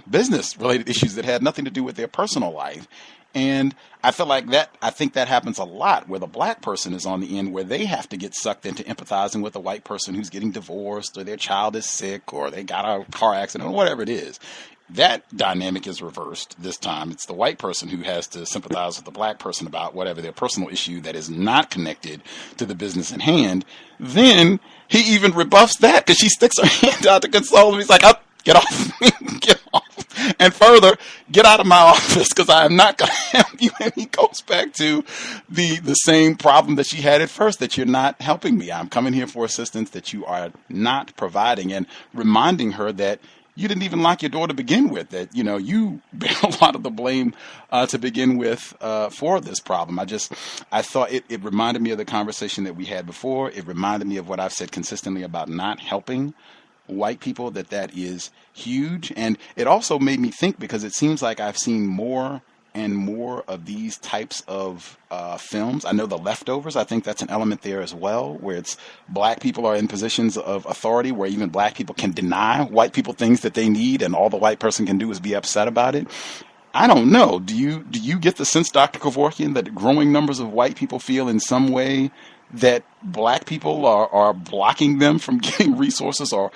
business-related issues that had nothing to do with their personal life. And I feel like I think that happens a lot where the black person is on the end, where they have to get sucked into empathizing with a white person who's getting divorced, or their child is sick, or they got a car accident, or whatever it is. That dynamic is reversed this time. It's the white person who has to sympathize with the black person about whatever their personal issue that is not connected to the business in hand. Then he even rebuffs that because she sticks her hand out to console him. He's like, oh, get off me, get off. And further, get out of my office because I am not going to help you. And he goes back to the same problem that she had at first, that you're not helping me. I'm coming here for assistance that you are not providing, and reminding her that you didn't even lock your door to begin with, that, you bear a lot of the blame to begin with for this problem. I thought it reminded me of the conversation that we had before. It reminded me of what I've said consistently about not helping white people, that is huge. And it also made me think, because it seems like I've seen more and more of these types of films. I know The Leftovers, I think that's an element there as well, where it's black people are in positions of authority, where even black people can deny white people things that they need, and all the white person can do is be upset about it. I don't know. Do you get the sense, Dr. Kevorkian, that growing numbers of white people feel in some way that black people are blocking them from getting resources, or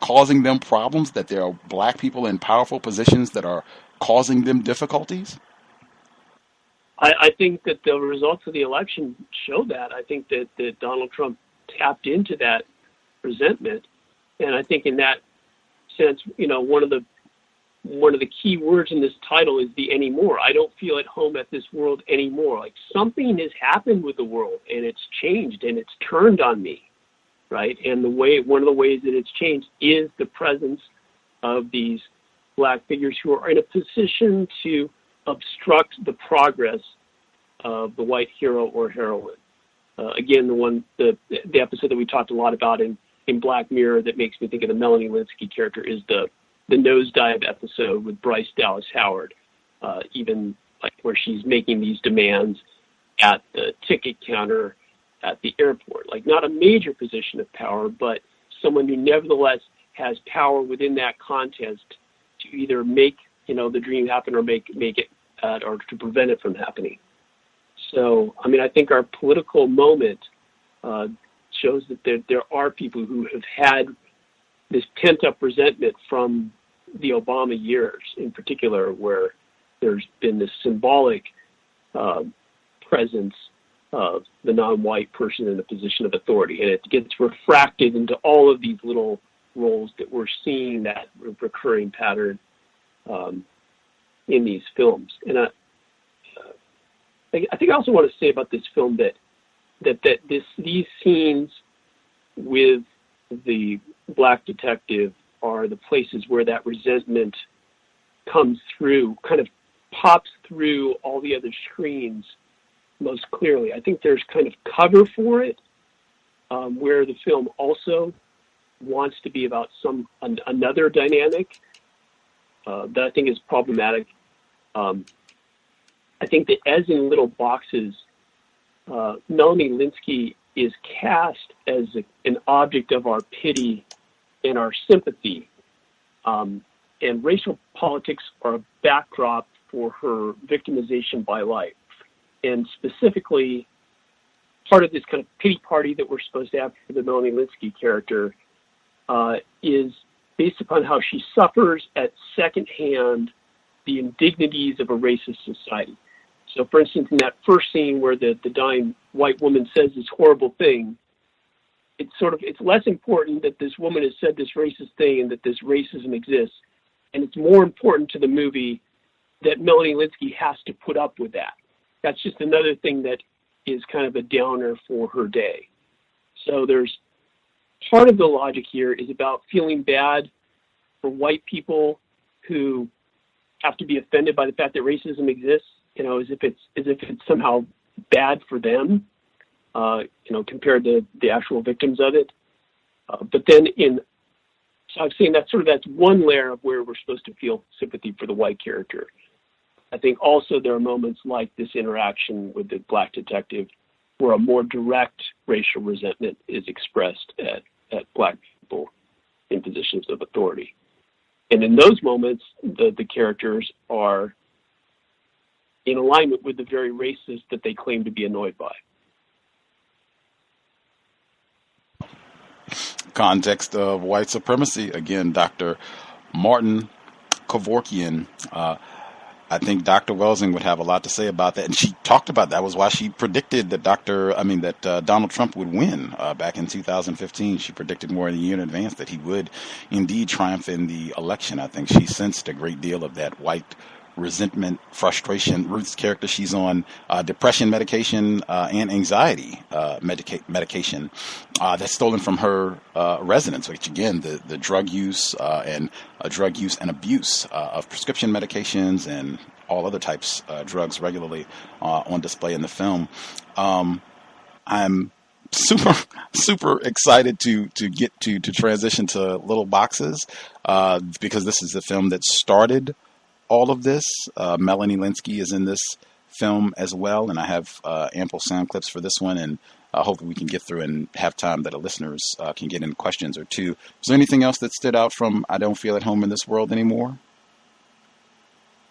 causing them problems, that there are black people in powerful positions that are causing them difficulties? I think that the results of the election show that. I think that Donald Trump tapped into that resentment, and I think in that sense, one of the key words in this title is the anymore. I don't feel at home at this world anymore. Like, something has happened with the world, and it's changed, and it's turned on me, right? And one of the ways that it's changed is the presence of these black figures who are in a position to obstruct the progress of the white hero or heroine. Again, the episode that we talked a lot about in Black Mirror that makes me think of the Melanie Lynskie character is the nosedive episode with Bryce Dallas Howard, even like where she's making these demands at the ticket counter at the airport. Like, not a major position of power, but someone who nevertheless has power within that contest to either make the dream happen, or make it, or to prevent it from happening. So, I think our political moment shows that there are people who have had this pent-up resentment from the Obama years, in particular, where there's been this symbolic presence of the non-white person in a position of authority, and it gets refracted into all of these little roles that we're seeing, that recurring pattern in these films. And I think I also want to say about this film that these scenes with the black detective are the places where that resentment comes through, kind of pops through all the other screens most clearly. I think there's kind of cover for it, where the film also wants to be about another dynamic that I think is problematic. I think that, as in Little Boxes, Melanie Lynskie is cast as an object of our pity and our sympathy, and racial politics are a backdrop for her victimization by life. And specifically, part of this kind of pity party that we're supposed to have for the Melanie Lynskie character is based upon how she suffers at secondhand the indignities of a racist society. So, for instance, in that first scene where the dying white woman says this horrible thing, it's less important that this woman has said this racist thing and that this racism exists, and it's more important to the movie that Melanie Lynskie has to put up with that. That's just another thing that is kind of a downer for her day. So there's part of the logic here is about feeling bad for white people who have to be offended by the fact that racism exists, as if it's somehow bad for them, compared to the actual victims of it. But then so I'm saying that's one layer of where we're supposed to feel sympathy for the white character. I think also there are moments like this interaction with the black detective where a more direct racial resentment is expressed at black people in positions of authority. And in those moments, the characters are in alignment with the very races that they claim to be annoyed by. Context of White Supremacy. Again, Dr. Martin Kevorkian. I think Dr. Welsing would have a lot to say about that, and she talked about that. Was why she predicted that Donald Trump would win back in 2015. She predicted more than a year in advance that he would indeed triumph in the election. I think she sensed a great deal of that white resentment, frustration. Ruth's character, she's on depression medication and anxiety medication that's stolen from her residence, which again, the drug use and abuse of prescription medications and all other types of drugs regularly on display in the film. I'm super excited to get to transition to Little Boxes because this is the film that started all of this. Melanie Lynskie is in this film as well, and I have ample sound clips for this one, and hopefully we can get through and have time that our listeners can get in questions or two. Is there anything else that stood out from I Don't Feel at Home in This World Anymore?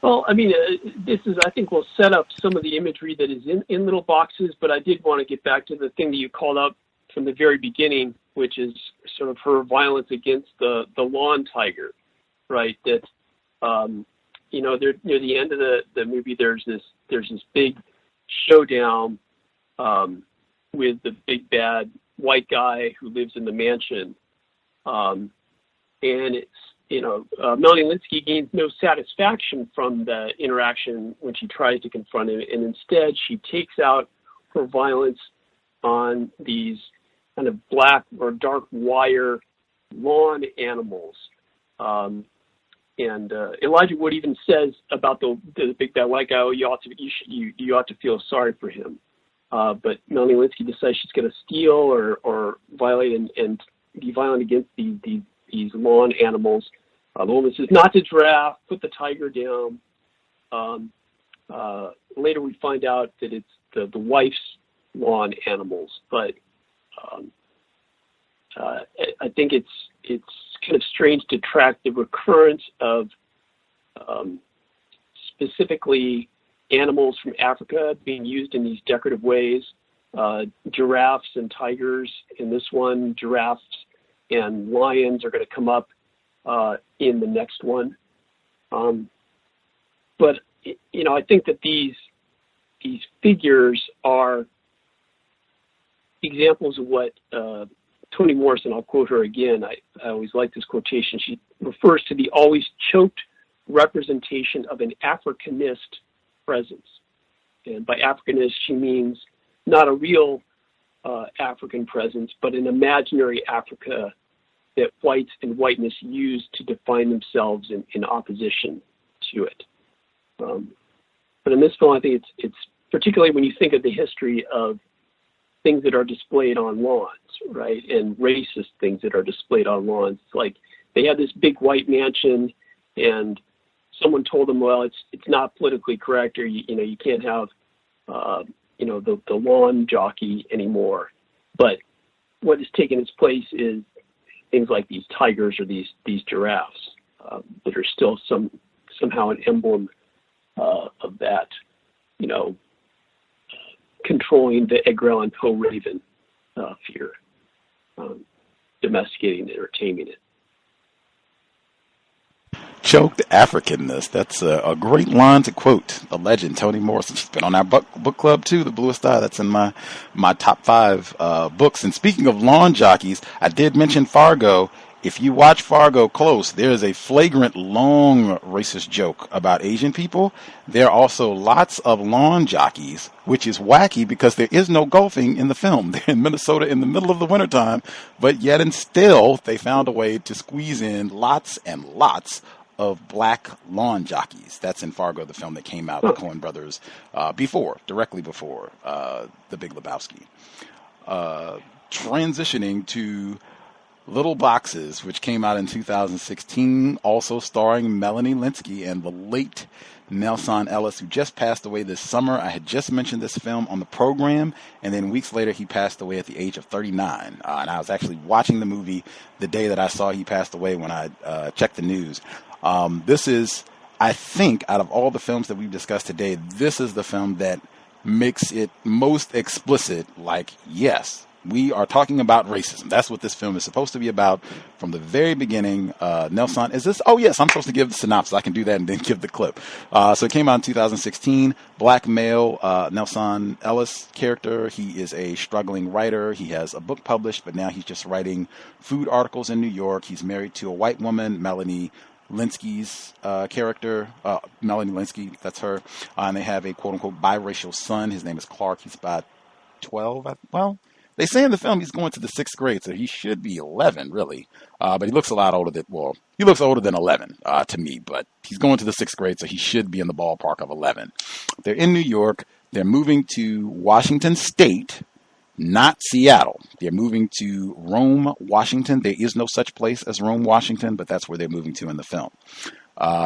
Well, I mean, I think will set up some of the imagery that is in Little Boxes, but I did want to get back to the thing that you called out from the very beginning, which is sort of her violence against the lawn tiger, right? That, near the end of the movie, there's this big showdown with the big bad white guy who lives in the mansion, and it's Melanie Lynskie gains no satisfaction from the interaction when she tries to confront him, and instead she takes out her violence on these kind of black or dark wire lawn animals. And Elijah Wood even says about the big bad white guy, "Oh, you ought to feel sorry for him." But Melanie Lynskie decides she's going to steal or violate and be violent against these lawn animals. The woman says not to giraffe, put the tiger down. Later we find out that it's the wife's lawn animals, but I think it's kind of strange to track the recurrence of specifically animals from Africa being used in these decorative ways. Giraffes and tigers in this one, giraffes and lions are going to come up in the next one. But I think that these figures are examples of what Toni Morrison, I'll quote her again. I always like this quotation. She refers to the always choked representation of an Africanist presence. And by Africanist, she means not a real African presence, but an imaginary Africa that whites and whiteness use to define themselves in opposition to it. But in this film, I think it's particularly when you think of the history of things that are displayed on lawns, right, and racist things that are displayed on lawns. It's like they have this big white mansion, and someone told them, well, it's not politically correct, or you can't have the lawn jockey anymore. But what has taken its place is things like these tigers or these giraffes that are still somehow an emblem of that, controlling the Edgar Allan Poe raven fear, domesticating it or taming it. Choked Africanness. That's a great line to quote the legend Toni Morrison. She's been on our book club too, The Bluest Eye. That's in my top 5 books. And speaking of lawn jockeys, I did mention Fargo. If you watch Fargo close, there is a flagrant, long racist joke about Asian people. There are also lots of lawn jockeys, which is wacky because there is no golfing in the film. They're in Minnesota in the middle of the wintertime, but yet and still they found a way to squeeze in lots and lots of black lawn jockeys. That's in Fargo, the film that came out, the Cohen brothers, directly before The Big Lebowski. Transitioning to Little Boxes, which came out in 2016, also starring Melanie Lynskie and the late Nelson Ellis, who just passed away this summer. I had just mentioned this film on the program, and then weeks later he passed away at the age of 39. And I was actually watching the movie the day that I saw he passed away when I checked the news. This is, I think, out of all the films that we've discussed today, this is the film that makes it most explicit, like, yes, We are talking about racism. That's what this film is supposed to be about from the very beginning. Nelson, is this? Oh, yes, I'm supposed to give the synopsis. I can do that and then give the clip. So it came out in 2016. Black male, Nelson Ellis character. He is a struggling writer. He has a book published, but now he's just writing food articles in New York. He's married to a white woman, Melanie Lynskie's character, Melanie Lynskie, that's her. And they have a quote-unquote biracial son. His name is Clark. He's about 12. Well, they say in the film he's going to the 6th grade, so he should be 11, really. But he looks a lot older than, well, he looks older than 11 to me, but he's going to the 6th grade, so he should be in the ballpark of 11. They're in New York. They're moving to Washington State, not Seattle. They're moving to Rome, Washington. There is no such place as Rome, Washington, but that's where they're moving to in the film.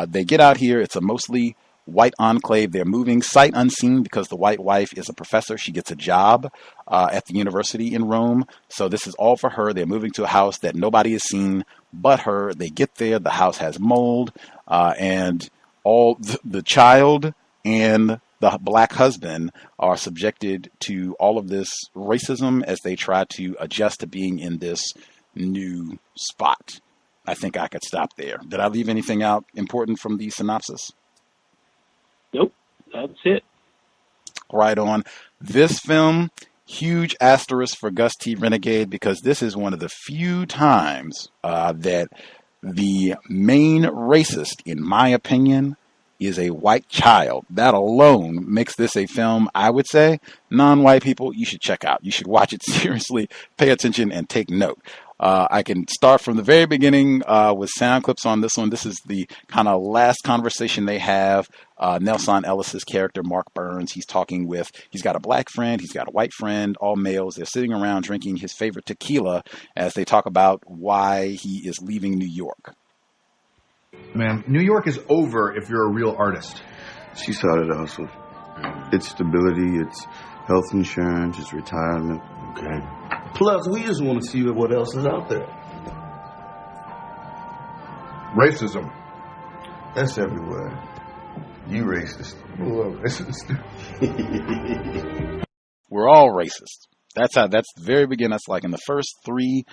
They get out here. It's a mostly white enclave. They're moving sight unseen because the white wife is a professor. She gets a job at the university in Rome. So this is all for her. They're moving to a house that nobody has seen but her. They get there. The house has mold, and all the child and the black husband are subjected to all of this racism as they try to adjust to being in this new spot. I think I could stop there. Did I leave anything out important from the synopsis? Nope, that's it. Right on. This film, huge asterisk for Gus T Renegade, because this is one of the few times that the main racist, in my opinion, is a white child. That alone makes this a film, I would say, non-white people, you should check out. You should watch it seriously, pay attention, and take note. I can start from the very beginning with sound clips on this one. This is the kind of last conversation they have. Nelson Ellis's character, Mark Burns, he's got a black friend, he's got a white friend, all males. They're sitting around drinking his favorite tequila as they talk about why he is leaving New York. Man, New York is over if you're a real artist. She started a hustle. It's stability, it's health insurance, it's retirement. Okay. Plus, we just want to see what else is out there. Racism. That's everywhere. You racist. We're racist. We're all racist. That's the very beginning. That's like in the first 3-4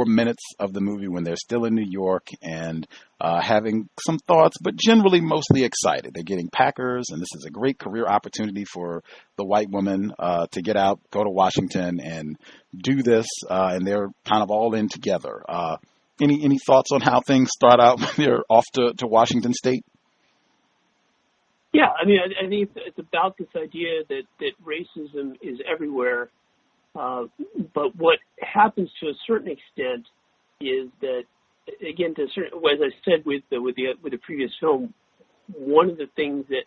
minutes of the movie when they're still in New York and having some thoughts, but generally mostly excited. They're getting Packers, and this is a great career opportunity for the white woman to get out, go to Washington, and do this. And they're kind of all in together. Any thoughts on how things start out when they're off to Washington State? Yeah, I mean, I think it's about this idea that racism is everywhere. But what happens to a certain extent is that, again, as I said with the previous film, one of the things that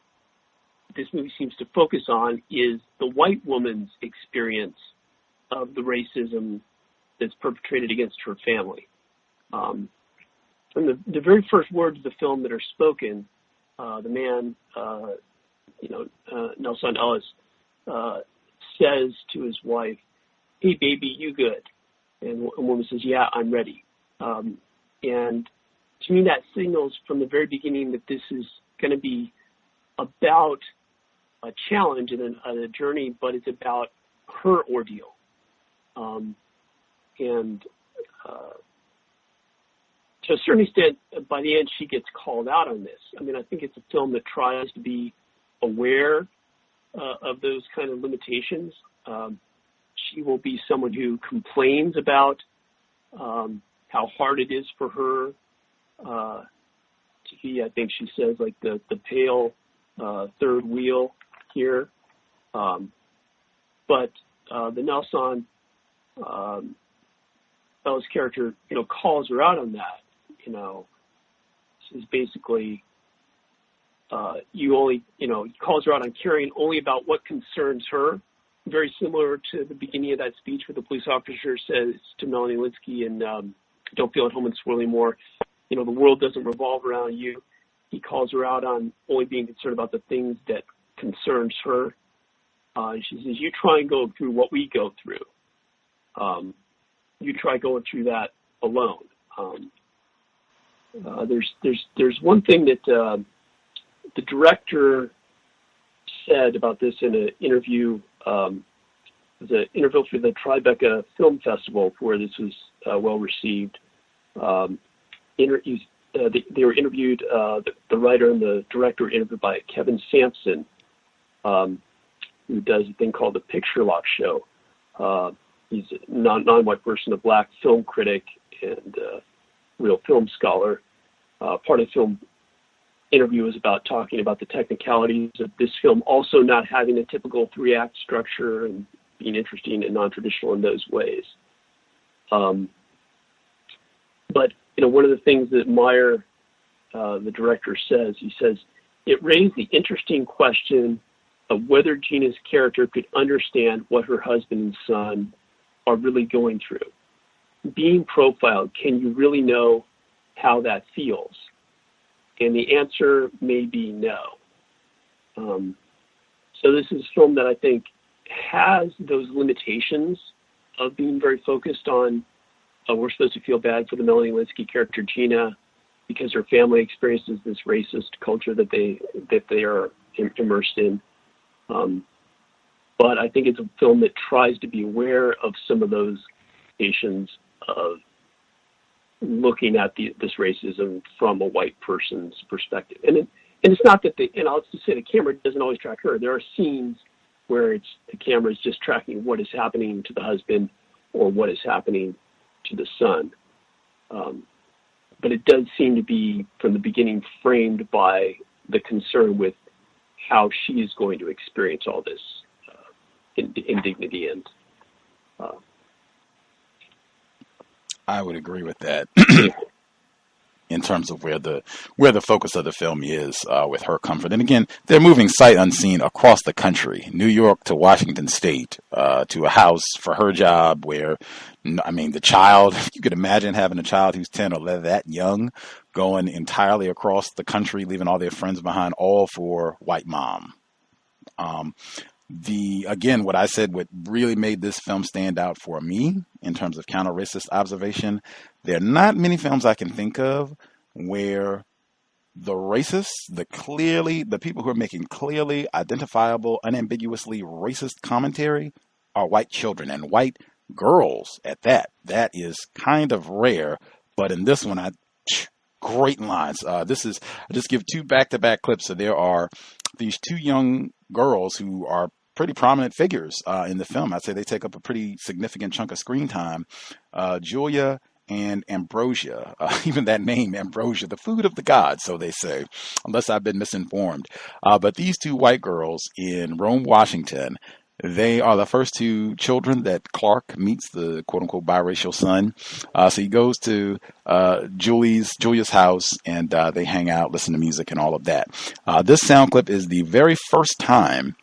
this movie seems to focus on is the white woman's experience of the racism that's perpetrated against her family. And the very first words of the film that are spoken, the man, Nelson Ellis, says to his wife, "Hey, baby, you good?" And a woman says, "Yeah, I'm ready." And to me, that signals from the very beginning that this is going to be about a challenge and a journey, but it's about her ordeal. To a certain extent, by the end, she gets called out on this. I mean, I think it's a film that tries to be aware of those kind of limitations. She will be someone who complains about how hard it is for her to be, I think she says, like the pale third wheel here. But the Nelson Ellis character, calls her out on that. Says basically, calls her out on caring only about what concerns her. Very similar to the beginning of that speech where the police officer says to Melanie Lynskie and "Don't feel at home in Swirling More," the world doesn't revolve around you. He calls her out on only being concerned about the things that concerns her. She says, "You try and go through what we go through. You try going through that alone." There's one thing that the director said about this in an interview was an interview for the Tribeca Film Festival where this was well received. They were interviewed, the writer and the director were interviewed by Kevin Sampson, who does a thing called the Picture Lock Show. He's a non-white person, a black film critic and real film scholar. Part of the film interview is about talking about the technicalities of this film also not having a typical 3-act structure and being interesting and non-traditional in those ways. But, one of the things that Meyer, the director, says, he says, it raised the interesting question of whether Gina's character could understand what her husband and son are really going through. Being profiled, can you really know how that feels? And the answer may be no. So this is a film that I think has those limitations of being very focused on we're supposed to feel bad for the Melanie Lynskie character Gina because her family experiences this racist culture that they are immersed in. But I think it's a film that tries to be aware of some of those limitations of looking at this racism from a white person's perspective. And it's not that I'll just say the camera doesn't always track her. There are scenes where the camera is just tracking what is happening to the husband or what is happening to the son. But it does seem to be, from the beginning, framed by the concern with how she is going to experience all this indignity. And I would agree with that in terms of where the focus of the film is with her comfort. And again, they're moving sight unseen across the country, New York to Washington State, to a house for her job where, the child, you could imagine having a child who's 10 or that young going entirely across the country, leaving all their friends behind, all for white mom. What I said, what really made this film stand out for me in terms of counter-racist observation, there are not many films I can think of where the racists, the people who are making clearly identifiable, unambiguously racist commentary are white children and white girls at that. That is kind of rare, but in this one, great lines. I just give 2 back-to-back clips. So there are these 2 young girls who are pretty prominent figures in the film. I'd say they take up a pretty significant chunk of screen time. Julia and Ambrosia, even that name, Ambrosia, the food of the gods, so they say, unless I've been misinformed. But these 2 white girls in Rome, Washington, they are the first 2 children that Clark meets, the quote-unquote biracial son. So he goes to Julia's house, and they hang out, listen to music, and all of that. This sound clip is the very first time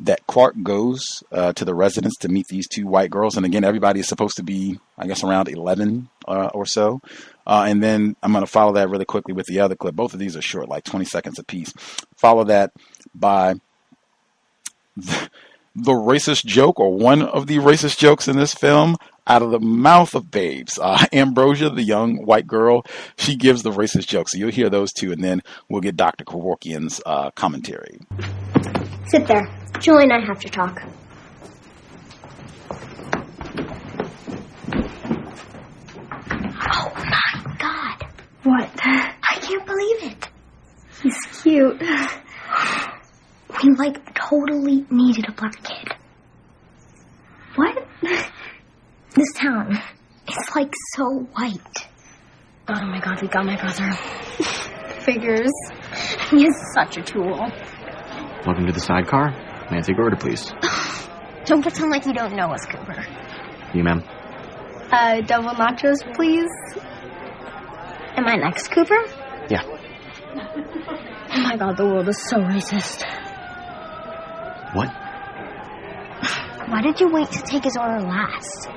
that Clark goes to the residence to meet these 2 white girls. And again, everybody is supposed to be, I guess, around 11 or so. And then I'm going to follow that really quickly with the other clip. Both of these are short, like 20 seconds apiece. Follow that by the racist joke, or one of the racist jokes in this film, out of the mouth of babes. Ambrosia, the young white girl, she gives the racist joke. So you'll hear those 2, and then we'll get Dr. Kevorkian's commentary. Sit there. Julie and I have to talk. Oh my God. What? I can't believe it. He's cute. We, totally needed a black kid. What? This town is, so white. Oh my God, we got my brother. Figures. He is such a tool. Welcome to the sidecar. May I take your order, please? Don't pretend like you don't know us, Cooper. You, ma'am. Double nachos, please. Am I next, Cooper? Yeah. Oh my God, the world is so racist. What? Why did you wait to take his order last?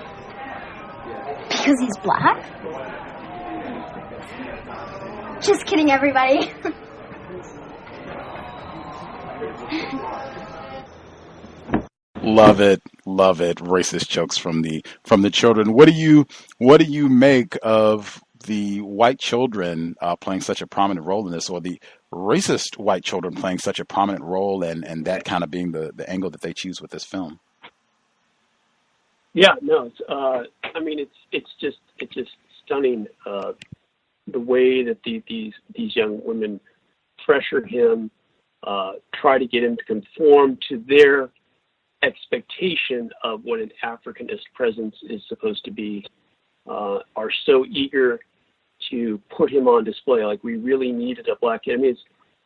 Because he's black? Just kidding, everybody. Love it. Racist jokes from the children. What do you make of the white children playing such a prominent role in this, or the racist white children playing such a prominent role, and that kind of being the angle that they choose with this film? Yeah, no, it's, I mean, it's just stunning, the way that these young women pressure him, try to get him to conform to their expectation of what an Africanist presence is supposed to be, are so eager to put him on display. Like, we really needed a black kid. I mean,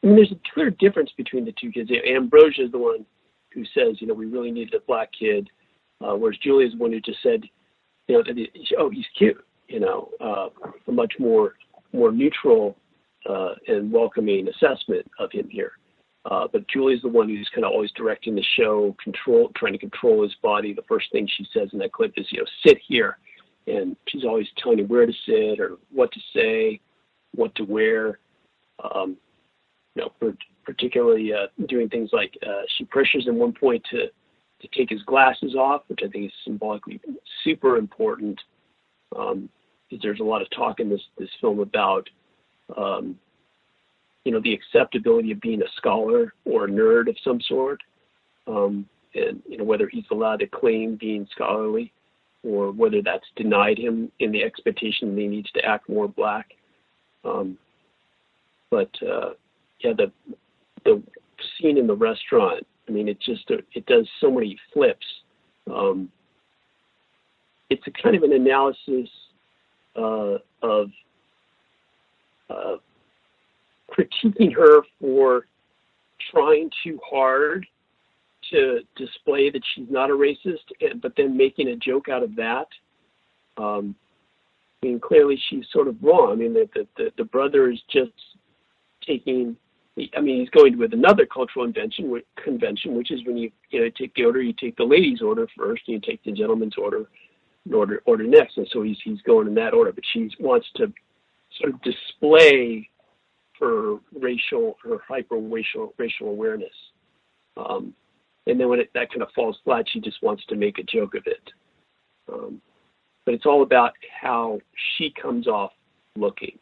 there's a clear difference between the two kids. Ambrosia is the one who says, we really needed a black kid, whereas Julia is the one who just said, he's cute. A much more neutral and welcoming assessment of him here. But Julie's the one who's kind of always directing the show, trying to control his body. The first thing she says in that clip is, sit here. And she's always telling him where to sit or what to say, what to wear. Particularly doing things like she pressures him one point to take his glasses off, which I think is symbolically super important. Because there's a lot of talk in this film about the acceptability of being a scholar or a nerd of some sort, and whether he's allowed to claim being scholarly or whether that's denied him in the expectation that he needs to act more black. The scene in the restaurant, I mean, it does so many flips. It's a kind of an analysis of critiquing her for trying too hard to display that she's not a racist, but then making a joke out of that. Clearly she's sort of wrong. I mean, the brother is just taking. He's going with another cultural convention, which is when you take the order, you take the ladies' order first, and you take the gentleman's order next. And so he's going in that order. But she wants to sort of display her hyper racial awareness. And then when that kind of falls flat, she just wants to make a joke of it. But it's all about how she comes off looking.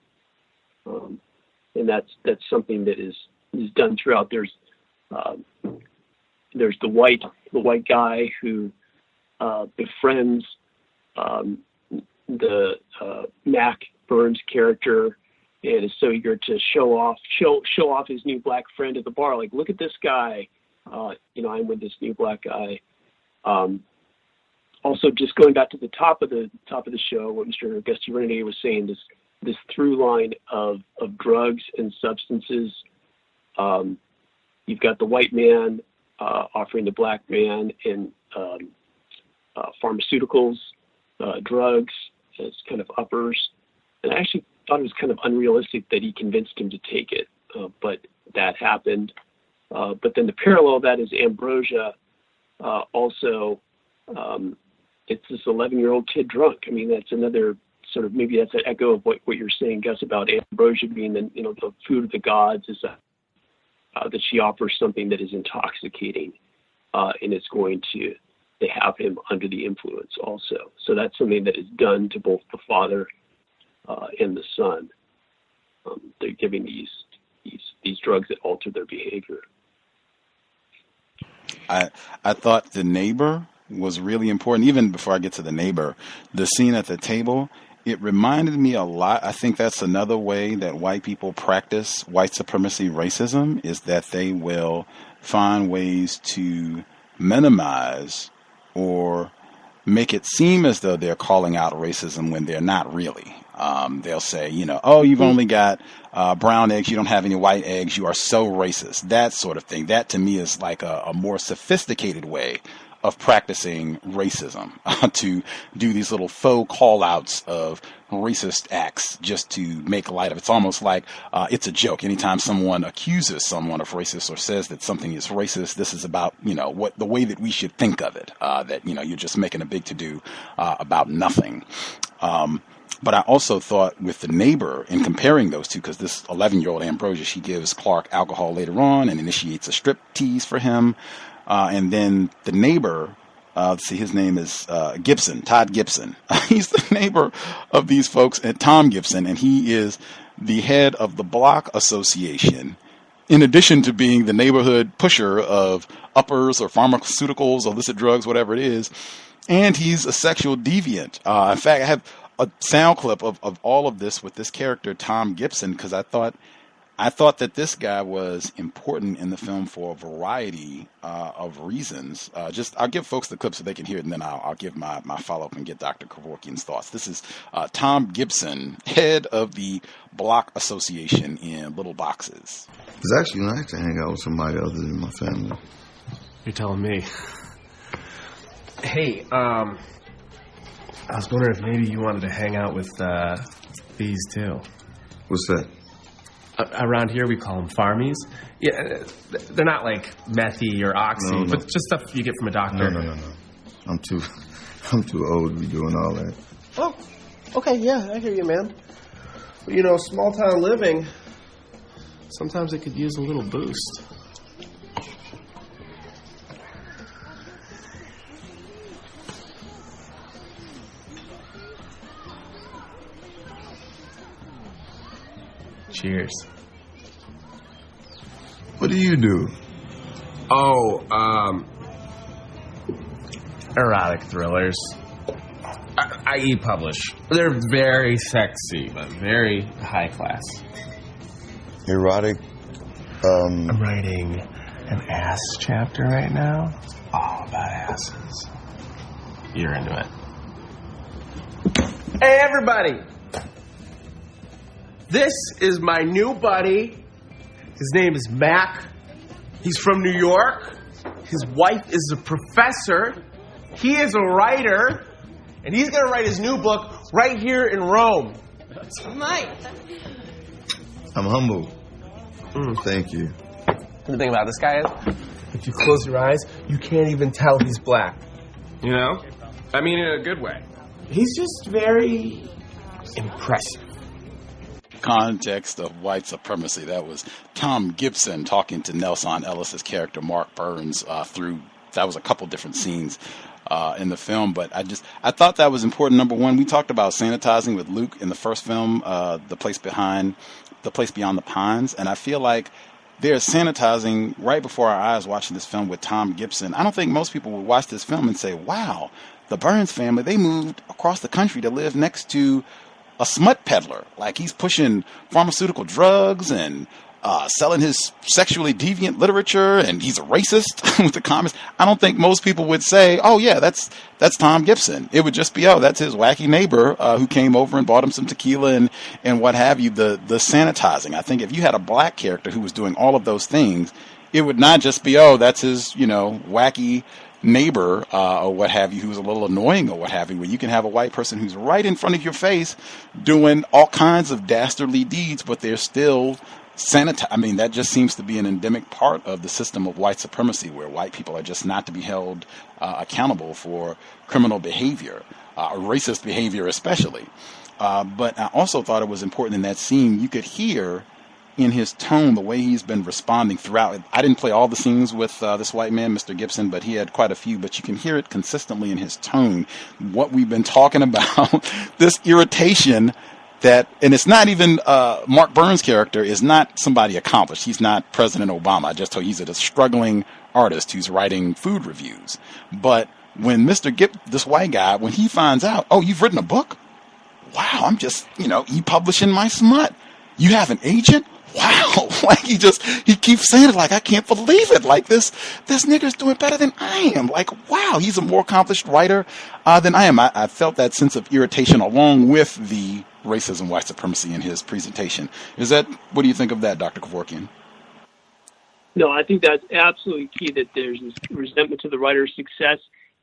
And that's something that is done throughout. There's the white guy who befriends the Mac Burns character and is so eager to show off his new black friend at the bar. Like, look at this guy. I'm with this new black guy. Also, just going back to the top of the show, what Mr. Gus T Renegade was saying, this through line of drugs and substances. You've got the white man offering the black man in pharmaceuticals, drugs as kind of uppers. And I actually thought it was kind of unrealistic that he convinced him to take it, but that happened. But then the parallel of that is Ambrosia also. It's this 11-year-old kid drunk. I mean, that's another sort of, maybe that's an echo of what you're saying, Gus, about Ambrosia being the food of the gods, is that she offers something that is intoxicating, and it's going to have him under the influence also. So that's something that is done to both the father and the son. They're giving these drugs that alter their behavior. I thought the neighbor was really important. Even before I get to the neighbor, the scene at the table, it reminded me a lot. I think that's another way that white people practice white supremacy racism, is that they will find ways to minimize or make it seem as though they're calling out racism when they're not really. They'll say, you've only got brown eggs, you don't have any white eggs, you are so racist. That sort of thing. That to me is like a more sophisticated way of practicing racism, to do these little faux call-outs of racist acts just to make light of it. It's almost like it's a joke. Anytime someone accuses someone of racist or says that something is racist, this is about, what the way that we should think of it, that, you're just making a big to-do about nothing. But I also thought with the neighbor, in comparing those two, because this 11-year-old Ambrosia, she gives Clark alcohol later on and initiates a strip tease for him. And then the neighbor, his name is Gibson, Todd Gibson. He's the neighbor of these folks at Tom Gibson, and he is the head of the Block Association in addition to being the neighborhood pusher of uppers or pharmaceuticals, illicit drugs, whatever it is, and he's a sexual deviant. In fact, I have a sound clip of all of this with this character, Tom Gibson, because I thought that this guy was important in the film for a variety of reasons. I'll give folks the clip so they can hear it, and then I'll give my follow-up and get Dr. Kevorkian's thoughts. This is Tom Gibson, head of the Block Association in Little Boxes. It's actually nice to hang out with somebody other than my family. You're telling me. Hey, I was wondering if maybe you wanted to hang out with these too. What's that? Around here we call them farmies. Yeah, they're not like methy or oxy, No. but just stuff you get from a doctor. No. I'm too old to be doing all that. Oh, okay, yeah, I hear you, man. But you know, small town living, Sometimes it could use a little boost. Cheers. What do you do? Oh, erotic thrillers. I e-publish. They're very sexy, but very high class. Erotic? I'm writing an ass chapter right now. All about asses. You're into it. Hey, everybody! This is my new buddy. His name is Mac. He's from New York. His wife is a professor. He is a writer. And he's going to write his new book right here in Rome. Mike. I'm humble. Thank you. The thing about this guy is, if you close your eyes, you can't even tell he's black. You know? I mean, in a good way. He's just very impressive. Context of White Supremacy. That was Tom Gibson talking to Nelson Ellis's character Mark Burns that was a couple different scenes in the film, but I thought that was important. Number one, we talked about sanitizing with Luke in the first film, The Place Beyond the Pines, and I feel like there's sanitizing right before our eyes watching this film with Tom Gibson. I don't think most people would watch this film and say, wow, the Burns family, they moved across the country to live next to a smut peddler. Like, he's pushing pharmaceutical drugs and selling his sexually deviant literature, and he's a racist with the comments. I don't think most people would say, oh yeah, that's Tom Gibson. It would just be, oh, that's his wacky neighbor who came over and bought him some tequila and what have you, the sanitizing. I think if you had a black character who was doing all of those things, it would not just be, oh, that's his, wacky neighbor or what have you, who's a little annoying or what have you, where you can have a white person who's right in front of your face doing all kinds of dastardly deeds, but they're still I mean, that just seems to be an endemic part of the system of white supremacy, where white people are just not to be held accountable for criminal behavior, racist behavior especially. But I also thought it was important in that scene, you could hear in his tone the way he's been responding throughout. I didn't play all the scenes with this white man, Mr. Gibson, but he had quite a few. But you can hear it consistently in his tone, what we've been talking about, this irritation and it's not even, Mark Burns' character is not somebody accomplished. He's not President Obama. I just told you he's a struggling artist who's writing food reviews. But when this white guy, when he finds out, oh, you've written a book? Wow, I'm just, e-publishing my smut. You have an agent? Wow. Like, he keeps saying it like, I can't believe it. Like, this nigger's doing better than I am. Like, wow, he's a more accomplished writer than I am. I felt that sense of irritation along with the racism, white supremacy in his presentation. What do you think of that, Dr. Kevorkian? No, I think that's absolutely key, that there's this resentment to the writer's success.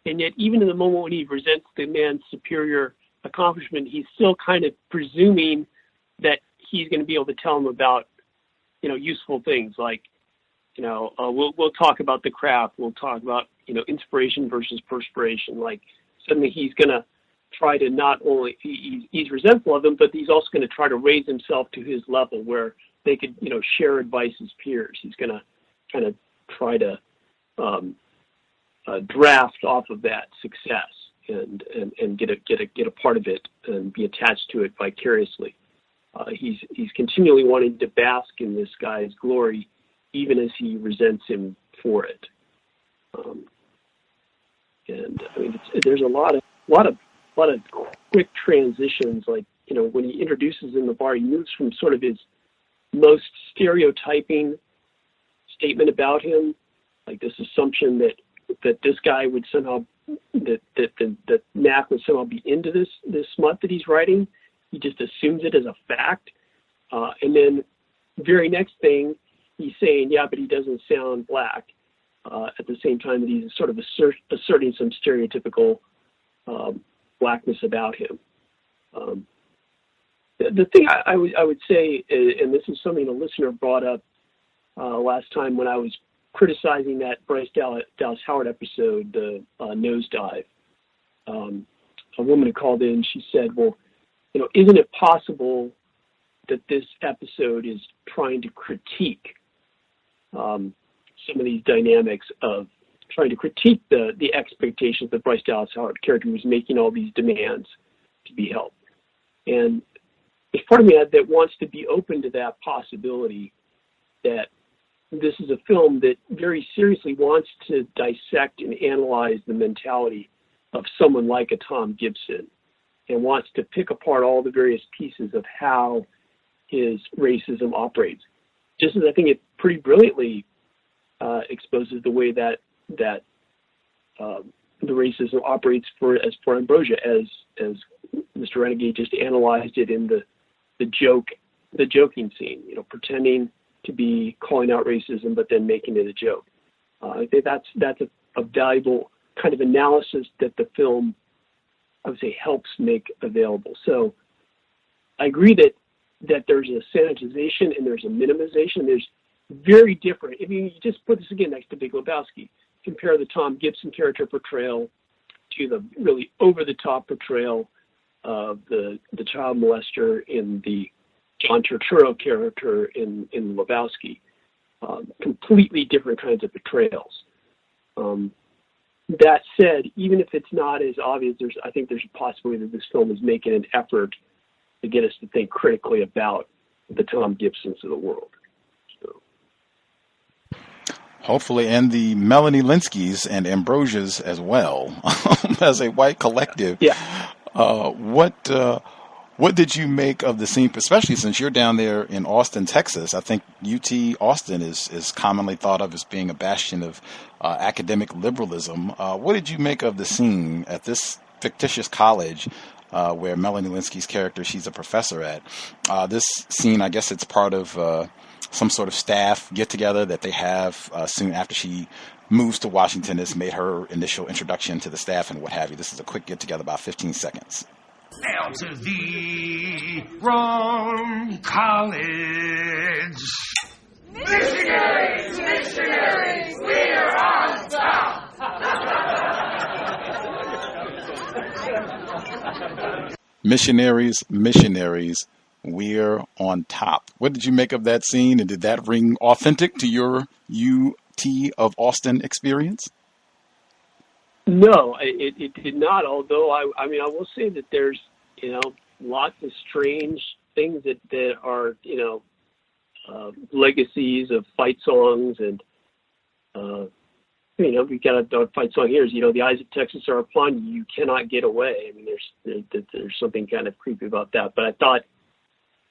And yet, even in the moment when he resents the man's superior accomplishment, he's still kind of presuming that he's going to be able to tell him about, useful things like, we'll talk about the craft. We'll talk about, inspiration versus perspiration. Like, suddenly he's going to try to not only, he's resentful of him, but he's also going to try to raise himself to his level where they could, share advice as peers. He's going to kind of try to draft off of that success and get a part of it and be attached to it vicariously. He's continually wanting to bask in this guy's glory, even as he resents him for it. And I mean, there's a lot of quick transitions. Like, you know, when he introduces in the bar, he moves from sort of his most stereotyping statement about him, like this assumption that this guy would somehow that Mac would somehow be into this smut that he's writing. He just assumes it as a fact, and then very next thing he's saying, yeah, but he doesn't sound black. At the same time that he's sort of asserting some stereotypical blackness about him. The thing I would say, and this is something a listener brought up last time when I was criticizing that Bryce Dallas Howard episode, the Nosedive. A woman who called in, she said, well, you know, isn't it possible that this episode is trying to critique some of these dynamics of trying to critique the expectations that Bryce Dallas Howard character was making all these demands to be helped. And there's part of me that wants to be open to that possibility, that this is a film that very seriously wants to dissect and analyze the mentality of someone like a Tom Gibson, and wants to pick apart all the various pieces of how his racism operates. Just as I think it pretty brilliantly exposes the way that the racism operates for Ambrosia, as Mr. Renegade just analyzed it in the joking scene, you know, pretending to be calling out racism but then making it a joke. I think that's a valuable kind of analysis that the film, I would say, helps make available. So I agree that there's a sanitization and there's a minimization. There's very different. If you just put this again next to Big Lebowski, compare the Tom Gibson character portrayal to the really over-the-top portrayal of the child molester in the John Turturro character in Lebowski. Completely different kinds of portrayals. That said, even if it's not as obvious, I think there's a possibility that this film is making an effort to get us to think critically about the Tom Gibsons of the world. Hopefully, and the Melanie Lynskies and Ambrosias as well, as a white collective. Yeah. What did you make of the scene, especially since you're down there in Austin, Texas? I think UT Austin is commonly thought of as being a bastion of academic liberalism. What did you make of the scene at this fictitious college where Melanie Lynskie's character, she's a professor at? This scene, I guess it's part of some sort of staff get-together that they have soon after she moves to Washington. This made her initial introduction to the staff and what have you. This is a quick get-together, about 15 seconds. Now to the wrong college. Missionaries, missionaries, we're on top. Missionaries, missionaries, we're on top. What did you make of that scene, and did that ring authentic to your UT of Austin experience? No, it did not. Although I mean, I will say that there's, you know, lots of strange things that are, you know, legacies of fight songs, and you know, we got a fight song here. Is, you know, the eyes of Texas are upon you. You cannot get away. I mean, there's something kind of creepy about that. But I thought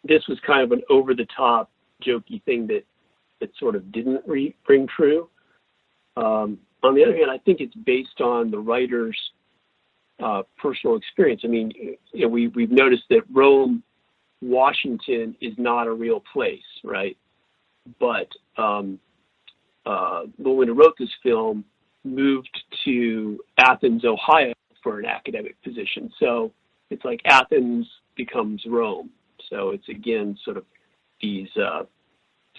this was kind of an over the top, jokey thing that sort of didn't ring true. On the other hand, I think it's based on the writer's personal experience. I mean, you know, we've noticed that Rome, Washington is not a real place, right? But the woman who wrote this film moved to Athens, Ohio for an academic position. So it's like Athens becomes Rome. So it's, again, sort of these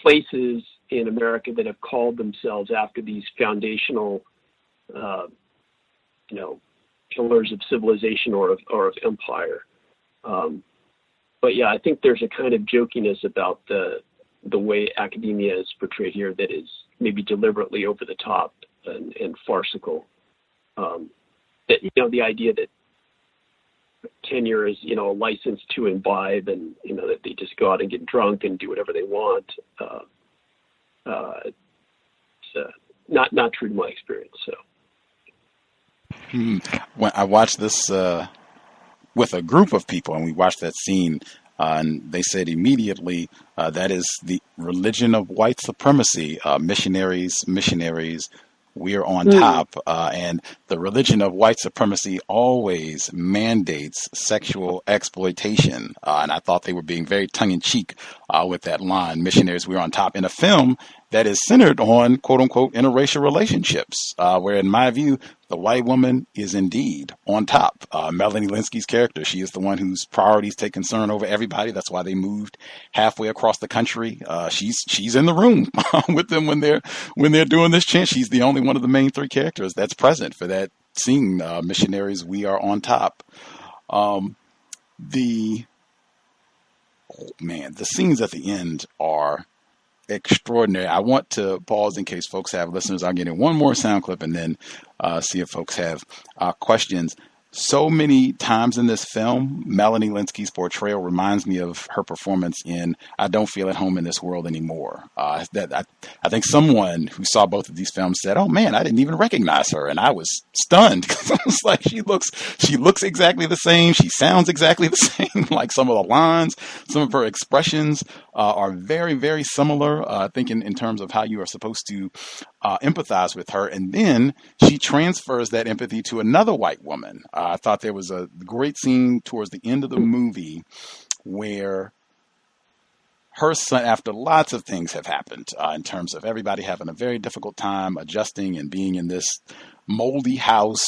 places in America that have called themselves after these foundational, you know, pillars of civilization or of empire. But yeah, I think there's a kind of jokiness about the way academia is portrayed here that is maybe deliberately over the top and farcical. That, you know, the idea that tenure is, you know, a license to imbibe, and, you know, that they just go out and get drunk and do whatever they want. It's not true to my experience. So. When I watched this with a group of people, and we watched that scene, and they said immediately that is the religion of white supremacy. Missionaries, we are on top. And the religion of white supremacy always mandates sexual exploitation. And I thought they were being very tongue-in-cheek with that line, missionaries, we're on top, in a film that is centered on, quote-unquote, interracial relationships, where, in my view, the white woman is indeed on top. Melanie Lynskie's character, she is the one whose priorities take concern over everybody. That's why they moved halfway across the country. She's in the room with them when they're doing this chant. She's the only one of the main three characters that's present for that scene. Missionaries, we are on top. The scenes at the end are extraordinary. I want to pause in case folks have listeners. I'll get in one more sound clip and then see if folks have questions. So many times in this film, Melanie Lynskie's portrayal reminds me of her performance in I Don't Feel at Home in This World Anymore. I think someone who saw both of these films said, oh man, I didn't even recognize her. And I was stunned because I was like, she looks exactly the same. She sounds exactly the same. Like some of the lines, some of her expressions are very, very similar. I think in terms of how you are supposed to empathize with her. And then she transfers that empathy to another white woman. I thought there was a great scene towards the end of the movie where her son, after lots of things have happened in terms of everybody having a very difficult time adjusting and being in this moldy house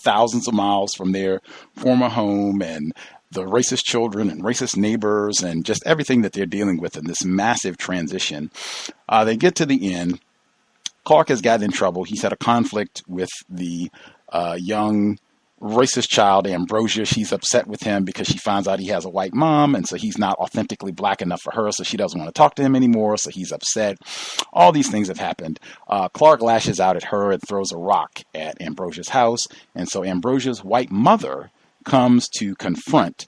thousands of miles from their former home, and the racist children and racist neighbors and just everything that they're dealing with in this massive transition. They get to the end. Clark has gotten in trouble. He's had a conflict with the young racist child, Ambrosia. She's upset with him because she finds out he has a white mom, and so he's not authentically black enough for her, so she doesn't want to talk to him anymore, so he's upset. All these things have happened. Clark lashes out at her and throws a rock at Ambrosia's house, and so Ambrosia's white mother comes to confront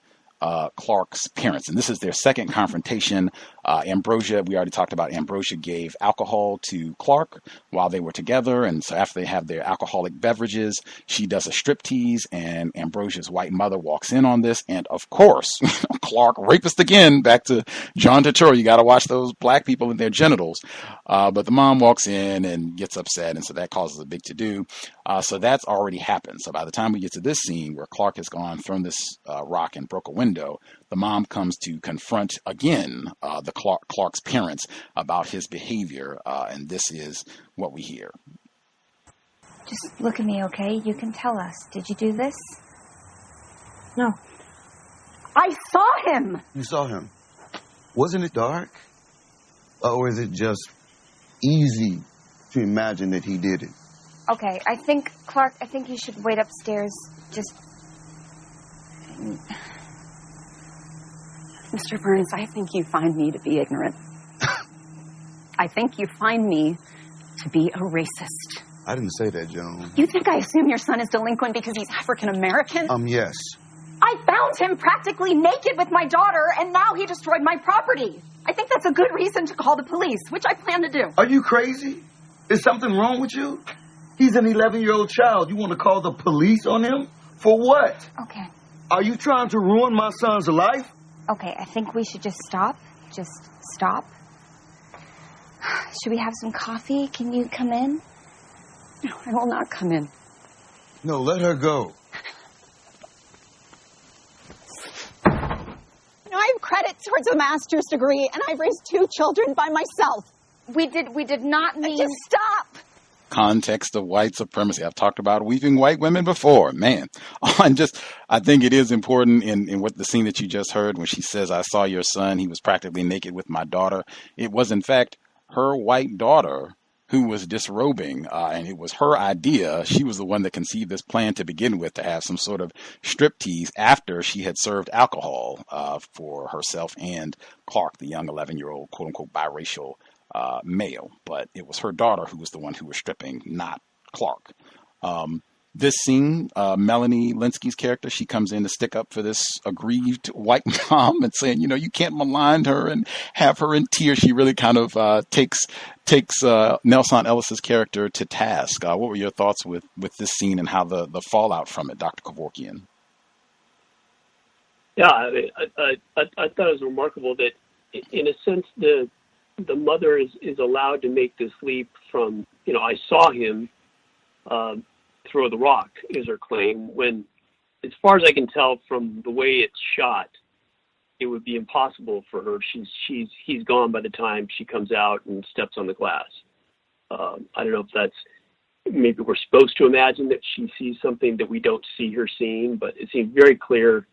Clark's parents, and this is their second confrontation. Ambrosia, we already talked about, Ambrosia gave alcohol to Clark while they were together, and so after they have their alcoholic beverages, she does a striptease, and Ambrosia's white mother walks in on this, and of course, Clark, rapist again, back to John Turturro, you got to watch those black people in their genitals, but the mom walks in and gets upset, and so that causes a big to-do. So that's already happened. So by the time we get to this scene where Clark has thrown this rock and broke a window, the mom comes to confront again Clark's parents about his behavior, and this is what we hear. Just look at me, okay? You can tell us. Did you do this? No. I saw him! You saw him. Wasn't it dark? Or is it just easy to imagine that he did it? Okay, Clark, I think you should wait upstairs. Just... Mr. Burns, I think you find me to be ignorant. I think you find me to be a racist. I didn't say that, Joan. You think I assume your son is delinquent because he's African-American? Yes. I found him practically naked with my daughter, and now he destroyed my property. I think that's a good reason to call the police, which I plan to do. Are you crazy? Is something wrong with you? He's an 11-year-old child. You want to call the police on him? For what? Okay. Are you trying to ruin my son's life? Okay, I think we should just stop. Just stop. Should we have some coffee? Can you come in? No, I will not come in. No, let her go. I have credit towards a master's degree, and I've raised 2 children by myself. We did not mean... Just stop! Context of white supremacy. I've talked about weeping white women before, man. I think it is important in what the scene that you just heard when she says, I saw your son, he was practically naked with my daughter. It was, in fact, her white daughter who was disrobing, and it was her idea. She was the one that conceived this plan to begin with, to have some sort of striptease after she had served alcohol for herself and Clark, the young 11-year-old, quote-unquote, biracial male. But it was her daughter who was the one who was stripping, not Clark. this scene, Melanie Lynskie's character, she comes in to stick up for this aggrieved white mom and saying, you can't malign her and have her in tears. She really kind of takes Nelson Ellis's character to task. What were your thoughts with this scene and how the fallout from it, Dr. Kevorkian? Yeah, I thought it was remarkable that, in a sense, the mother is allowed to make this leap from, I saw him throw the rock, is her claim, when, as far as I can tell from the way it's shot, it would be impossible for her. He's gone by the time she comes out and steps on the glass. I don't know if that's, maybe we're supposed to imagine that she sees something that we don't see her seeing, but it seemed very clear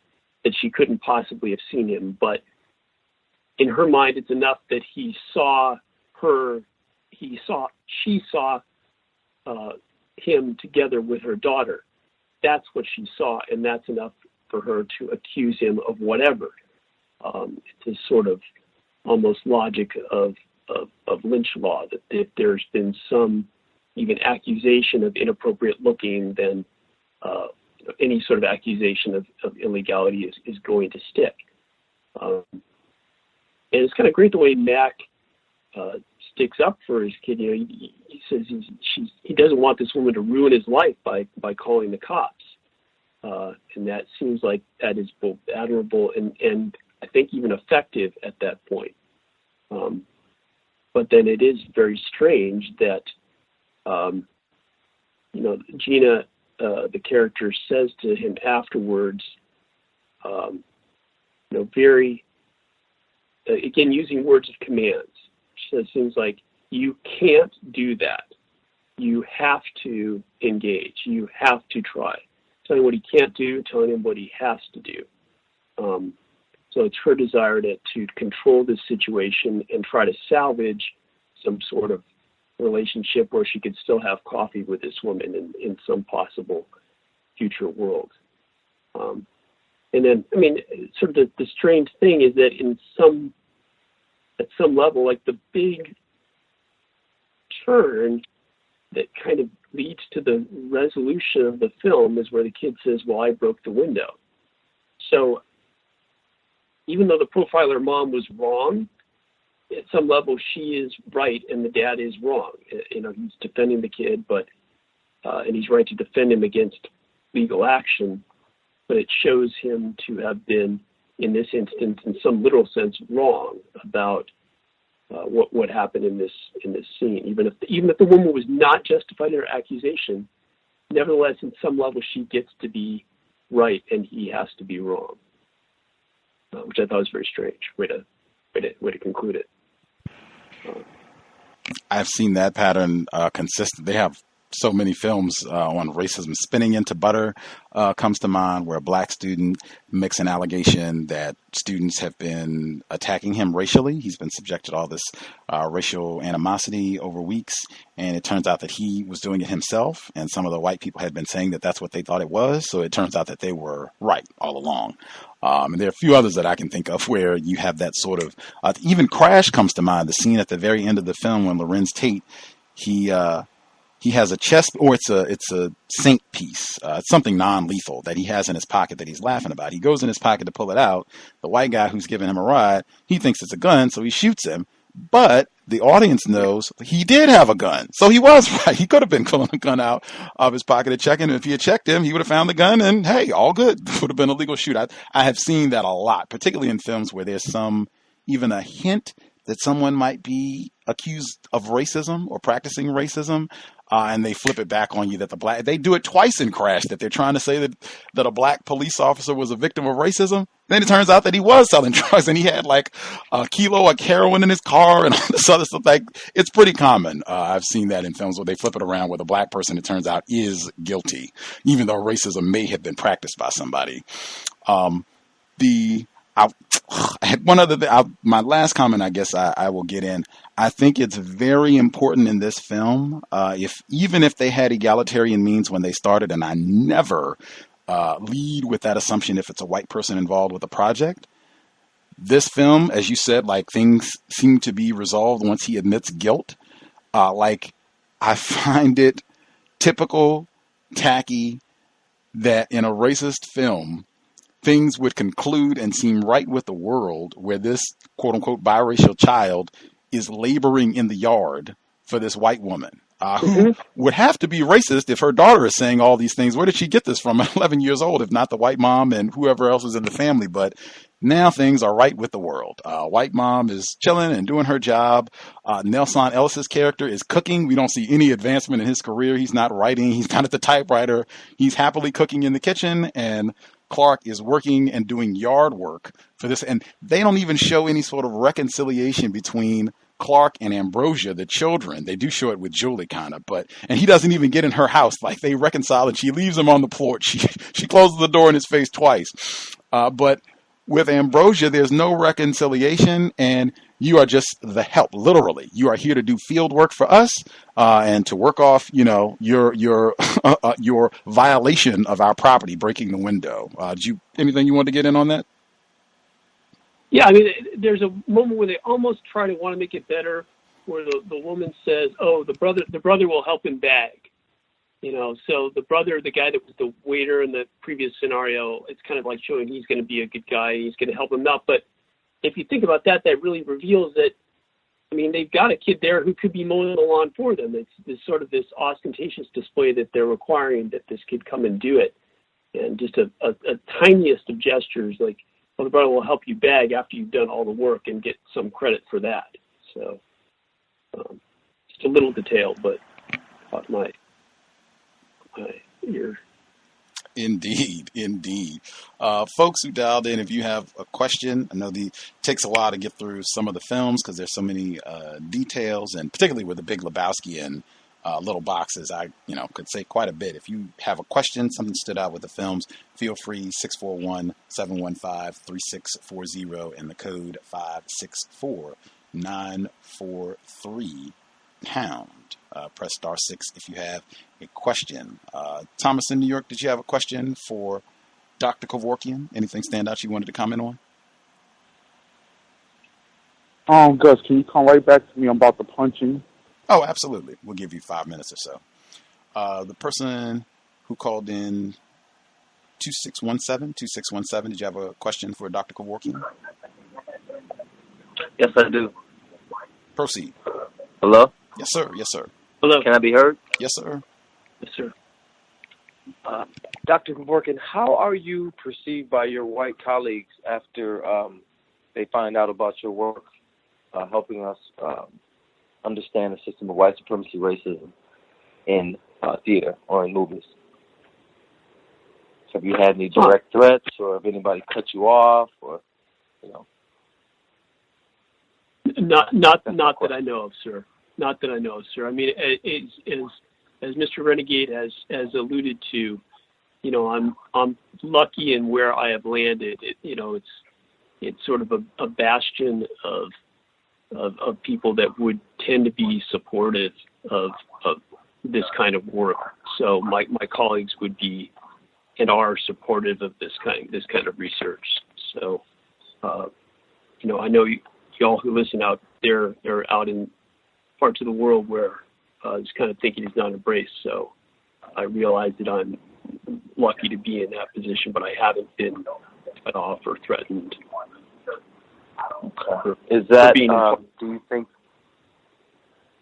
that she couldn't possibly have seen him. But in her mind, it's enough that she saw him together with her daughter. That's what she saw, and that's enough for her to accuse him of whatever. It's a sort of almost logic of lynch law, that if there's been some even accusation of inappropriate looking, then any sort of accusation of illegality is going to stick. And it's kind of great the way Mac sticks up for his kid. He says he doesn't want this woman to ruin his life by calling the cops. And that seems like that is both admirable and I think even effective at that point. But then it is very strange that, Gina, the character, says to him afterwards, very, again, using words of commands. She says things like, you can't do that. You have to engage. You have to try. Telling him what he can't do, telling him what he has to do. So it's her desire to control this situation and try to salvage some sort of relationship where she could still have coffee with this woman in some possible future world. And then, sort of the strange thing is that at some level, like the big turn that kind of leads to the resolution of the film is where the kid says, well, I broke the window. So even though the profiler mom was wrong, at some level she is right and the dad is wrong. He's defending the kid, and he's right to defend him against legal action, but it shows him to have been, in this instance, in some literal sense, wrong about what happened in this scene. Even if the woman was not justified in her accusation, nevertheless, in some level, she gets to be right and he has to be wrong, which I thought was very strange way to conclude it. I've seen that pattern consistent. They have so many films on racism. Spinning Into Butter comes to mind, where a black student makes an allegation that students have been attacking him racially. He's been subjected to all this racial animosity over weeks, and it turns out that he was doing it himself, and some of the white people had been saying that that's what they thought it was, so it turns out that they were right all along. And there are a few others that I can think of where you have that sort of, even Crash comes to mind, the scene at the very end of the film when Lorenz Tate, he has a chest, or it's a Saint piece. It's something non-lethal that he has in his pocket that he's laughing about. He goes in his pocket to pull it out. The white guy who's giving him a ride, he thinks it's a gun, so he shoots him. But the audience knows he did have a gun. So he was right. He could have been pulling a gun out of his pocket to check him. If he had checked him, he would have found the gun and, hey, all good. It would have been a legal shoot. I have seen that a lot, particularly in films where there's even a hint that someone might be accused of racism or practicing racism. And they flip it back on you that they do it twice in Crash, that they're trying to say that a black police officer was a victim of racism. Then it turns out that he was selling drugs and he had like a kilo of heroin in his car and all this other stuff. Like, it's pretty common. I've seen that in films where they flip it around where the black person, it turns out, is guilty, even though racism may have been practiced by somebody. I had one other thing. My last comment, I guess I will get in. I think it's very important in this film, even if they had egalitarian means when they started, and I never lead with that assumption if it's a white person involved with a project. This film, as you said, like, things seem to be resolved once he admits guilt. I find it typical tacky that in a racist film, things would conclude and seem right with the world where this quote unquote biracial child is laboring in the yard for this white woman who would have to be racist if her daughter is saying all these things. Where did she get this from at 11 years old, if not the white mom and whoever else is in the family? But now things are right with the world. White mom is chilling and doing her job. Nelson Ellis's character is cooking. We don't see any advancement in his career. He's not writing. He's not at the typewriter. He's happily cooking in the kitchen, and Clark is working and doing yard work for this. And they don't even show any sort of reconciliation between Clark and Ambrosia, the children. They do show it with Julie kind of, and he doesn't even get in her house. Like, they reconcile and she leaves him on the porch. She closes the door in his face twice. But with Ambrosia, there's no reconciliation, and you are just the help. Literally, you are here to do field work for us and to work off, your violation of our property, breaking the window. Anything you want to get in on that? Yeah, I mean, there's a moment where they almost try to want to make it better, where the woman says, "Oh, the brother will help him bag." So the brother, the guy that was the waiter in the previous scenario, it's kind of like showing he's going to be a good guy, he's going to help him out. But if you think about that, that really reveals that, I mean, they've got a kid there who could be mowing the lawn for them. It's sort of this ostentatious display that they're requiring that this kid come and do it. And just a tiniest of gestures, like, well, the brother will help you bag after you've done all the work and get some credit for that. So just a little detail, but caught my ear. Indeed. Folks who dialed in, if you have a question, I know it takes a while to get through some of the films because there's so many details, and particularly with the Big Lebowski and little boxes, I could say quite a bit. If you have a question, something stood out with the films, feel free, 641-715-3640 and the code 564943#. Press *6 if you have a question. Thomas in New York, did you have a question for Dr. Kevorkian? Anything stand out you wanted to comment on? Gus, can you come right back to me about the punching? Oh, absolutely. We'll give you 5 minutes or so. The person who called in 2617, did you have a question for Dr. Kevorkian? Yes, I do. Proceed. Hello? Yes, sir. Hello. Can I be heard? Yes, sir. Yes, sir. Dr. Kevorkian, how are you perceived by your white colleagues after they find out about your work helping us understand the system of white supremacy racism in theater or in movies? Have you had any direct threats, or have anybody cut you off, or Not that I know of, sir. Not that I know of, sir. I mean, as Mr. Renegade has alluded to, I'm lucky in where I have landed. It's sort of a bastion of people that would tend to be supportive of this kind of work. So my colleagues would be and are supportive of this kind of research. So I know y'all who listen out there are out in parts of the world where this kind of thinking is not embraced. So I realize that I'm lucky to be in that position, but I haven't been cut off or threatened. Okay. Is that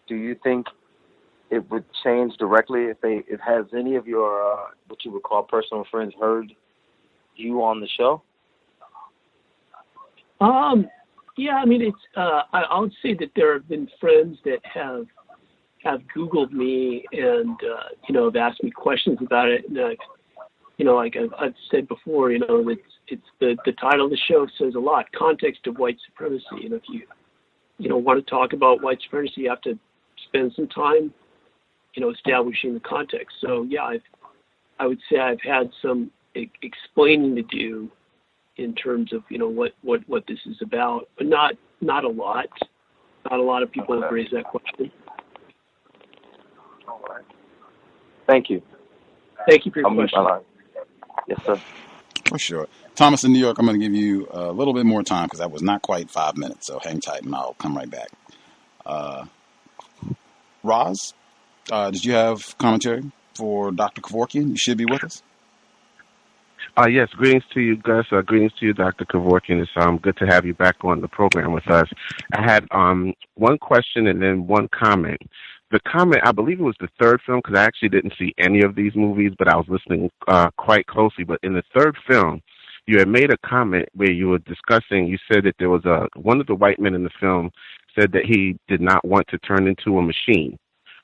do you think it would change directly if has any of your what you would call personal friends heard you on the show? Yeah, I mean, it's I would say that there have been friends that have Googled me and have asked me questions about it, and like I've said before, that it's the title of the show says a lot. Context of White Supremacy, and if you want to talk about white supremacy, you have to spend some time establishing the context. So yeah, I would say I've had some explaining to do in terms of what this is about, but not a lot. Not a lot of people have raised that question. All right. Thank you. Thank you for your question. Yes, sir. For sure. Thomas in New York, I'm going to give you a little bit more time because that was not quite 5 minutes, so hang tight and I'll come right back. Roz, did you have commentary? for Dr. Kevorkian. You should be with us. Yes, greetings to you, Gus. Greetings to you, Dr. Kevorkian. It's good to have you back on the program with us. I had one question and then one comment. The comment, I believe it was the third film, because I actually didn't see any of these movies, but I was listening quite closely. But in the third film, you had made a comment where you were discussing, you said that there was one of the white men in the film said that he did not want to turn into a machine.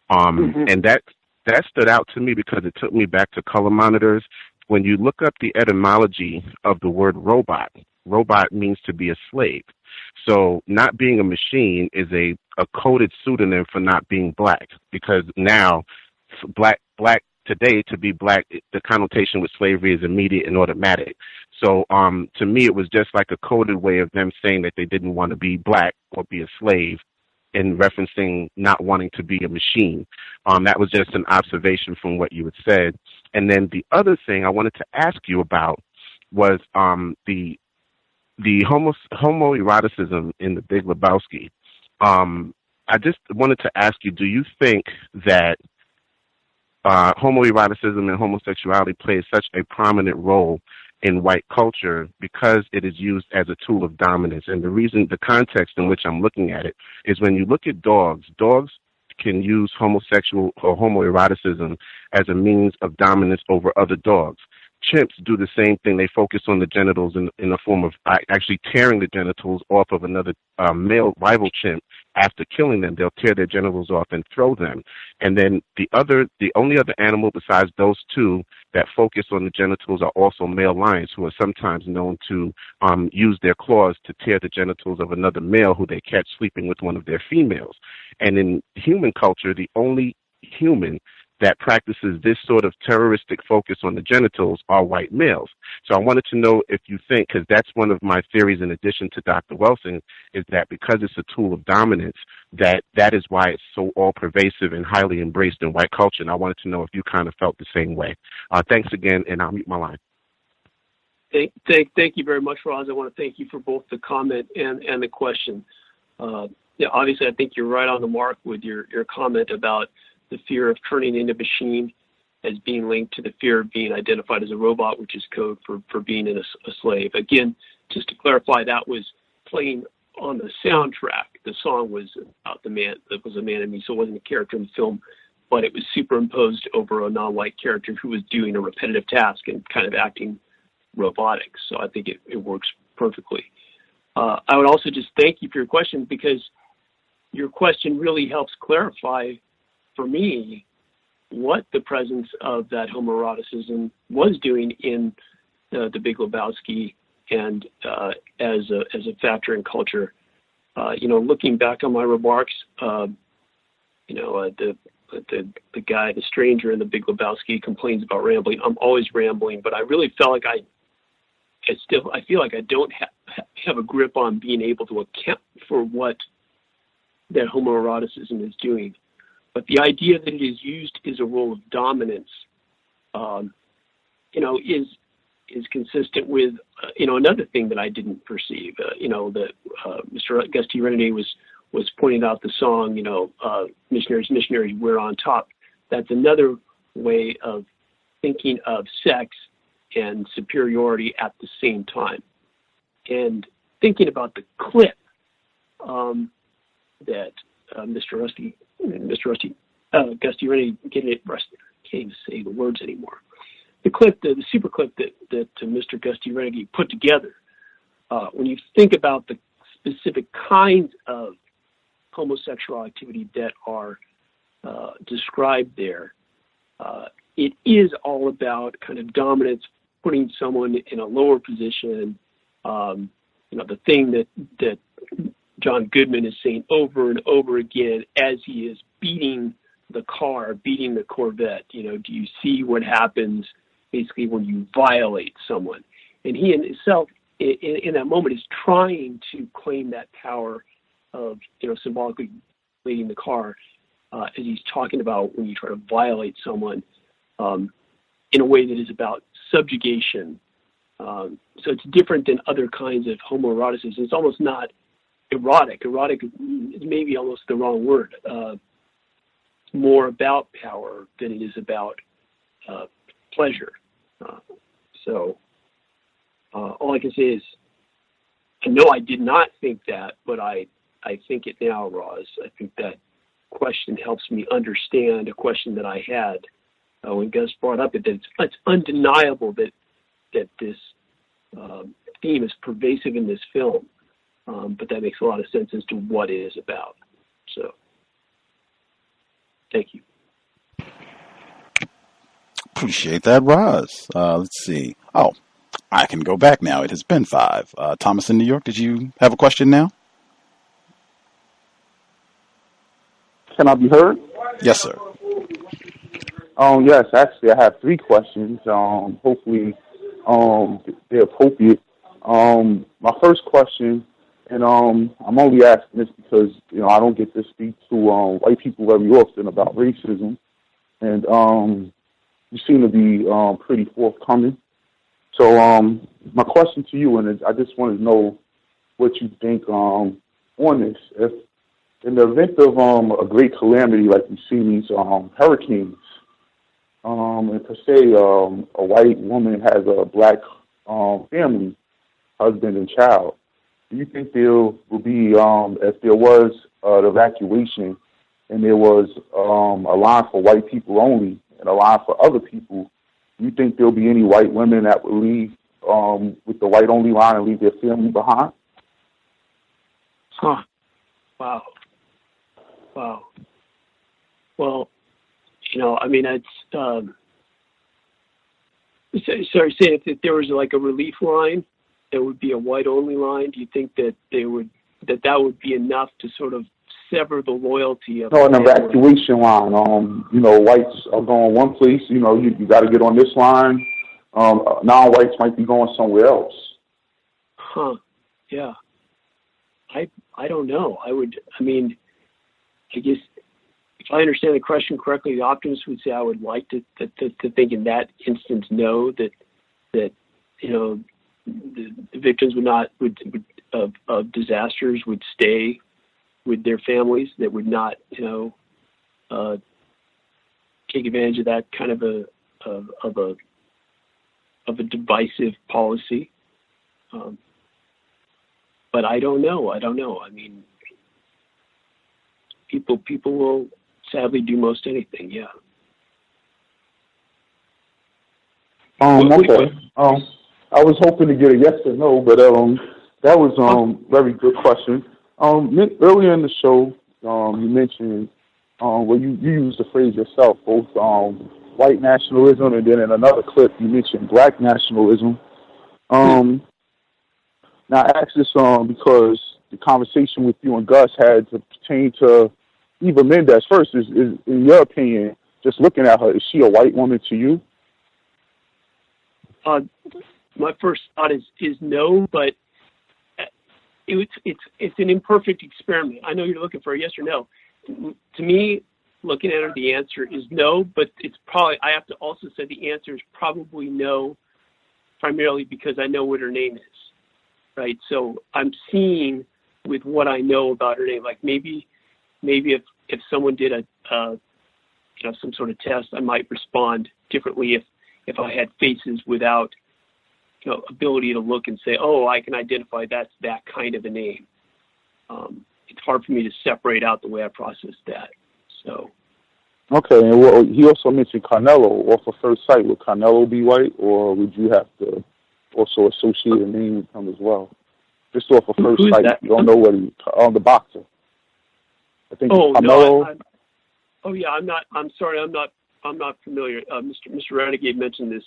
And that stood out to me because it took me back to color monitors. When you look up the etymology of the word robot, robot means to be a slave. So not being a machine is a coded pseudonym for not being black, because now black today, to be black, the connotation with slavery is immediate and automatic. So to me, it was just like a coded way of them saying that they didn't want to be black or be a slave, in referencing not wanting to be a machine. That was just an observation from what you had said. And then the other thing I wanted to ask you about was the homoeroticism in the Big Lebowski. I just wanted to ask you, do you think that homoeroticism and homosexuality plays such a prominent role in white culture because it is used as a tool of dominance? And the context in which I'm looking at it is when you look at dogs can use homosexual or homoeroticism as a means of dominance over other dogs. Chimps do the same thing. They focus on the genitals in a form of actually tearing the genitals off of another male rival chimp. After killing them, they'll tear their genitals off and throw them. And then the only other animal besides those two that focus on the genitals are also male lions, who are sometimes known to use their claws to tear the genitals of another male who they catch sleeping with one of their females. And in human culture, the only human that practices this sort of terroristic focus on the genitals are white males. So I wanted to know if you think, because that's one of my theories in addition to Dr. Welsing, is that because it's a tool of dominance, that is why it's so all-pervasive and highly embraced in white culture. And I wanted to know if you kind of felt the same way. Thanks again, and I'll mute my line. Thank you very much, Roz. I want to thank you for both the comment and the question. Obviously, I think you're right on the mark with your comment about the fear of turning into a machine as being linked to the fear of being identified as a robot, which is code for being a slave. Again, just to clarify, that was playing on the soundtrack. The song was about the man that was a man in me, so it wasn't a character in the film, but it was superimposed over a non-white character who was doing a repetitive task and kind of acting robotic. So I think it works perfectly. I would also just thank you for your question, because your question really helps clarify for me what the presence of that homoeroticism was doing in the Big Lebowski and as a factor in culture. Looking back on my remarks, the guy, the stranger in the Big Lebowski, complains about rambling. I'm always rambling, but I really felt like I feel like I don't have a grip on being able to account for what that homoeroticism is doing. But the idea that it is used as a role of dominance, is consistent with, another thing that I didn't perceive. Mr. Gus T Renegade was pointing out the song, missionaries, we're on top. That's another way of thinking of sex and superiority at the same time. And thinking about the clip that Gus T Renegade, can't even say the words anymore. The clip, the super clip that Mr. Gus T Renegade put together, when you think about the specific kinds of homosexual activity that are described there, it is all about kind of dominance, putting someone in a lower position. The thing that John Goodman is saying over and over again as he is beating the car, beating the Corvette. Do you see what happens basically when you violate someone? And he in himself, in that moment, is trying to claim that power of, symbolically leading the car, as he's talking about when you try to violate someone in a way that is about subjugation. So it's different than other kinds of homoeroticism. It's almost not erotic. Erotic is maybe almost the wrong word. More about power than it is about pleasure. So all I can say is, I know I did not think that, but I think it now, Roz. I think that question helps me understand a question that I had when Gus brought up it. That it's undeniable that this theme is pervasive in this film, but that makes a lot of sense as to what it is about. So, thank you. Appreciate that, Roz. Let's see. Oh, I can go back now. It has been 5. Thomas in New York, did you have a question now? Can I be heard? Yes, sir. Yes, actually, I have 3 questions. Hopefully, they're appropriate. My first question, and I'm only asking this because I don't get to speak to white people very often about racism, and you seem to be pretty forthcoming. So my question to you, and I just want to know what you think on this. If in the event of a great calamity like we see these hurricanes, and per se a white woman has a black family, husband and child, do you think there will be, if there was an evacuation and there was a line for white people only and a line for other people, do you think there'll be any white women that will leave with the white only line and leave their family behind? Huh. Wow. Well, I mean, it's sorry, say if there was like a relief line, there would be a white only line. Do you think that that would be enough to sort of sever the loyalty of? No, an evacuation line. Whites are going one place. You got to get on this line. Non-whites might be going somewhere else. Huh. Yeah. I don't know. I guess if I understand the question correctly, the optimist would say I would like to think in that instance, no, that the victims of disasters would stay with their families, that would not take advantage of that kind of a divisive policy. But I don't know. I mean, people will sadly do most anything. Yeah. Okay. I was hoping to get a yes or no, but that was very good question. Earlier in the show, you mentioned you used the phrase yourself, both white nationalism, and then in another clip you mentioned black nationalism. Now I ask this because the conversation with you and Gus had to pertain to Eva Mendes. First, is in your opinion, just looking at her, is she a white woman to you? My first thought is no, but it's an imperfect experiment. I know you're looking for a yes or no. To me, looking at her, the answer is no, but it's probably, I have to also say the answer is probably no, primarily because I know what her name is, right? So I'm seeing with what I know about her name, like maybe if someone did some sort of test, I might respond differently if I had faces without ability to look and say, oh, I can identify that's that kind of a name. It's hard for me to separate out the way I process that. So. Okay, and he also mentioned Carnelo. Off of first sight, would Carnelo be white, or would you have to also associate a name with him as well? Just off of first sight, you don't know what the boxer. I think Carmelo. No, I'm sorry, I'm not familiar. Mr. Renegade mentioned this.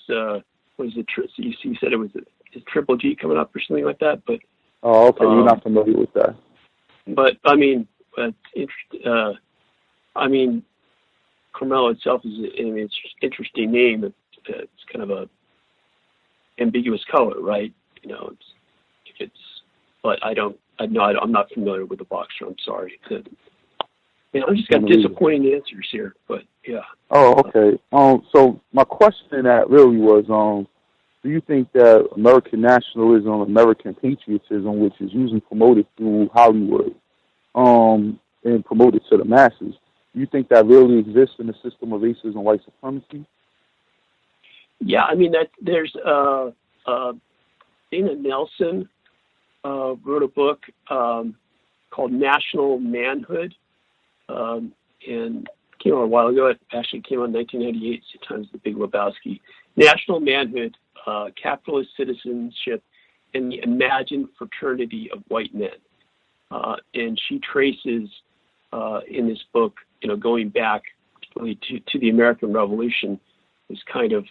What is it? You said it was is Triple G coming up or something like that. But oh, okay, you're not familiar with that. But I mean, Carmelo itself is an interesting name. It's kind of a ambiguous color, right? But I'm not familiar with the boxer. I'm sorry. I just got disappointing answers here, but yeah. Oh, okay. So my question in that really was, do you think that American nationalism, American patriotism, which is usually promoted through Hollywood, and promoted to the masses, do you think that really exists in the system of racism and white supremacy? Yeah, I mean, there's Dana Nelson wrote a book called National Manhood, and came out a while ago. It actually came out in 1998, times the Big Lebowski. National Manhood, Capitalist Citizenship, and the Imagined Fraternity of White Men. And she traces in this book, going back really to the American Revolution, this kind of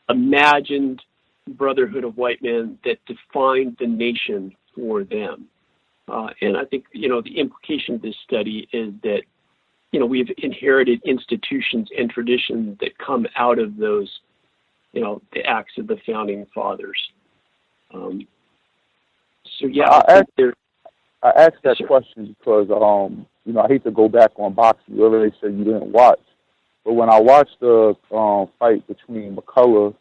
imagined brotherhood of white men that defined the nation for them. And I think, the implication of this study is that, we've inherited institutions and traditions that come out of those, the acts of the founding fathers. I asked that question because, I hate to go back on boxing. Earlier they said you didn't watch. But when I watched the fight between McCullough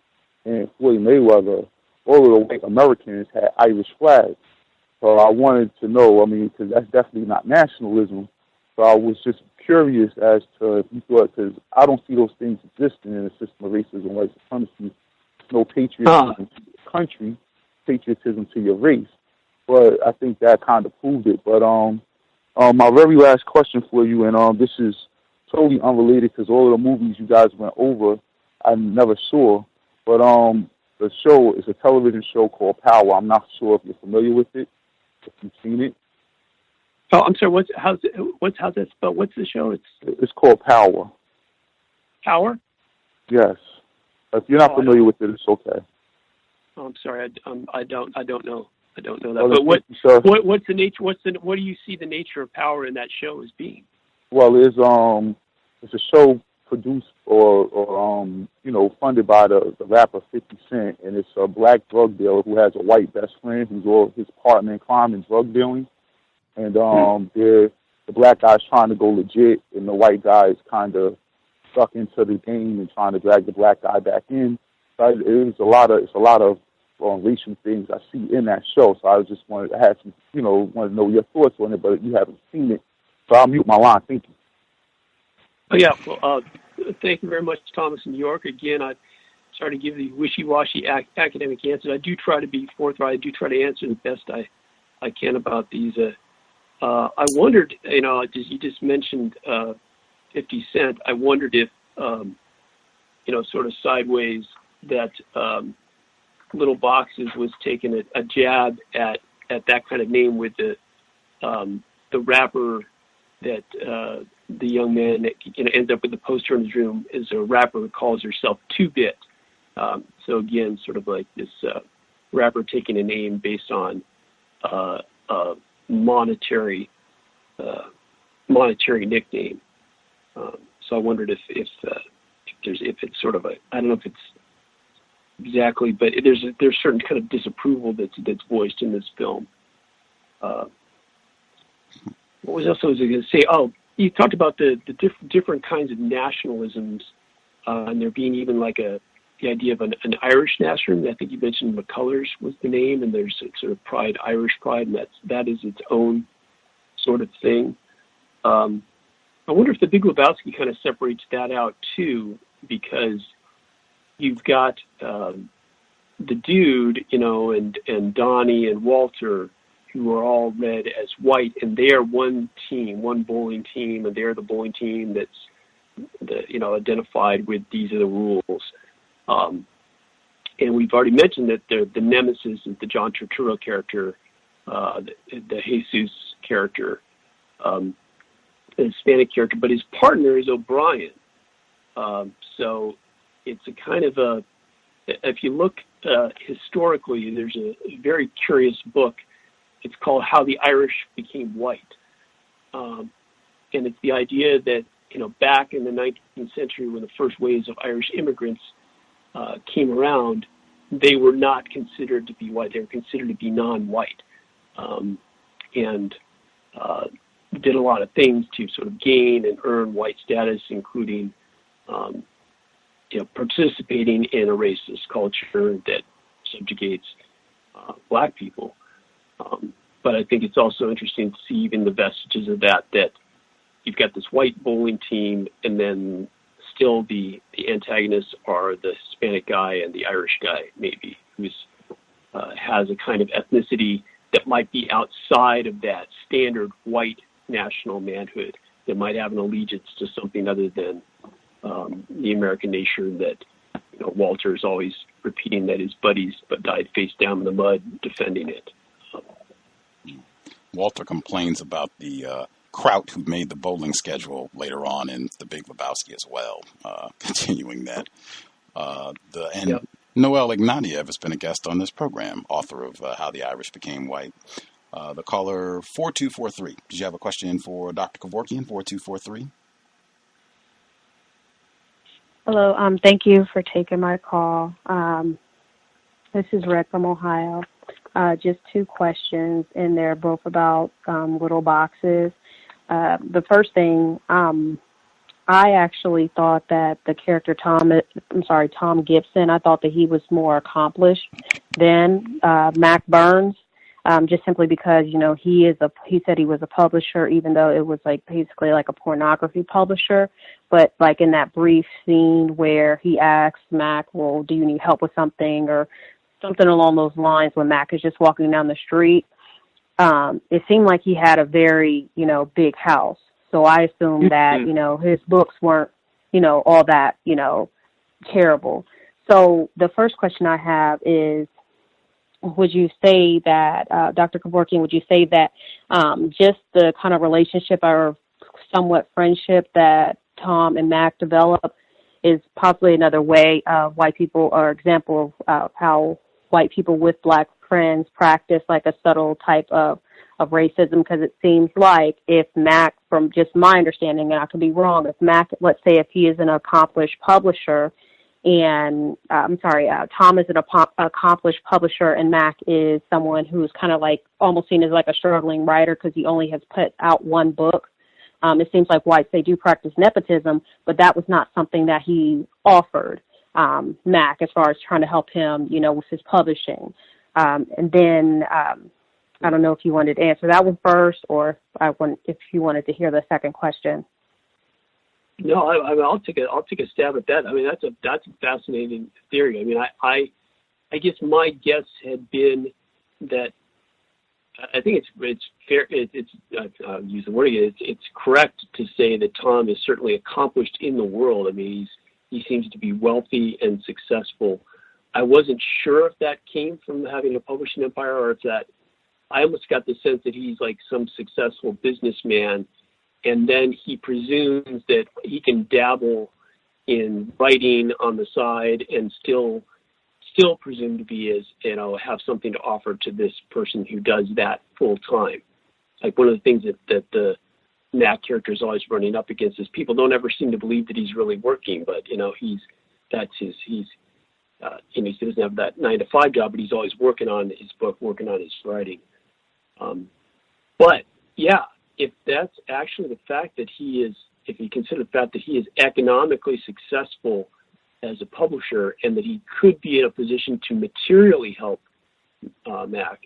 and Floyd Mayweather, all of the white Americans had Irish flags. So I wanted to know, because that's definitely not nationalism. So I was just curious as to if you thought, because I don't see those things existing in the system of racism, white supremacy. No patriotism to your country, patriotism to your race. But I think that kind of proved it. But my very last question for you, and this is totally unrelated because all of the movies you guys went over, I never saw. But the show is a television show called Power. I'm not sure if you're familiar with it, if you've seen it. Oh, I'm sorry. How's that spelled? What's the show? It's called Power. Power? Yes. If you're not familiar with it, it's okay. Oh, I'm sorry. I don't know. I don't know that. But what's the nature? What do you see the nature of Power in that show as being? Well, it's a show produced or funded by the rapper 50 Cent, and it's a black drug dealer who has a white best friend who's all his partner in crime in drug dealing, and the black guy's trying to go legit, and the white guy is kind of stuck into the game and trying to drag the black guy back in. So it's a lot of racial things I see in that show. So I just wanted to have some, want to know your thoughts on it, but you haven't seen it. So I'll mute my line. Thank you. Oh, yeah. Well, thank you very much, Thomas in New York. Again, I try to give the wishy-washy academic answers. I do try to be forthright. I do try to answer the best I can about these. I wondered, you just mentioned 50 Cent. I wondered if, sort of sideways, that Little Boxes was taking a jab at that kind of name with the rapper that the young man that ends up with the poster in his room is a rapper who calls herself 2-Bit. So again, sort of like this rapper taking a name based on monetary nickname. So I wondered if it's sort of I don't know if it's exactly, but there's certain kind of disapproval that's voiced in this film. What else was I going to say? Oh, you talked about the different kinds of nationalisms, and there being even like the idea of an Irish nationalism. I think you mentioned McCullers was the name, and there's sort of pride, Irish pride, and that is its own sort of thing. I wonder if the Big Lebowski kind of separates that out too, because you've got the dude, and Donnie and Walter, who are all read as white, and they are one team, one bowling team, and they're the bowling team that's identified with these are the rules. And we've already mentioned that the nemesis is the John Turturro character, the Jesus character, the Hispanic character, but his partner is O'Brien. So it's a kind of if you look historically, there's a very curious book. It's called How the Irish Became White. And it's the idea that, back in the 19th century when the first waves of Irish immigrants came around, they were not considered to be white. They were considered to be non-white. And did a lot of things to sort of gain and earn white status, including participating in a racist culture that subjugates black people. But I think it's also interesting to see even the vestiges of that you've got this white bowling team, and then still the antagonists are the Hispanic guy and the Irish guy, maybe, who's has a kind of ethnicity that might be outside of that standard white national manhood, that might have an allegiance to something other than the American nation that, you know, Walter is always repeating that his buddies but died face down in the mud defending it. Walter complains about the Kraut who made the bowling schedule later on in The Big Lebowski as well, continuing that. Noel Ignatieff has been a guest on this program, author of How the Irish Became White. The caller 4243. Did you have a question for Dr. Kevorkian? 4243. Hello. Thank you for taking my call. This is Red from Ohio. Just two questions, and they're both about little boxes. The first thing, I actually thought that the character Tom Gibson, I thought that he was more accomplished than Mac Burns, just simply because, you know, he said he was a publisher, even though it was like basically like a pornography publisher. But like in that brief scene where he asks Mac, well, do you need help with something, or something along those lines, when Mac is just walking down the street, it seemed like he had a very, you know, big house. So I assumed that, you know, his books weren't, you know, all that, you know, terrible. So the first question I have is, would you say that, Dr. Kevorkian, would you say that just the kind of relationship or somewhat friendship that Tom and Mac develop is possibly another way white people, or example of how white people with black friends practice like a subtle type of racism? Because it seems like if Mac, from just my understanding, and I could be wrong, if Mac, let's say if he is an accomplished publisher, and Tom is an accomplished publisher, and Mac is someone who's kind of like almost seen as like a struggling writer because he only has put out one book. It seems like whites, they do practice nepotism, but that was not something that he offered Mac as far as trying to help him, you know, with his publishing. And then I don't know if you wanted to answer that one first, or if you wanted to hear the second question. No, I'll take a stab at that. I mean, that's a fascinating theory. I mean, I guess my guess had been that I think it's fair. I'll use the word again. It's correct to say that Tom is certainly accomplished in the world. I mean, he seems to be wealthy and successful. I wasn't sure if that came from having a publishing empire, or if that. I almost got the sense that he's like some successful businessman, and then he presumes that he can dabble in writing on the side and still presume to be, as you know, have something to offer to this person who does that full time. Like one of the things that the Mac character is always running up against is people don't ever seem to believe that he's really working, but you know he doesn't have that 9-to-5 job, but he's always working on his book, working on his writing. But yeah, if that's actually the fact that if you consider the fact that he is economically successful as a publisher, and that he could be in a position to materially help Mac,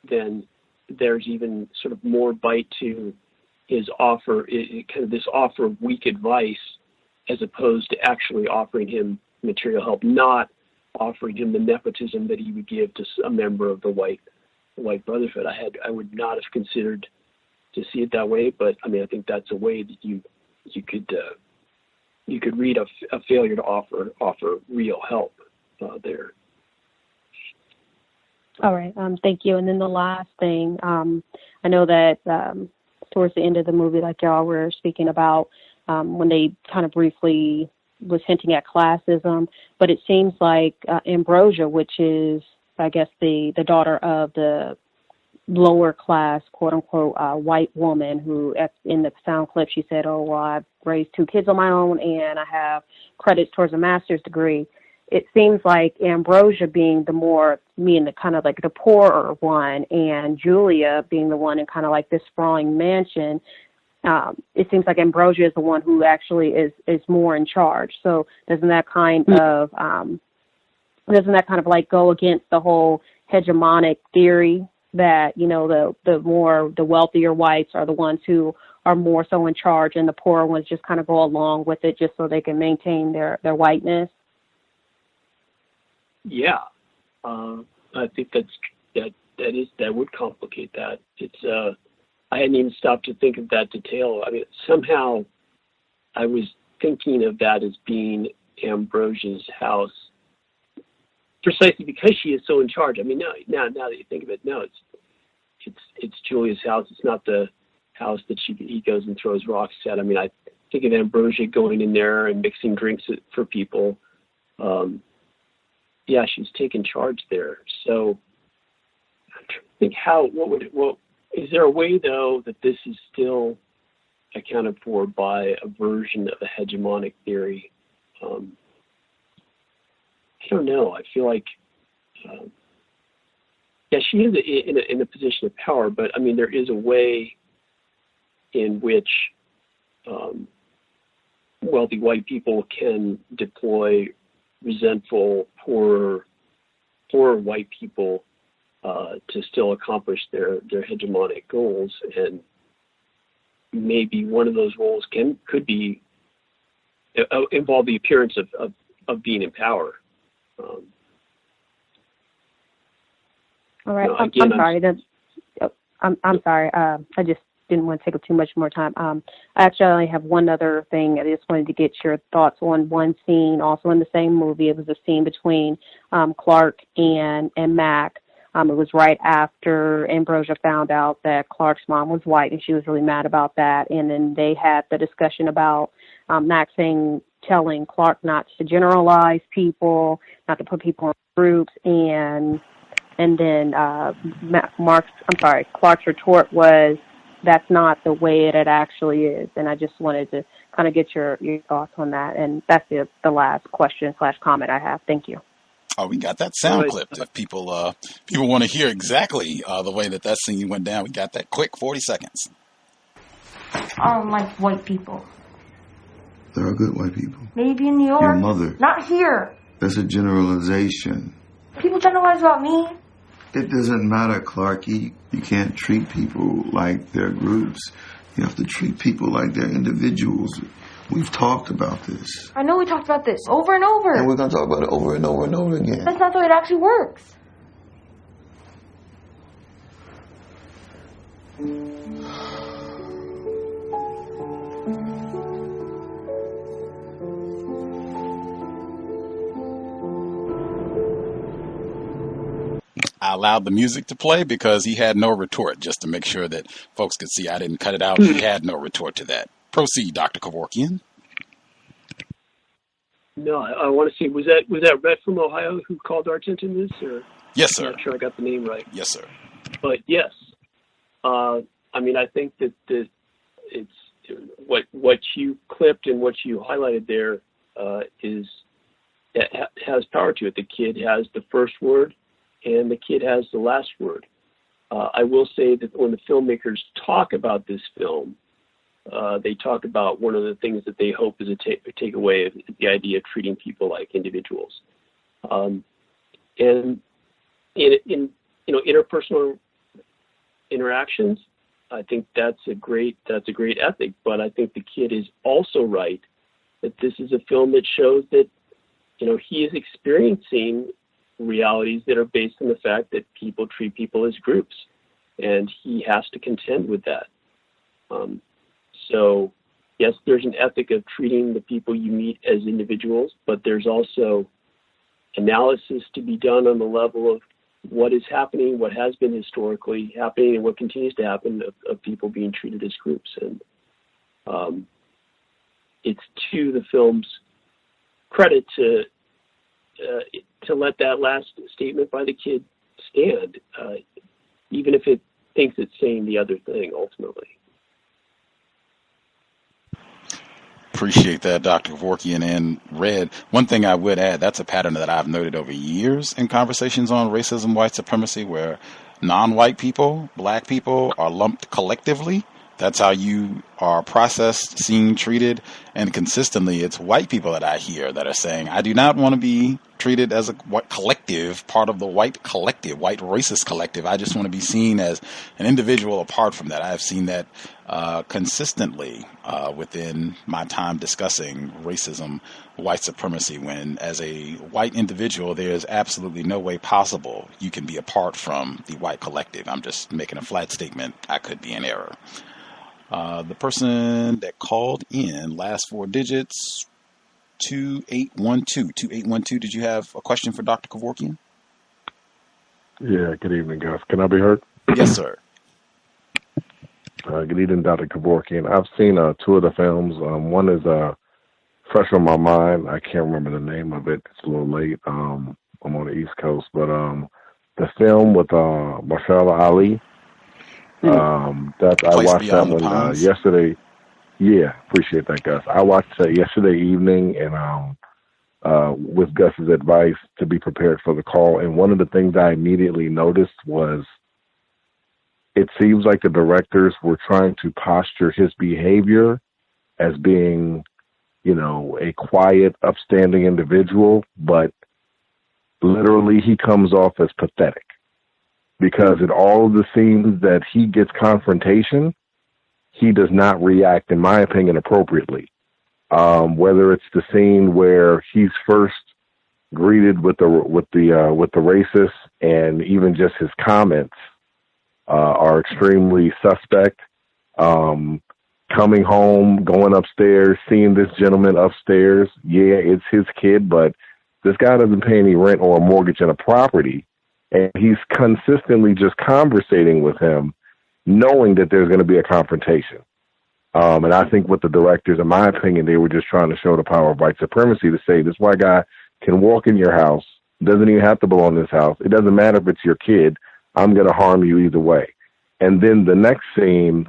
then there's even sort of more bite to his offer, kind of this offer of weak advice, as opposed to actually offering him material help, not offering him the nepotism that he would give to a member of the white brotherhood. I would not have considered to see it that way, but I mean, I think that's a way that you could read a failure to offer real help there. All right. Thank you. And then the last thing, I know that towards the end of the movie, like y'all were speaking about, when they kind of briefly was hinting at classism, but it seems like Ambrosia, which is, I guess, the daughter of the lower class, quote unquote, white woman who, in the sound clip, she said, "Oh, well, I've raised 2 kids on my own and I have credits towards a master's degree." It seems like Ambrosia being the kind of like the poorer one, and Julia being the one in kind of like this sprawling mansion. It seems like Ambrosia is the one who actually is more in charge. So doesn't that kind of like go against the whole hegemonic theory that, you know, the wealthier whites are the ones who are more so in charge, and the poorer ones just kind of go along with it just so they can maintain their whiteness? Yeah, I think that would complicate that. It's I hadn't even stopped to think of that detail. I mean, somehow I was thinking of that as being Ambrosia's house, precisely because she is so in charge. I mean, now that you think of it, no, it's Julia's house. It's not the house that he goes and throws rocks at. I mean, I think of Ambrosia going in there and mixing drinks for people. Yeah, she's taken charge there. So I'm trying to think is there a way, though, that this is still accounted for by a version of a hegemonic theory? I don't know. I feel like, she is in a position of power, but I mean, there is a way in which wealthy white people can deploy resentful, poor white people to still accomplish their hegemonic goals, and maybe one of those roles could be involve the appearance of being in power. All right, I'm sorry. I'm sorry. I just didn't want to take up too much more time. I actually only have one other thing. I just wanted to get your thoughts on one scene, also in the same movie. It was a scene between Clark and Mac. It was right after Ambrosia found out that Clark's mom was white, and she was really mad about that. And then they had the discussion about Mac telling Clark not to generalize people, not to put people in groups, and then Clark's retort was, that's not the way it actually is. And I just wanted to kind of get your thoughts on that. And that's the last question/comment I have. Thank you. Oh, we got that sound clipped. If people want to hear exactly the way that scene went down, we got that quick 40 seconds. I don't like white people. There are good white people. Maybe in New York. Your mother. Not here. That's a generalization. People generalize about me. It doesn't matter, Clarky. You can't treat people like they're groups. You have to treat people like they're individuals. We've talked about this. I know we talked about this over and over. And we're going to talk about it over and over and over again. That's not the way it actually works. I allowed the music to play because he had no retort, just to make sure that folks could see I didn't cut it out. He had no retort to that. Proceed, Dr. Kevorkian. No, I want to see. Was that Rhett from Ohio who called our attention to this? Or yes, sir. I'm not sure I got the name right. Yes, sir. But yes, I mean, I think that it's what you clipped and what you highlighted there has power to it. The kid has the first word, and the kid has the last word. I will say that when the filmmakers talk about this film, they talk about one of the things that they hope is a takeaway of the idea of treating people like individuals, and in interpersonal interactions. I think that's a great ethic. But I think the kid is also right that this is a film that shows that he is experiencing realities that are based on the fact that people treat people as groups, and he has to contend with that. So, yes, there's an ethic of treating the people you meet as individuals, but there's also analysis to be done on the level of what is happening, what has been historically happening, and what continues to happen of people being treated as groups. And it's to the film's credit to let that last statement by the kid stand, even if it thinks it's saying the other thing ultimately. Appreciate that, Dr. Kevorkian. And Red, one thing I would add, that's a pattern that I've noted over years in conversations on racism, white supremacy, where non-white people, black people, are lumped collectively. That's how you are processed, seen, treated, and consistently it's white people that I hear that are saying, I do not want to be treated as a white collective, part of the white collective, white racist collective. I just want to be seen as an individual apart from that. I have seen that consistently within my time discussing racism, white supremacy, when as a white individual, there is absolutely no way possible you can be apart from the white collective. I'm just making a flat statement. I could be in error. The person that called in, last 4 digits, 2812. 2812, did you have a question for Dr. Kevorkian? Yeah, good evening, Gus. Can I be heard? Yes, sir. Good evening, Dr. Kevorkian. I've seen 2 of the films. One is fresh on my mind. I can't remember the name of it. It's a little late. I'm on the East Coast. But the film with Mahershala Ali, I watched that one yesterday. Yeah, appreciate that, Gus. I watched it yesterday evening and with Gus's advice to be prepared for the call. And one of the things I immediately noticed was it seems like the directors were trying to posture his behavior as being, a quiet, upstanding individual, but literally he comes off as pathetic because in all of the scenes that he gets confrontation, he does not react, in my opinion, appropriately. Whether it's the scene where he's first greeted with the racist, and even just his comments are extremely suspect. Coming home, going upstairs, seeing this gentleman upstairs. Yeah, it's his kid, but this guy doesn't pay any rent or a mortgage on a property, and he's consistently just conversating with him, knowing that there's going to be a confrontation. And I think with the directors, in my opinion, they were just trying to show the power of white supremacy to say this white guy can walk in your house, doesn't even have to belong in this house. It doesn't matter if it's your kid. I'm going to harm you either way. And then the next scene,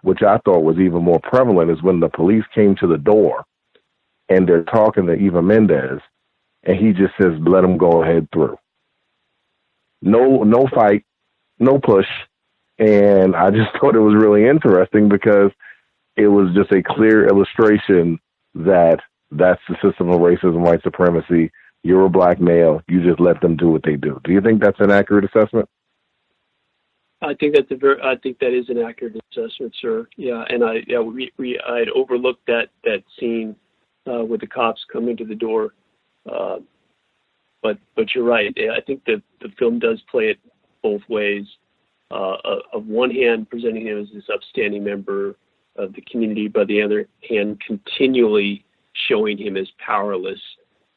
which I thought was even more prevalent, is when the police came to the door and they're talking to Eva Mendes, and he just says, let him go ahead through. No fight, no push. And I just thought it was really interesting because it was just a clear illustration that that's the system of racism, white supremacy. You're a black male. You just let them do what they do. Do you think that's an accurate assessment? I think that is an accurate assessment, sir. Yeah, and I'd overlooked that scene with the cops coming to the door, but you're right. I think that the film does play it both ways. Of one hand, presenting him as this upstanding member of the community, but the other hand, continually showing him as powerless,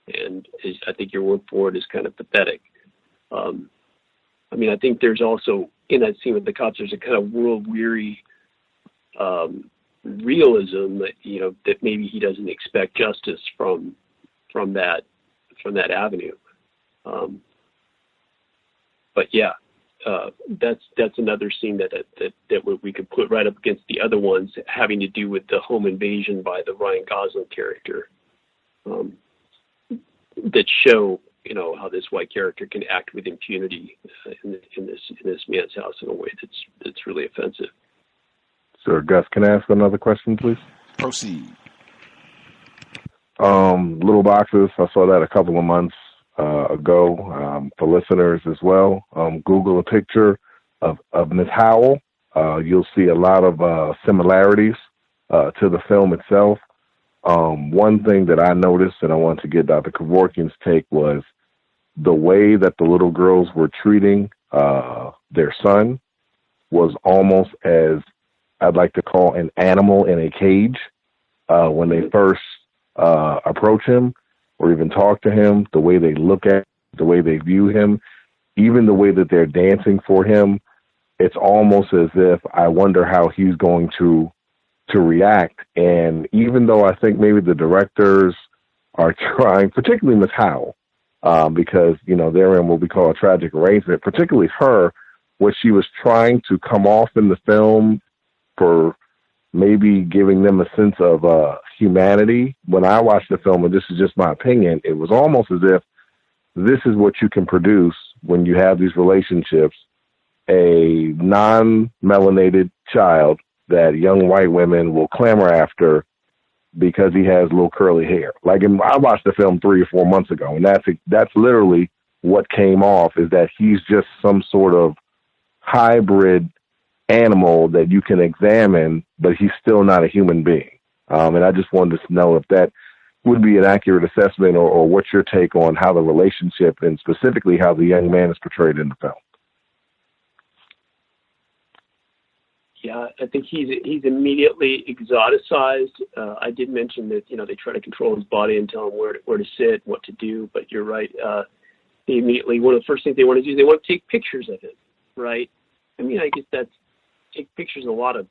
and I think your word for it is kind of pathetic. I think there's also, in that scene with the cops, there's a kind of world-weary realism that, that maybe he doesn't expect justice from that avenue. But yeah, that's another scene that we could put right up against the other ones having to do with the home invasion by the Ryan Gosling character, that show how this white character can act with impunity in this man's house in a way that's really offensive. Sir, Gus, can I ask another question, please? Proceed. Little boxes. I saw that a couple of months ago. For listeners as well, Google a picture of Ms. Howell. You'll see a lot of similarities to the film itself. One thing that I noticed, and I want to get Dr. Kevorkian's take, was the way that the little girls were treating their son was almost as I'd like to call an animal in a cage. When they first approach him or even talk to him, the way they look at him, the way they view him, even the way that they're dancing for him, it's almost as if I wonder how he's going to react. And even though I think maybe the directors are trying, particularly Ms. Howell, because, they're in what we call a tragic arrangement, particularly her, what she was trying to come off in the film for maybe giving them a sense of humanity. When I watched the film, and this is just my opinion, it was almost as if this is what you can produce when you have these relationships, a non-melanated child that young white women will clamor after because he has little curly hair. Like, I watched the film 3 or 4 months ago, and that's literally what came off, is that he's just some sort of hybrid animal that you can examine, but he's still not a human being. And I just wanted to know if that would be an accurate assessment, or what's your take on how the relationship and specifically how the young man is portrayed in the film. Yeah, I think he's immediately exoticized. I did mention that, they try to control his body and tell him where to sit, what to do. But you're right. They immediately, one of the first things they want to do is they want to take pictures of him, right? I mean, I guess that's take pictures of a lot of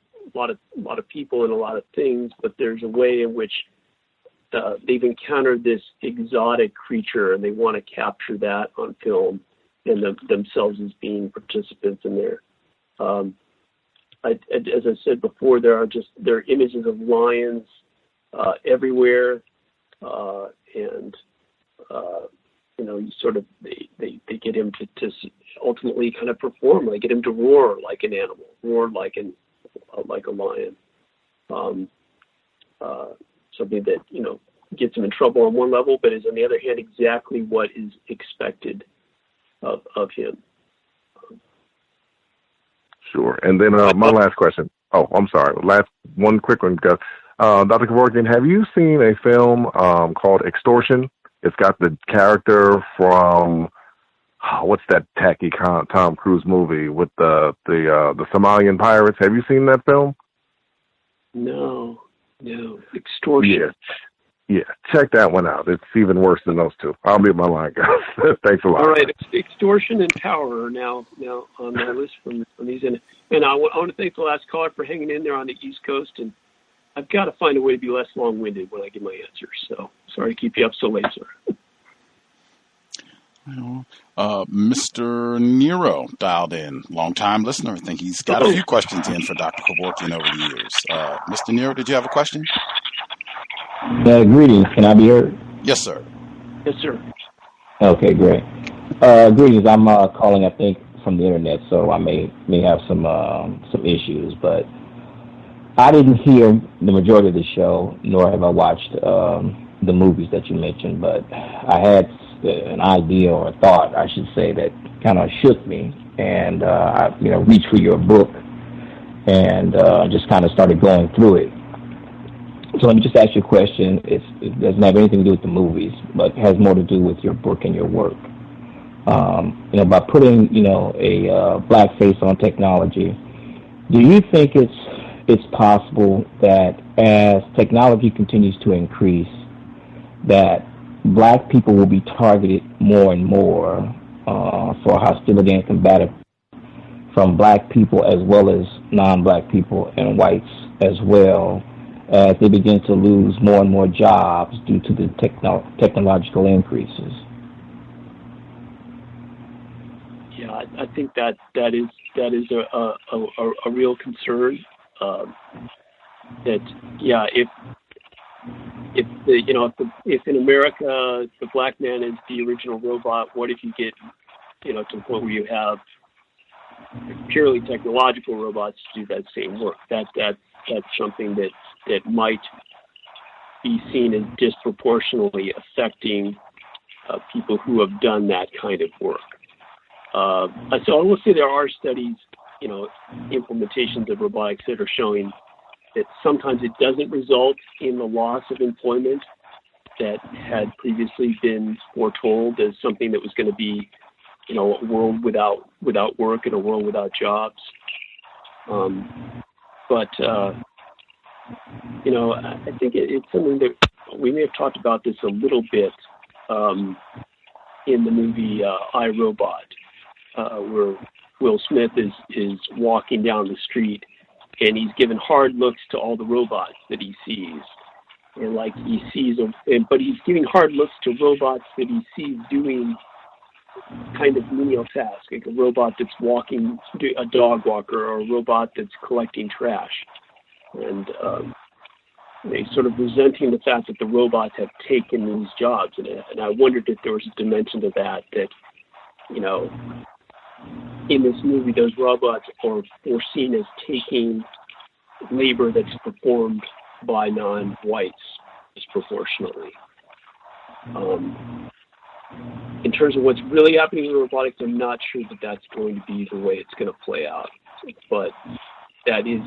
people and a lot of things, but there's a way in which they've encountered this exotic creature and they want to capture that on film and themselves as being participants in there. As I said before, there are images of lions everywhere, and you sort of they get him to ultimately kind of perform. They get him to roar like an animal, roar like a lion. Something that gets him in trouble on one level, but is on the other hand exactly what is expected of him. Sure. And then my last question. Oh, I'm sorry. Last one quick one, Gus. Dr. Kevorkian, have you seen a film called Extortion? It's got the character from what's that tacky Tom Cruise movie with the Somalian pirates? Have you seen that film? No. Extortion. Yeah. Check that one out. It's even worse than those two. I'll be at my line, guys. Thanks a lot. All right. Extortion and Power are now on my list from these. And I want to thank the last caller for hanging in there on the East Coast. And I've got to find a way to be less long-winded when I give my answers. So sorry to keep you up so late, sir. Mr. Nero dialed in, long-time listener. I think he's got a few questions in for Dr. Kevorkian over the years. Mr. Nero, did you have a question? Greetings. Can I be heard? Yes, sir. Yes, sir. Okay, great. Greetings. I'm calling, I think, from the internet, so I may have some issues, but I didn't hear the majority of the show, nor have I watched the movies that you mentioned, but I had an idea or a thought, I should say, that kind of shook me, and I reached for your book and just kind of started going through it. So let me just ask you a question. It doesn't have anything to do with the movies, but has more to do with your book and your work. By putting a blackface on technology, do you think it's possible that as technology continues to increase, that black people will be targeted more and more for hostility and combative from black people as well as non-black people and whites as well, as they begin to lose more and more jobs due to the technological increases? Yeah, I think that is a real concern. If in America the black man is the original robot, what if you get to the point where you have purely technological robots to do that same work? That's something that might be seen as disproportionately affecting people who have done that kind of work. So I will say there are studies, implementations of robotics that are showing that sometimes it doesn't result in the loss of employment that had previously been foretold as something that was going to be, a world without work and a world without jobs. I think it's something that we may have talked about this a little bit in the movie I, Robot, where Will Smith is walking down the street and he's given hard looks to all the robots that he sees. And but he's giving hard looks to robots that he sees doing kind of menial tasks, like a robot that's walking, a dog walker, or a robot that's collecting trash. And they sort of resenting the fact that the robots have taken these jobs. And I wondered if there was a dimension to that, in this movie, those robots are seen as taking labor that's performed by non-whites disproportionately. In terms of what's really happening in robotics, I'm not sure that that's going to be the way it's going to play out. But that is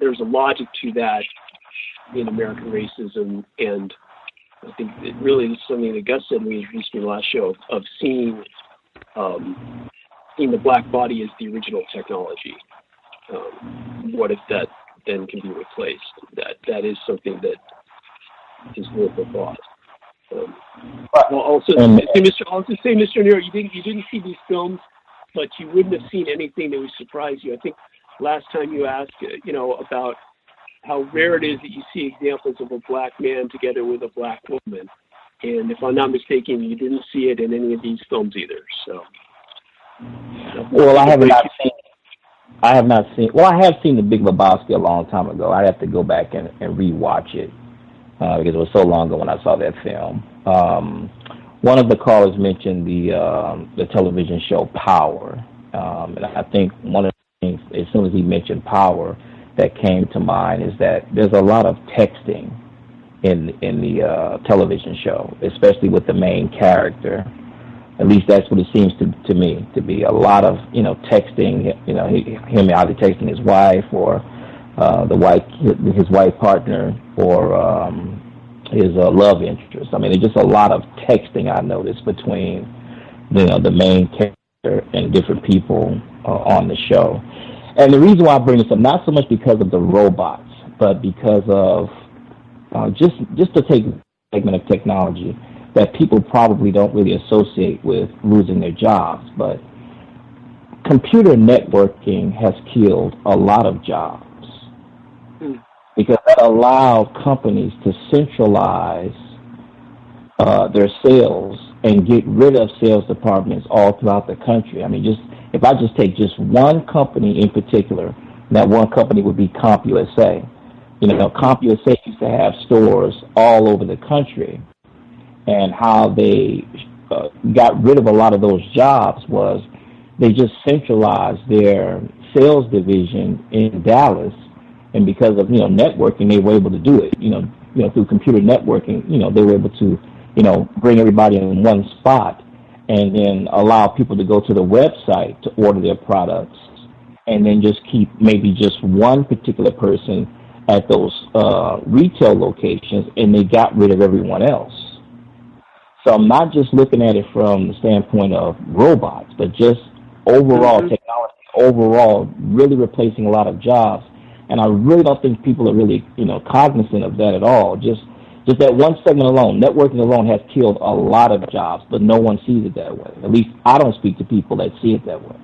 there's a logic to that in American racism, and I think it really is something that Gus said when he introduced me last show of seeing the black body as the original technology. What if that then can be replaced? That is something that is worth a thought. I'll just say, Mr. Nero, you didn't see these films, but you wouldn't have seen anything that would surprise you. I think last time you asked, about how rare it is that you see examples of a black man together with a black woman, and if I'm not mistaken, you didn't see it in any of these films either. So, well, I have not seen. Well, I have seen The Big Lebowski a long time ago. I have to go back and rewatch it. Because it was so long ago when I saw that film. One of the callers mentioned the television show Power, and I think one of the things, as soon as he mentioned Power, that came to mind is that there's a lot of texting in the television show, especially with the main character. At least that's what it seems to me to be, a lot of texting. Him either texting his wife or his wife partner or his love interest. I mean, there's just a lot of texting I noticed between the main character and different people on the show. And the reason why I bring this up, not so much because of the robots, but because of just to take a segment of technology that people probably don't really associate with losing their jobs, but computer networking has killed a lot of jobs. Because that allowed companies to centralize their sales and get rid of sales departments all throughout the country. I mean, if I just take just one company in particular, that one company would be CompUSA. CompUSA used to have stores all over the country, and how they got rid of a lot of those jobs was they just centralized their sales division in Dallas. And because of networking, they were able to do it. Through computer networking, they were able to bring everybody in one spot, and then allow people to go to the website to order their products, and then just keep maybe just one particular person at those retail locations, and they got rid of everyone else. So I'm not just looking at it from the standpoint of robots, but just overall technology, overall really replacing a lot of jobs. And I really don't think people are really, cognizant of that at all. Just that one segment alone, networking alone, has killed a lot of jobs, but no one sees it that way. At least I don't speak to people that see it that way.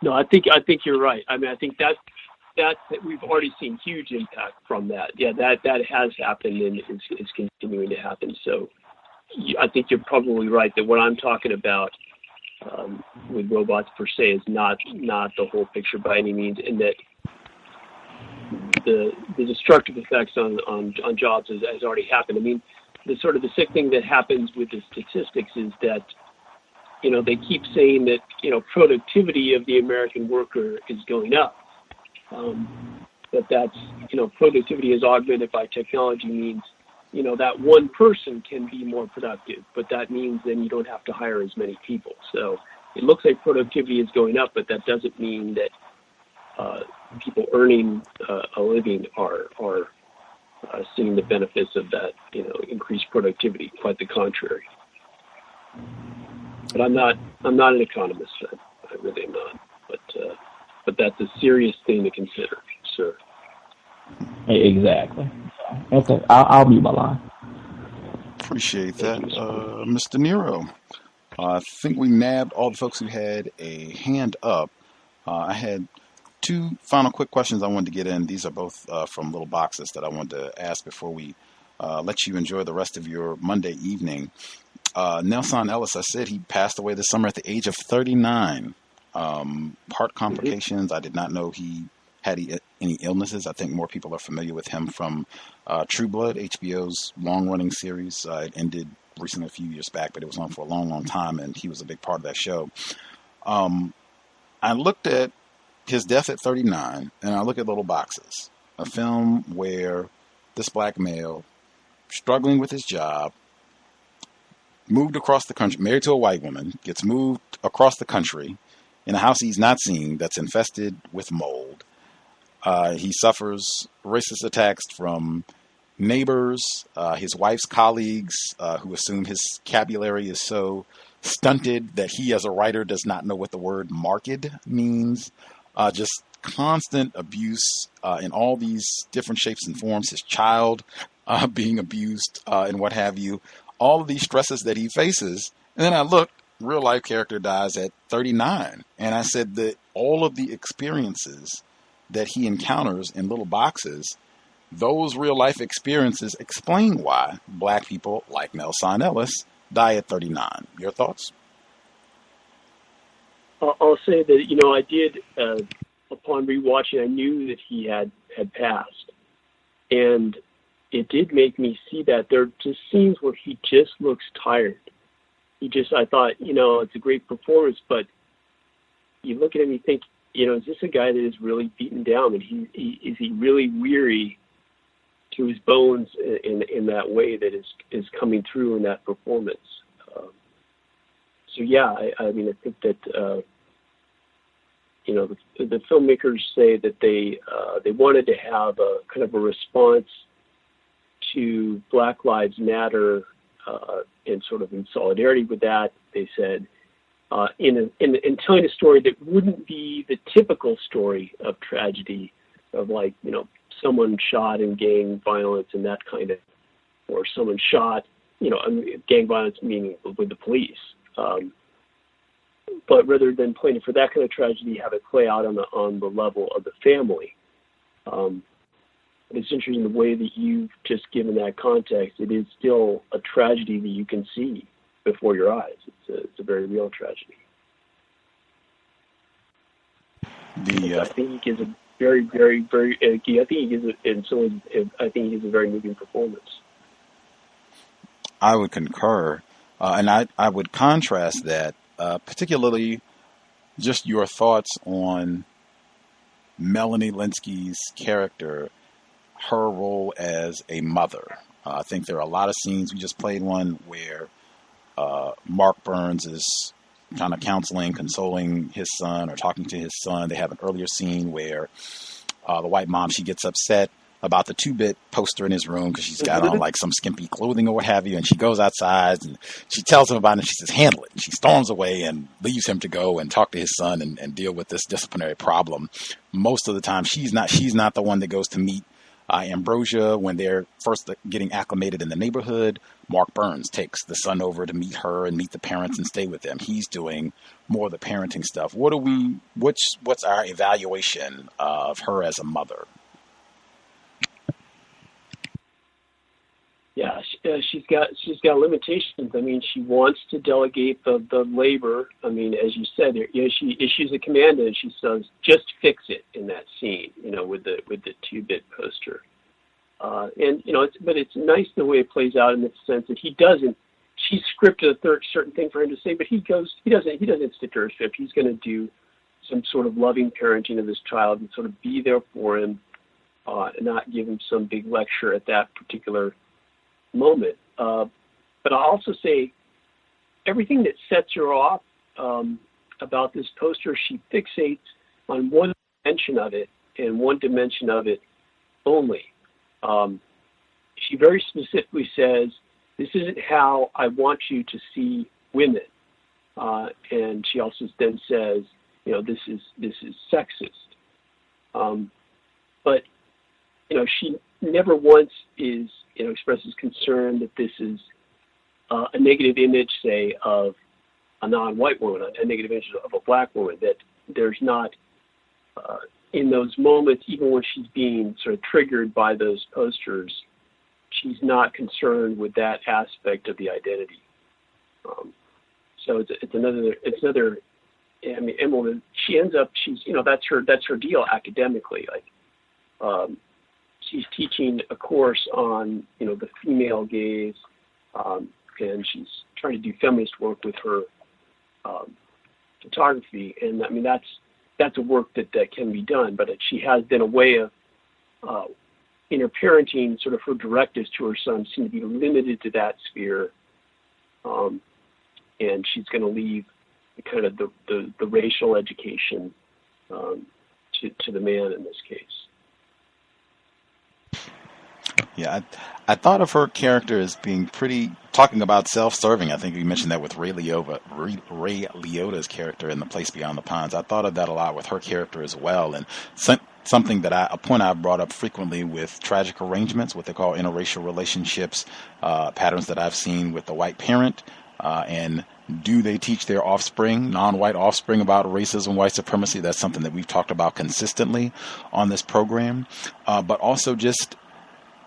No, I think you're right. I mean, I think that we've already seen huge impact from that. Yeah, that has happened and it's continuing to happen. So I think you're probably right that what I'm talking about with robots per se is not the whole picture by any means, and that the destructive effects on jobs has already happened. I mean, the sick thing that happens with the statistics is that, they keep saying that, productivity of the American worker is going up. But that's, productivity is augmented by technology means, that one person can be more productive, but that means then you don't have to hire as many people. So it looks like productivity is going up, but that doesn't mean that people earning a living are seeing the benefits of that, increased productivity. Quite the contrary. But I'm not an economist. I really am not. But that's a serious thing to consider, sir. Exactly. Okay, I'll mute my line. Appreciate that, Mr. Nero. I think we nabbed all the folks who had a hand up. I had two final quick questions I wanted to get in. These are both from little boxes that I wanted to ask before we let you enjoy the rest of your Monday evening. Nelson Ellis, I said he passed away this summer at the age of 39. Heart complications. I did not know he had any illnesses. I think more people are familiar with him from True Blood, HBO's long-running series. It ended recently a few years back, but it was on for a long, long time, and he was a big part of that show. I looked at his death at 39, and I look at little boxes. a film where this black male, struggling with his job, moved across the country, married to a white woman, gets moved across the country in a house he's not seen that's infested with mold. He suffers racist attacks from neighbors, his wife's colleagues, who assume his vocabulary is so stunted that he as a writer does not know what the word marked means. Just constant abuse in all these different shapes and forms. His child being abused and what have you. All of these stresses that he faces. And then I looked, real life character dies at 39. And I said that all of the experiences that he encounters in little boxes, those real life experiences explain why black people like Nelson Ellis die at 39. Your thoughts? I'll say that, I did, upon rewatching, I knew that he had passed. And it did make me see that there are just scenes where he just looks tired. I thought, it's a great performance, but you look at him, you think, is this a guy that is really beaten down? And is he really weary to his bones in that way that is coming through in that performance? I think that, the filmmakers say that they wanted to have a kind of a response to Black Lives Matter, and sort of in solidarity with that. They said, in telling a story that wouldn't be the typical story of tragedy, of someone shot in gang violence and that kind of, or someone shot, gang violence meaning with the police. But rather than planning for that kind of tragedy, have it play out on the level of the family. It's interesting the way that you've just given that context. It is still a tragedy that you can see before your eyes. It's a very real tragedy. I think he gives a very, very, very. I think he gives a very moving performance. I would concur, and I would contrast that, particularly just your thoughts on Melanie Lynskie's character, her role as a mother. I think there are a lot of scenes. We just played one where Mark Burns is kind of counseling, consoling his son or talking to his son. They have an earlier scene where the white mom, she gets upset about the 2-bit poster in his room because she's got on some skimpy clothing or what have you. And she goes outside and she tells him about it and she says, handle it. And she storms away and leaves him to go and talk to his son and deal with this disciplinary problem. Most of the time, she's not the one that goes to meet Ambrosia when they're first getting acclimated in the neighborhood. Mark Burns takes the son over to meet her and meet the parents and stay with them. He's doing more of the parenting stuff. What's our evaluation of her as a mother? Yeah, she's got limitations. I mean, she wants to delegate the labor. I mean, as you said, she issues a command and she says, "Just fix it" in that scene. With the 2-bit poster. But it's nice the way it plays out in the sense that he doesn't. She scripted a certain thing for him to say, but he doesn't stick to her script. He's going to do some sort of loving parenting of this child and sort of be there for him, and not give him some big lecture at that particular moment. But I'll also say everything that sets her off about this poster, she fixates on one dimension of it and one dimension of it only. She very specifically says, "This isn't how I want you to see women," and she also then says, "This is sexist." But she never once expresses concern that this is a negative image, say, of a non-white woman, a negative image of a black woman, that there's not, in those moments, even when she's being sort of triggered by those posters, she's not concerned with that aspect of the identity. So it's another. I mean, Emily, she ends up, that's her deal academically. She's teaching a course on, the female gaze, and she's trying to do feminist work with her photography. And I mean, that's a work that can be done, but she has been a way of in her parenting, sort of her directives to her son seem to be limited to that sphere, and she's going to leave kind of the racial education to the man in this case. Yeah, I thought of her character as being pretty, talking about self-serving. I think you mentioned that with Ray Liotta's character in The Place Beyond the Pines. I thought of that a lot with her character as well. And something a point I've brought up frequently with tragic arrangements, what they call interracial relationships, patterns that I've seen with the white parent, and do they teach their offspring, non-white offspring, about racism, white supremacy? That's something that we've talked about consistently on this program. But also just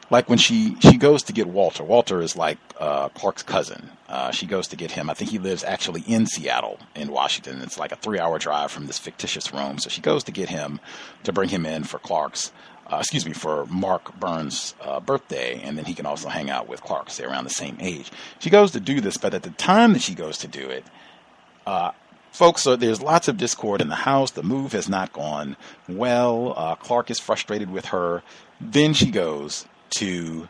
like when she goes to get Walter. Walter is like Clark's cousin. She goes to get him. I think he lives actually in Seattle, in Washington. It's like a 3-hour drive from this fictitious Rome. So she goes to get him to bring him in for for Mark Burns' birthday, and then he can also hang out with Clark because they're around the same age. She goes to do this, but at the time that she goes to do it, folks, there's lots of discord in the house. The move has not gone well. Clark is frustrated with her. Then she goes to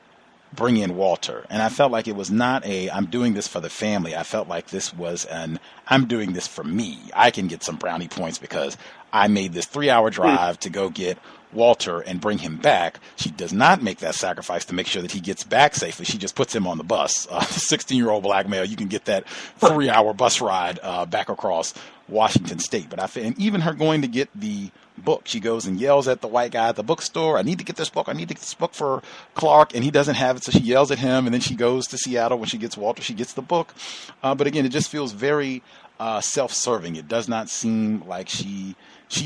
bring in Walter. And I felt like it was not I'm doing this for the family. I felt like this was I'm doing this for me. I can get some brownie points because I made this 3-hour drive to go get Walter and bring him back. She does not make that sacrifice to make sure that he gets back safely. She just puts him on the bus. The 16-year-old black male, you can get that 3-hour bus ride back across Washington State. But and even her going to get the book, she goes and yells at the white guy at the bookstore, I need to get this book. I need to get this book for Clark, and he doesn't have it, so she yells at him, and then she goes to Seattle. When she gets Walter, she gets the book. But again, it just feels very self-serving. It does not seem like she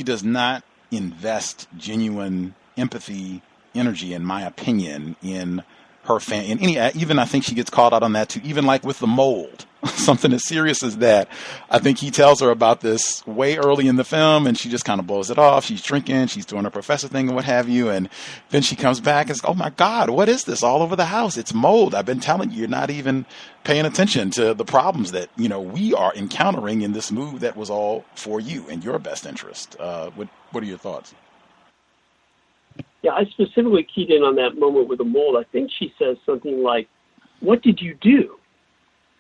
does not invest genuine empathy, energy, in my opinion, in her even I think she gets called out on that too, even like with the mold, something as serious as that. I think he tells her about this way early in the film, and she just kind of blows it off. She's drinking, she's doing her professor thing and what have you, and then she comes back and says, oh my God, what is this all over the house? It's mold. I've been telling you, you're not even paying attention to the problems that, we are encountering in this move that was all for you and your best interest. What are your thoughts? Yeah, I specifically keyed in on that moment with the mold. I think she says something like, what did you do?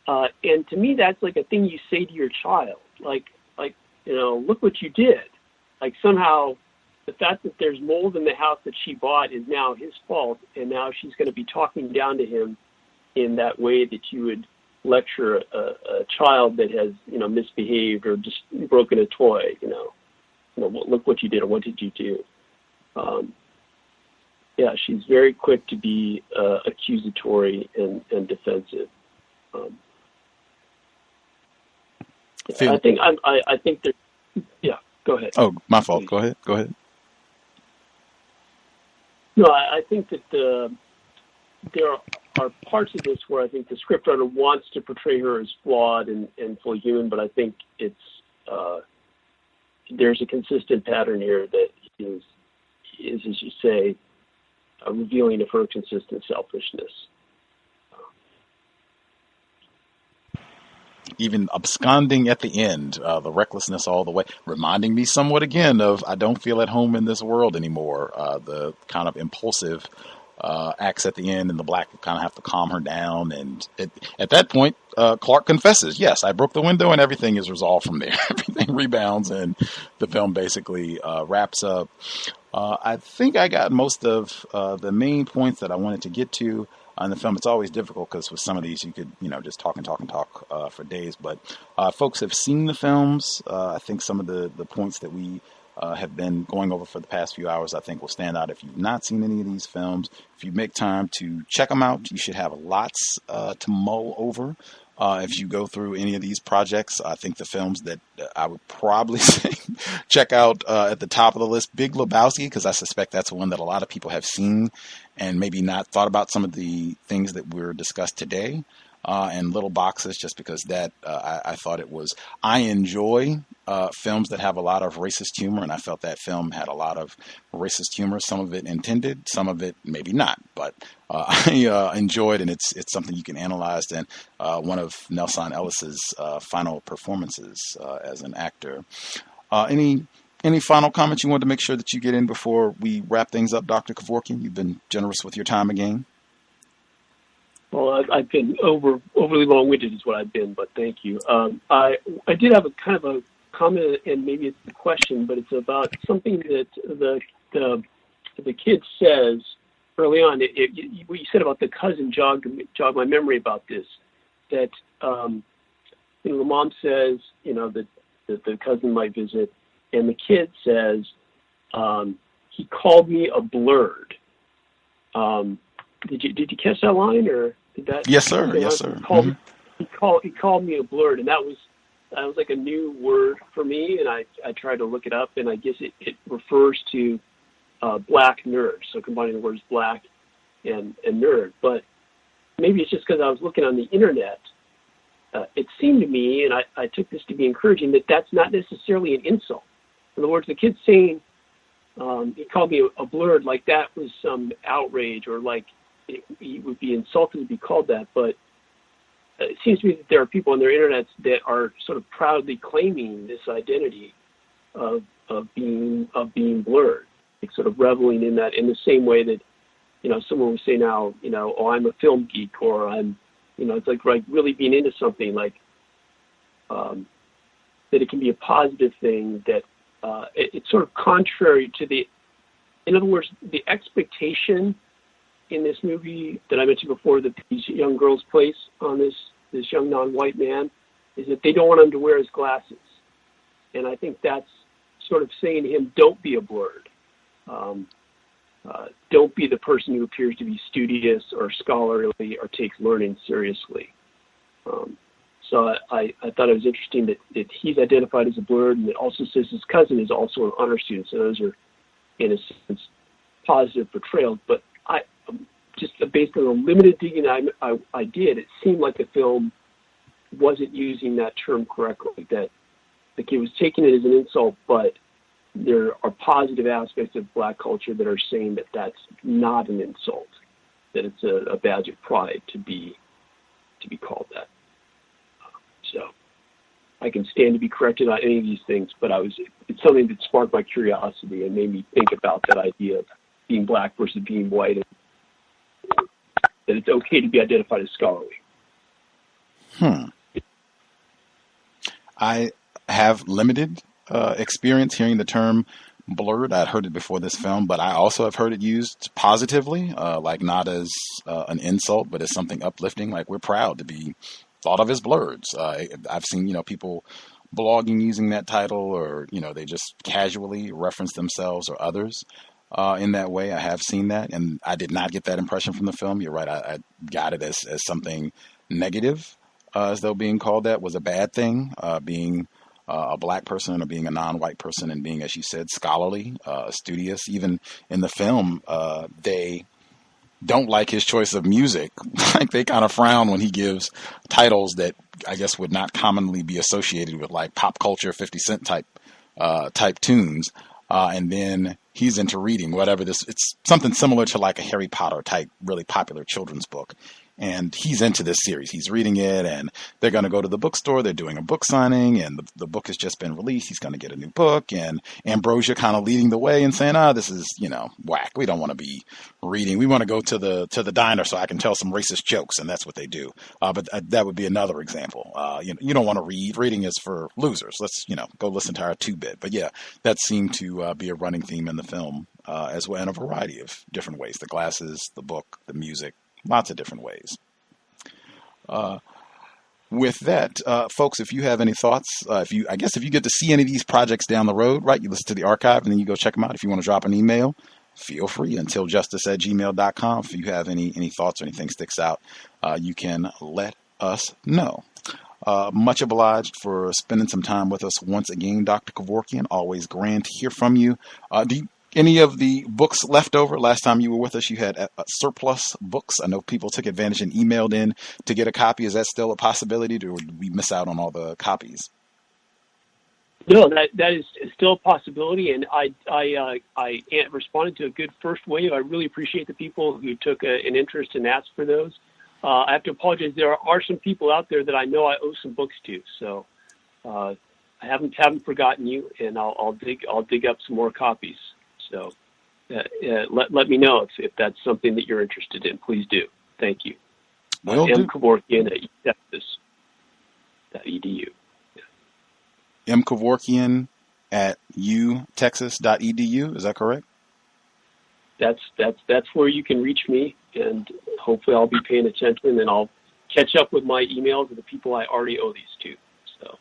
And to me, that's like a thing you say to your child. Like, look what you did. Like somehow the fact that there's mold in the house that she bought is now his fault. And now she's going to be talking down to him in that way that you would lecture a child that has, misbehaved or just broken a toy, look what you did, or what did you do? Yeah, she's very quick to be accusatory and defensive. I think that. Yeah, go ahead. Oh, my fault. Go ahead. No, I think that there are parts of this where I think the scriptwriter wants to portray her as flawed and fully human, but I think there's a consistent pattern here that is as you say, revealing of her consistent selfishness. Even absconding at the end, the recklessness all the way, reminding me somewhat again of I don't feel at home in this world anymore. The kind of impulsive acts at the end, and the black kind of have to calm her down. And at that point, Clark confesses, yes, I broke the window, and everything is resolved from there. Everything rebounds, and the film basically wraps up. I think I got most of the main points that I wanted to get to in the film. It's always difficult because with some of these you could, just talk for days. But folks have seen the films. I think some of the points that we have been going over for the past few hours, I think will stand out. If you've not seen any of these films, if you make time to check them out, you should have lots to mull over. If you go through any of these projects, I think the films that I would probably say check out at the top of the list, Big Lebowski, because I suspect that's one that a lot of people have seen and maybe not thought about some of the things that were discussed today, and Little Boxes, just because that I thought it was. I enjoy films that have a lot of racist humor, and I felt that film had a lot of racist humor. Some of it intended, some of it maybe not, but I enjoyed, and it's something you can analyze. And one of Nelson Ellis's final performances as an actor. Any Any final comments you wanted to make sure that you get in before we wrap things up, Dr. Kevorkian? You've been generous with your time again. Well, I've been overly long-winded is what I've been, but thank you. I did have a kind of a comment, and maybe it's a question, but it's about something that the kid says early on. What you said about the cousin jogged my memory about this. That the mom says that the cousin might visit, and the kid says he called me a blurred. Did you catch that line, or did that? Yes, sir. Yes, sir. He called me a blurred, and that was like a new word for me, and I tried to look it up, and I guess it refers to black nerd. So combining the words black and nerd, but maybe it's just because I was looking on the internet. It seemed to me, and I took this to be encouraging, that that's not necessarily an insult. In other words, the kid's saying he called me a blurred, like that was some outrage, or like he would be insulted to be called that. But it seems to me that there are people on their internets that are sort of proudly claiming this identity of being blurred, like sort of reveling in that, in the same way that someone would say now, oh, I'm a film geek, or I'm, it's like really being into something, like that it can be a positive thing, that it's sort of contrary to in other words, the expectation in this movie that I mentioned before that these young girls place on this young non-white man is that they don't want him to wear his glasses. And I think that's sort of saying to him, don't be a blurred. Don't be the person who appears to be studious or scholarly or takes learning seriously. So I thought it was interesting that he's identified as a blurred, and it also says his cousin is also an honor student. So those are, in a sense, positive portrayals. But just based on the limited digging I did, it seemed like the film wasn't using that term correctly, that the kid was taking it as an insult, but there are positive aspects of black culture that are saying that that's not an insult, that it's a badge of pride to be called that. So I can stand to be corrected on any of these things, but it's something that sparked my curiosity and made me think about that idea of being black versus being white, and that it's okay to be identified as scholarly. I have limited experience hearing the term blurred. I'd heard it before this film, but I also have heard it used positively, like not as an insult, but as something uplifting. Like, we're proud to be thought of as blurs. I've seen, people blogging using that title, or, they just casually reference themselves or others in that way. I have seen that, and I did not get that impression from the film. You're right. I got it as something negative, as though being called that was a bad thing, being a black person or being a non-white person and being, as you said, scholarly, studious. Even in the film, they don't like his choice of music. Like, they kind of frown when he gives titles that I guess would not commonly be associated with like pop culture, 50 Cent type tunes. And then he's into reading whatever it's something similar to like a Harry Potter type, really popular children's book. And he's into this series. He's reading it, and they're going to go to the bookstore. They're doing a book signing, and the book has just been released. He's going to get a new book, and Ambrosia kind of leading the way and saying, this is, whack. We don't want to be reading. We want to go to the diner so I can tell some racist jokes, and that's what they do. But that would be another example. You don't want to read. Reading is for losers. Let's, go listen to our 2-bit. But yeah, that seemed to be a running theme in the film as well, in a variety of different ways. The glasses, the book, the music. Lots of different ways. With that, folks, if you have any thoughts, if you get to see any of these projects down the road, right, you listen to the archive and then you go check them out. If you want to drop an email, feel free, untiljustice@gmail.com. If you have any thoughts or anything sticks out, you can let us know. Much obliged for spending some time with us once again, Dr. Kevorkian. Always grand to hear from you. Any of the books left over? Last time you were with us, you had surplus books. I know people took advantage and emailed in to get a copy. Is that still a possibility, or did we miss out on all the copies? No, that is still a possibility, and I responded to a good first wave. I really appreciate the people who took an interest and asked for those. I have to apologize. There are some people out there that I know I owe some books to, so haven't forgotten you, and I'll dig up some more copies. So let me know if that's something that you're interested in. Please do. Thank you. M. Kevorkian at utexas.edu. M. Kevorkian at utexas.edu. Is that correct? That's where you can reach me, and hopefully I'll be paying attention, and I'll catch up with my emails of the people I already owe these to. So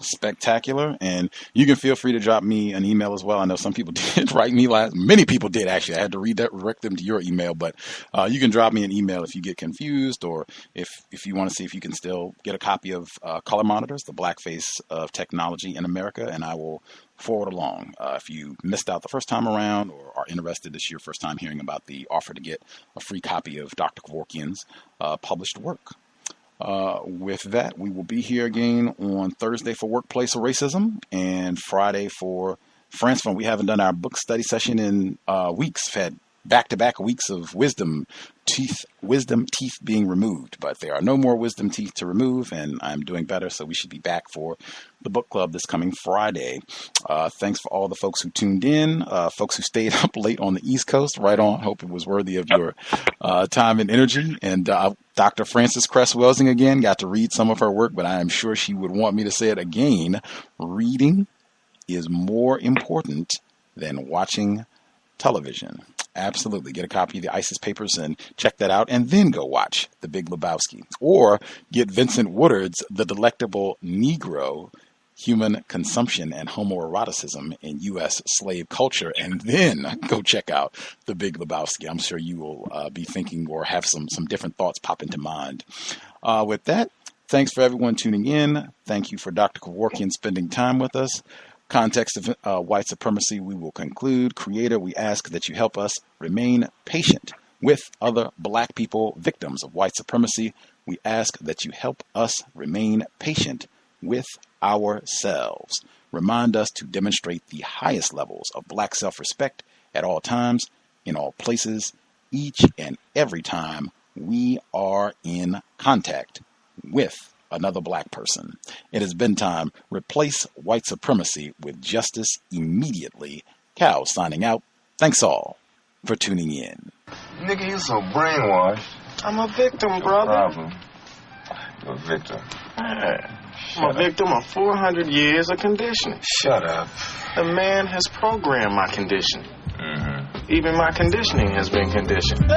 spectacular, and you can feel free to drop me an email as well. I know some people did write me many people did actually. I had to redirect them to your email, but you can drop me an email if you get confused, or if you want to see if you can still get a copy of Color Monitors, the Blackface of Technology in America, and I will forward along. If you missed out the first time around or are interested, this is your first time hearing about the offer to get a free copy of Dr. Kevorkian's published work. With that, we will be here again on Thursday for Workplace Racism and Friday for France Fund. We haven't done our book study session in weeks. We've had back-to-back weeks of wisdom teeth being removed, but there are no more wisdom teeth to remove, and I'm doing better, so we should be back for the book club this coming Friday. Thanks for all the folks who tuned in, folks who stayed up late on the East Coast. Right on. Hope it was worthy of your time and energy. And Dr. Frances Cress Welsing again, got to read some of her work, but I am sure she would want me to say it again. Reading is more important than watching television. Absolutely. Get a copy of the ISIS Papers and check that out, and then go watch The Big Lebowski. Or get Vincent Woodard's The Delectable Negro, Human Consumption and Homoeroticism in U.S. Slave Culture, and then go check out The Big Lebowski. I'm sure you will be thinking or have some different thoughts pop into mind. With that, thanks for everyone tuning in. Thank you for Dr. Kevorkian spending time with us. Context of White Supremacy, we will conclude. Creator, we ask that you help us remain patient with other black people, victims of white supremacy. We ask that you help us remain patient with ourselves. Remind us to demonstrate the highest levels of black self-respect at all times, in all places, each and every time we are in contact with another black person. It has been time. Replace white supremacy with justice immediately. Cal signing out. Thanks all for tuning in. Nigga, you so brainwashed. I'm a victim, brother. No problem. You're a victim. I'm a victim of 400 years of conditioning. Shut up. The man has programmed my conditioning. Mm-hmm. Even my conditioning has been conditioned.